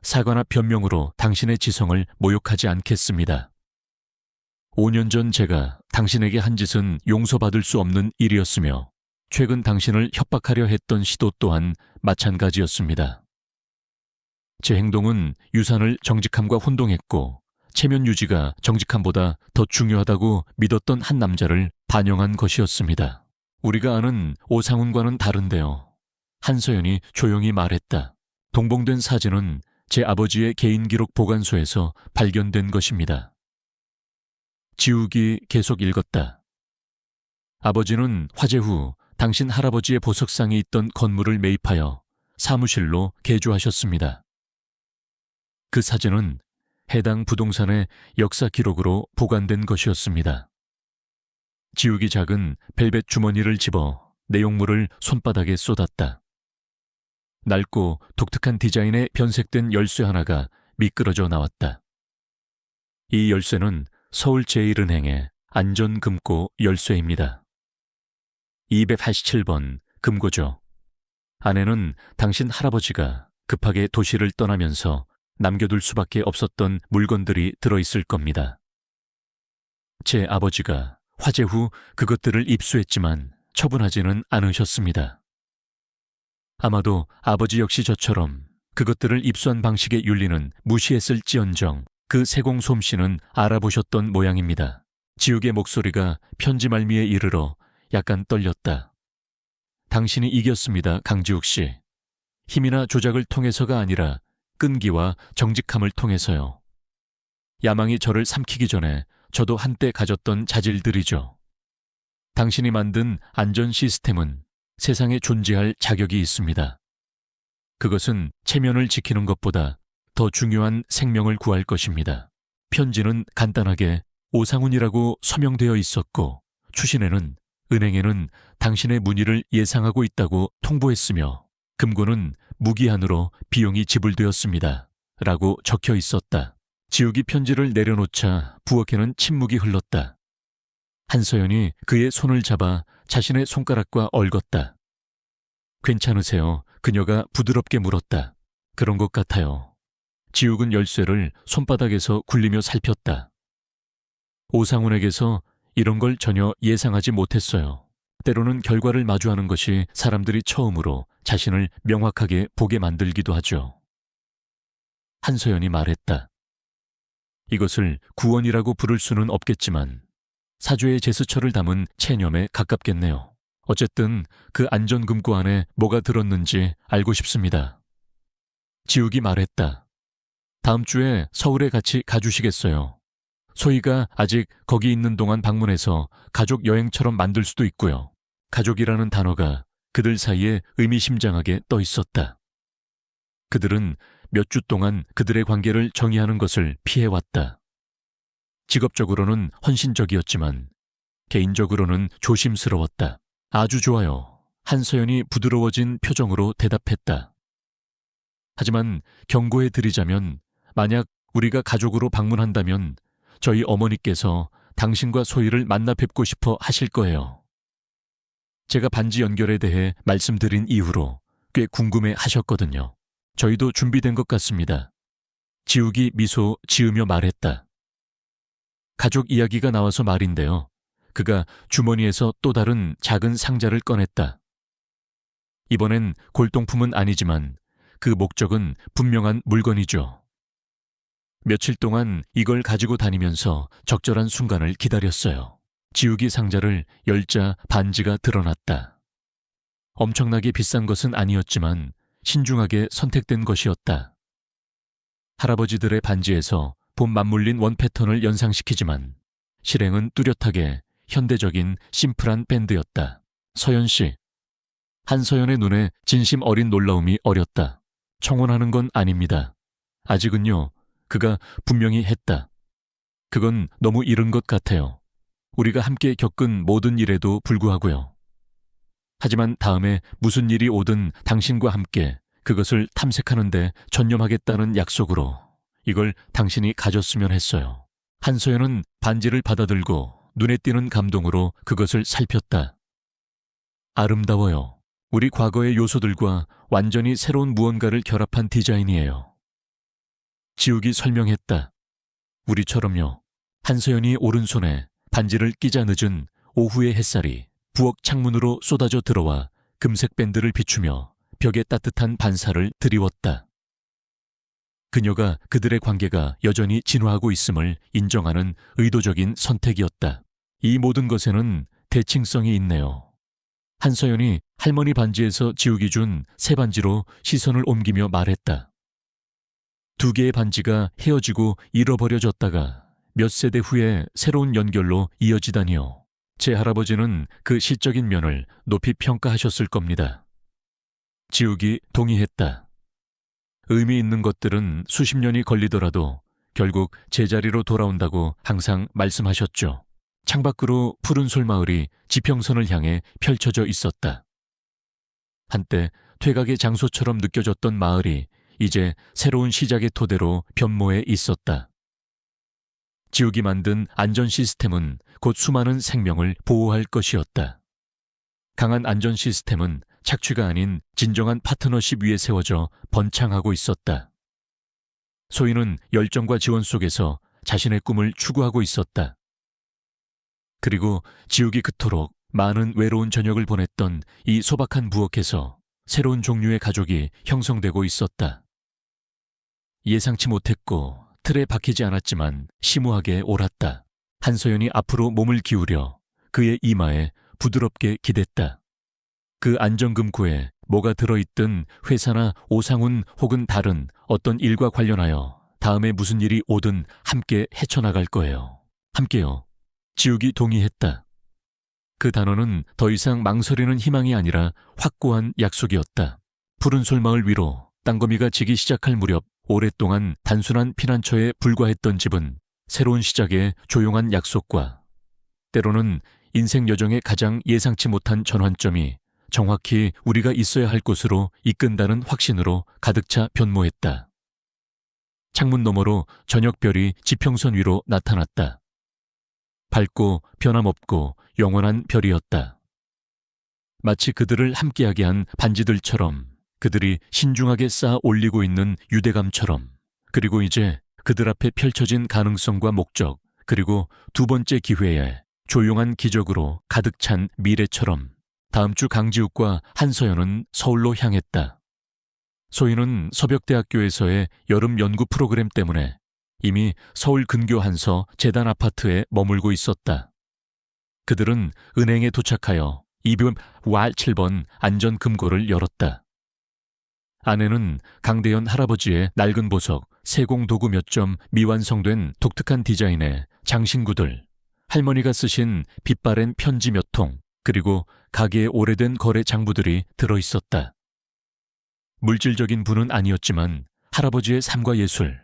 사과나 변명으로 당신의 지성을 모욕하지 않겠습니다. 5년 전 제가 당신에게 한 짓은 용서받을 수 없는 일이었으며 최근 당신을 협박하려 했던 시도 또한 마찬가지였습니다. 제 행동은 유산을 정직함과 혼동했고 체면 유지가 정직함보다 더 중요하다고 믿었던 한 남자를 반영한 것이었습니다. 우리가 아는 오상훈과는 다른데요. 한서연이 조용히 말했다. 동봉된 사진은 제 아버지의 개인기록 보관소에서 발견된 것입니다. 지욱이 계속 읽었다. 아버지는 화재 후 당신 할아버지의 보석상이 있던 건물을 매입하여 사무실로 개조하셨습니다. 그 사진은 해당 부동산의 역사 기록으로 보관된 것이었습니다. 지욱이 작은 벨벳 주머니를 집어 내용물을 손바닥에 쏟았다. 낡고 독특한 디자인의 변색된 열쇠 하나가 미끄러져 나왔다. 이 열쇠는 서울 제1은행의 안전금고 열쇠입니다. 287번 금고죠. 안에는 당신 할아버지가 급하게 도시를 떠나면서 남겨둘 수밖에 없었던 물건들이 들어있을 겁니다. 제 아버지가 화재 후 그것들을 입수했지만 처분하지는 않으셨습니다. 아마도 아버지 역시 저처럼 그것들을 입수한 방식의 윤리는 무시했을지언정 그 세공 솜씨는 알아보셨던 모양입니다. 지욱의 목소리가 편지 말미에 이르러 약간 떨렸다. 당신이 이겼습니다, 강지욱 씨. 힘이나 조작을 통해서가 아니라 끈기와 정직함을 통해서요. 야망이 저를 삼키기 전에 저도 한때 가졌던 자질들이죠. 당신이 만든 안전 시스템은 세상에 존재할 자격이 있습니다. 그것은 체면을 지키는 것보다 더 중요한 생명을 구할 것입니다. 편지는 간단하게 오상훈이라고 서명되어 있었고 추신에는 은행에는 당신의 문의를 예상하고 있다고 통보했으며 금고는 무기한으로 비용이 지불되었습니다. 라고 적혀 있었다. 지욱이 편지를 내려놓자 부엌에는 침묵이 흘렀다. 한서연이 그의 손을 잡아 자신의 손가락과 얽었다. 괜찮으세요? 그녀가 부드럽게 물었다. 그런 것 같아요. 지욱은 열쇠를 손바닥에서 굴리며 살폈다. 오상훈에게서 이런 걸 전혀 예상하지 못했어요. 때로는 결과를 마주하는 것이 사람들이 처음으로 자신을 명확하게 보게 만들기도 하죠. 한서연이 말했다. 이것을 구원이라고 부를 수는 없겠지만 사죄의 제스처를 담은 체념에 가깝겠네요. 어쨌든 그 안전금고 안에 뭐가 들었는지 알고 싶습니다. 지욱이 말했다. 다음 주에 서울에 같이 가주시겠어요. 소희가 아직 거기 있는 동안 방문해서 가족 여행처럼 만들 수도 있고요. 가족이라는 단어가 그들 사이에 의미심장하게 떠 있었다. 그들은 몇 주 동안 그들의 관계를 정의하는 것을 피해왔다. 직업적으로는 헌신적이었지만 개인적으로는 조심스러웠다. 아주 좋아요. 한서연이 부드러워진 표정으로 대답했다. 하지만 경고해드리자면 만약 우리가 가족으로 방문한다면 저희 어머니께서 당신과 소희를 만나 뵙고 싶어 하실 거예요. 제가 반지 연결에 대해 말씀드린 이후로 꽤 궁금해 하셨거든요. 저희도 준비된 것 같습니다. 지욱이 미소 지으며 말했다. 가족 이야기가 나와서 말인데요. 그가 주머니에서 또 다른 작은 상자를 꺼냈다. 이번엔 골동품은 아니지만 그 목적은 분명한 물건이죠. 며칠 동안 이걸 가지고 다니면서 적절한 순간을 기다렸어요. 지욱이 상자를 열자 반지가 드러났다. 엄청나게 비싼 것은 아니었지만 신중하게 선택된 것이었다. 할아버지들의 반지에서 봄 맞물린 원 패턴을 연상시키지만 실행은 뚜렷하게 현대적인 심플한 밴드였다. 서연 씨. 한서연의 눈에 진심 어린 놀라움이 어렸다. 청혼하는 건 아닙니다. 아직은요. 그가 분명히 했다. 그건 너무 이른 것 같아요. 우리가 함께 겪은 모든 일에도 불구하고요. 하지만 다음에 무슨 일이 오든 당신과 함께 그것을 탐색하는 데 전념하겠다는 약속으로 이걸 당신이 가졌으면 했어요. 한서연은 반지를 받아들고 눈에 띄는 감동으로 그것을 살폈다. 아름다워요. 우리 과거의 요소들과 완전히 새로운 무언가를 결합한 디자인이에요. 지욱이 설명했다. 우리처럼요. 한서연이 오른손에 반지를 끼자 늦은 오후의 햇살이 부엌 창문으로 쏟아져 들어와 금색 밴드를 비추며 벽에 따뜻한 반사를 드리웠다. 그녀가 그들의 관계가 여전히 진화하고 있음을 인정하는 의도적인 선택이었다. 이 모든 것에는 대칭성이 있네요. 한서연이 할머니 반지에서 지욱이 준 새 반지로 시선을 옮기며 말했다. 두 개의 반지가 헤어지고 잃어버려졌다가 몇 세대 후에 새로운 연결로 이어지다니요. 제 할아버지는 그 시적인 면을 높이 평가하셨을 겁니다. 지욱이 동의했다. 의미 있는 것들은 수십 년이 걸리더라도 결국 제자리로 돌아온다고 항상 말씀하셨죠. 창밖으로 푸른 솔마을이 지평선을 향해 펼쳐져 있었다. 한때 퇴각의 장소처럼 느껴졌던 마을이 이제 새로운 시작의 토대로 변모해 있었다. 지욱이 만든 안전 시스템은 곧 수많은 생명을 보호할 것이었다. 강한 안전 시스템은 착취가 아닌 진정한 파트너십 위에 세워져 번창하고 있었다. 소희는 열정과 지원 속에서 자신의 꿈을 추구하고 있었다. 그리고 지욱이 그토록 많은 외로운 저녁을 보냈던 이 소박한 부엌에서 새로운 종류의 가족이 형성되고 있었다. 예상치 못했고 틀에 박히지 않았지만 심오하게 옳았다. 한서연이 앞으로 몸을 기울여 그의 이마에 부드럽게 기댔다. 그 안전금고에 뭐가 들어있든 회사나 오상훈 혹은 다른 어떤 일과 관련하여 다음에 무슨 일이 오든 함께 헤쳐나갈 거예요. 함께요. 지욱이 동의했다. 그 단어는 더 이상 망설이는 희망이 아니라 확고한 약속이었다. 푸른 솔마을 위로 땅거미가 지기 시작할 무렵 오랫동안 단순한 피난처에 불과했던 집은 새로운 시작의 조용한 약속과 때로는 인생 여정의 가장 예상치 못한 전환점이 정확히 우리가 있어야 할 곳으로 이끈다는 확신으로 가득 차 변모했다. 창문 너머로 저녁별이 지평선 위로 나타났다. 밝고 변함없고 영원한 별이었다. 마치 그들을 함께하게 한 반지들처럼, 그들이 신중하게 쌓아 올리고 있는 유대감처럼, 그리고 이제 그들 앞에 펼쳐진 가능성과 목적, 그리고 두 번째 기회에 조용한 기적으로 가득 찬 미래처럼 다음 주 강지욱과 한서연은 서울로 향했다. 소희는 서벽대학교에서의 여름 연구 프로그램 때문에 이미 서울 근교 한서 재단 아파트에 머물고 있었다. 그들은 은행에 도착하여 207번 안전금고를 열었다. 안에는 강대현 할아버지의 낡은 보석, 세공도구 몇 점 미완성된 독특한 디자인의 장신구들, 할머니가 쓰신 빛바랜 편지 몇 통, 그리고 가게의 오래된 거래 장부들이 들어있었다. 물질적인 분은 아니었지만 할아버지의 삶과 예술,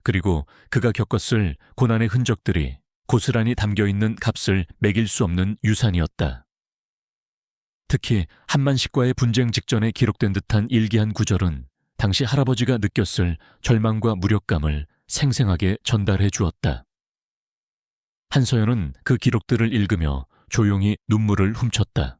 그리고 그가 겪었을 고난의 흔적들이 고스란히 담겨있는 값을 매길 수 없는 유산이었다. 특히 한만식과의 분쟁 직전에 기록된 듯한 일기한 구절은 당시 할아버지가 느꼈을 절망과 무력감을 생생하게 전달해 주었다. 한서연은 그 기록들을 읽으며 조용히 눈물을 훔쳤다.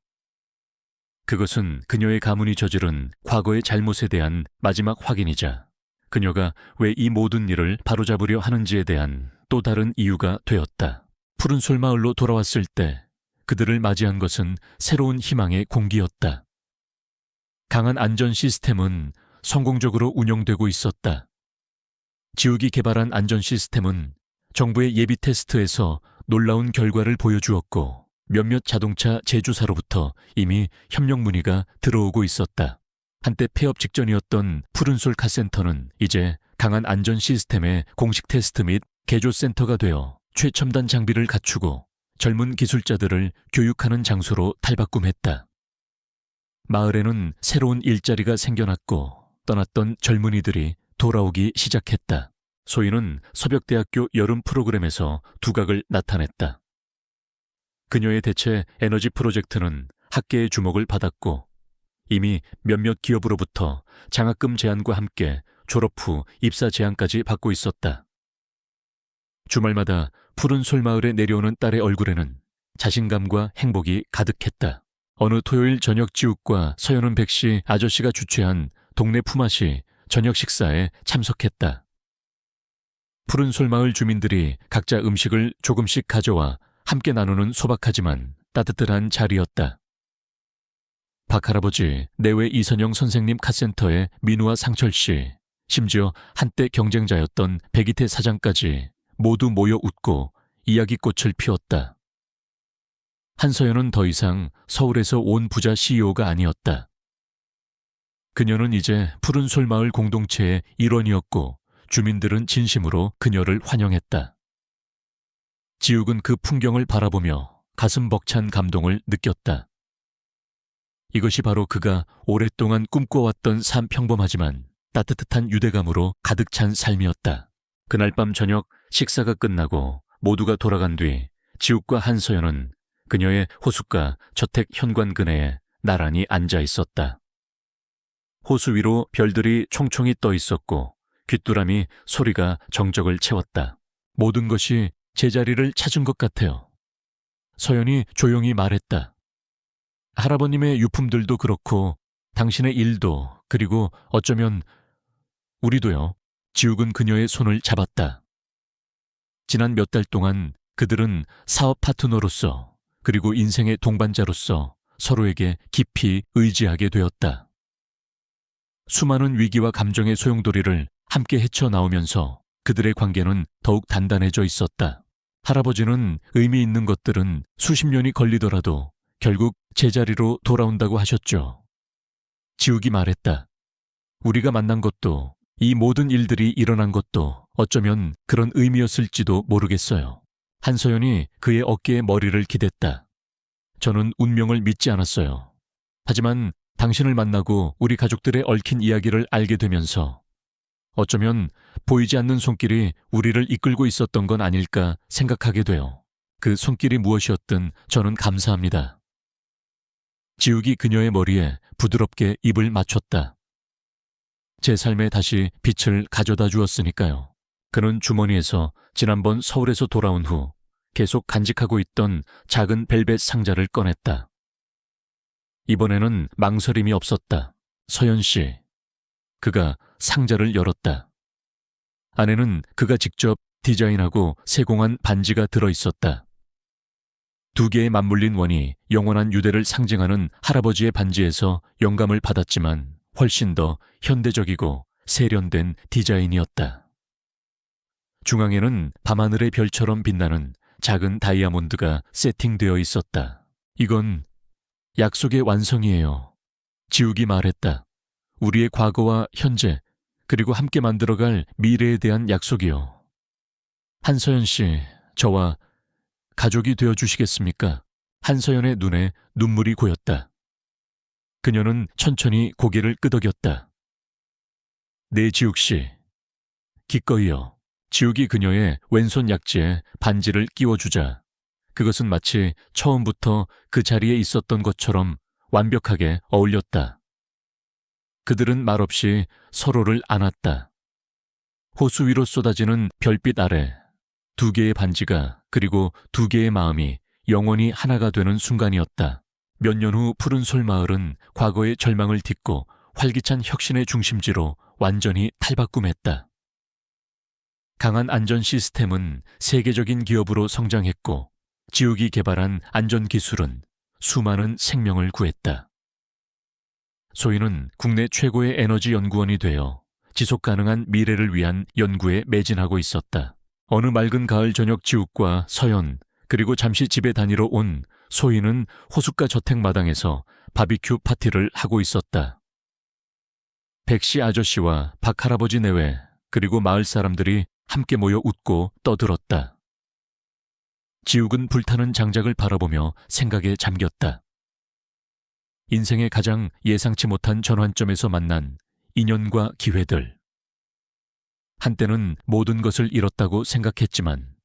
그것은 그녀의 가문이 저지른 과거의 잘못에 대한 마지막 확인이자 그녀가 왜 이 모든 일을 바로잡으려 하는지에 대한 또 다른 이유가 되었다. 푸른 솔마을로 돌아왔을 때 그들을 맞이한 것은 새로운 희망의 공기였다. 강한 안전 시스템은 성공적으로 운영되고 있었다. 지욱이 개발한 안전 시스템은 정부의 예비 테스트에서 놀라운 결과를 보여주었고 몇몇 자동차 제조사로부터 이미 협력 문의가 들어오고 있었다. 한때 폐업 직전이었던 푸른솔 카센터는 이제 강한 안전 시스템의 공식 테스트 및 개조 센터가 되어 최첨단 장비를 갖추고 젊은 기술자들을 교육하는 장소로 탈바꿈했다. 마을에는 새로운 일자리가 생겨났고 떠났던 젊은이들이 돌아오기 시작했다. 소희는 서벽대학교 여름 프로그램에서 두각을 나타냈다. 그녀의 대체 에너지 프로젝트는 학계의 주목을 받았고 이미 몇몇 기업으로부터 장학금 제안과 함께 졸업 후 입사 제안까지 받고 있었다. 주말마다 푸른 솔마을에 내려오는 딸의 얼굴에는 자신감과 행복이 가득했다. 어느 토요일 저녁 지욱과 서연은 백씨 아저씨가 주최한 동네 품앗이 저녁 식사에 참석했다. 푸른 솔마을 주민들이 각자 음식을 조금씩 가져와 함께 나누는 소박하지만 따뜻한 자리였다. 박할아버지, 내외 이선영 선생님 카센터의 민우와 상철씨, 심지어 한때 경쟁자였던 백이태 사장까지 모두 모여 웃고 이야기꽃을 피웠다. 한서연은 더 이상 서울에서 온 부자 CEO가 아니었다. 그녀는 이제 푸른 솔마을 공동체의 일원이었고 주민들은 진심으로 그녀를 환영했다. 지욱은 그 풍경을 바라보며 가슴 벅찬 감동을 느꼈다. 이것이 바로 그가 오랫동안 꿈꿔왔던 평범하지만 따뜻한 유대감으로 가득 찬 삶이었다. 그날 밤 저녁 식사가 끝나고 모두가 돌아간 뒤 지욱과 한서연은 그녀의 호숫가 저택 현관근에 나란히 앉아 있었다. 호수 위로 별들이 총총히 떠 있었고 귀뚜라미 소리가 정적을 채웠다. 모든 것이 제자리를 찾은 것 같아요. 서연이 조용히 말했다. 할아버님의 유품들도 그렇고 당신의 일도 그리고 어쩌면 우리도요. 지욱은 그녀의 손을 잡았다. 지난 몇 달 동안 그들은 사업 파트너로서 그리고 인생의 동반자로서 서로에게 깊이 의지하게 되었다. 수많은 위기와 감정의 소용돌이를 함께 헤쳐나오면서 그들의 관계는 더욱 단단해져 있었다. 할아버지는 의미 있는 것들은 수십 년이 걸리더라도 결국 제자리로 돌아온다고 하셨죠. 지욱이 말했다. 우리가 만난 것도 이 모든 일들이 일어난 것도 어쩌면 그런 의미였을지도 모르겠어요. 한서연이 그의 어깨에 머리를 기댔다. 저는 운명을 믿지 않았어요. 하지만 당신을 만나고 우리 가족들의 얽힌 이야기를 알게 되면서 어쩌면 보이지 않는 손길이 우리를 이끌고 있었던 건 아닐까 생각하게 돼요. 그 손길이 무엇이었든 저는 감사합니다. 지욱이 그녀의 머리에 부드럽게 입을 맞췄다. 제 삶에 다시 빛을 가져다 주었으니까요. 그는 주머니에서 지난번 서울에서 돌아온 후 계속 간직하고 있던 작은 벨벳 상자를 꺼냈다. 이번에는 망설임이 없었다. 서연 씨. 그가 상자를 열었다. 안에는 그가 직접 디자인하고 세공한 반지가 들어있었다. 두 개의 맞물린 원이 영원한 유대를 상징하는 할아버지의 반지에서 영감을 받았지만 훨씬 더 현대적이고 세련된 디자인이었다. 중앙에는 밤하늘의 별처럼 빛나는 작은 다이아몬드가 세팅되어 있었다. 이건 약속의 완성이에요. 지욱이 말했다. 우리의 과거와 현재, 그리고 함께 만들어갈 미래에 대한 약속이요. 한서연 씨, 저와 가족이 되어주시겠습니까? 한서연의 눈에 눈물이 고였다. 그녀는 천천히 고개를 끄덕였다. 네, 지욱 씨. 기꺼이요. 지욱이 그녀의 왼손 약지에 반지를 끼워주자 그것은 마치 처음부터 그 자리에 있었던 것처럼 완벽하게 어울렸다. 그들은 말없이 서로를 안았다. 호수 위로 쏟아지는 별빛 아래 두 개의 반지가 그리고 두 개의 마음이 영원히 하나가 되는 순간이었다. 몇 년 후 푸른 솔마을은 과거의 절망을 딛고 활기찬 혁신의 중심지로 완전히 탈바꿈했다. 강한 안전 시스템은 세계적인 기업으로 성장했고 지욱이 개발한 안전기술은 수많은 생명을 구했다. 소희는 국내 최고의 에너지 연구원이 되어 지속가능한 미래를 위한 연구에 매진하고 있었다. 어느 맑은 가을 저녁 지욱과 서연 그리고 잠시 집에 다니러 온 소희는 호숫가 저택 마당에서 바비큐 파티를 하고 있었다. 백씨 아저씨와 박 할아버지 내외 그리고 마을 사람들이 함께 모여 웃고 떠들었다. 지욱은 불타는 장작을 바라보며 생각에 잠겼다. 인생의 가장 예상치 못한 전환점에서 만난 인연과 기회들. 한때는 모든 것을 잃었다고 생각했지만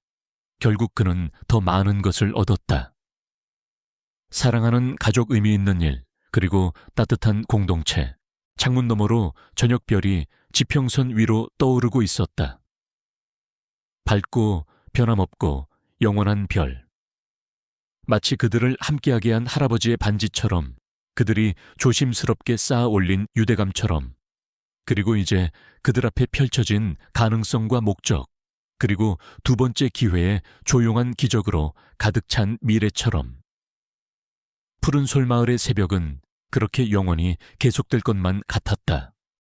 결국 그는 더 많은 것을 얻었다. 사랑하는 가족 의미 있는 일, 그리고 따뜻한 공동체. 창문 너머로 저녁별이 지평선 위로 떠오르고 있었다. 밝고 변함없고 영원한 별. 마치 그들을 함께하게 한 할아버지의 반지처럼, 그들이 조심스럽게 쌓아 올린 유대감처럼, 그리고 이제 그들 앞에 펼쳐진 가능성과 목적, 그리고 두 번째 기회의 조용한 기적으로 가득 찬 미래처럼. 푸른 솔마을의 새벽은 그렇게 영원히 계속될 것만 같았다.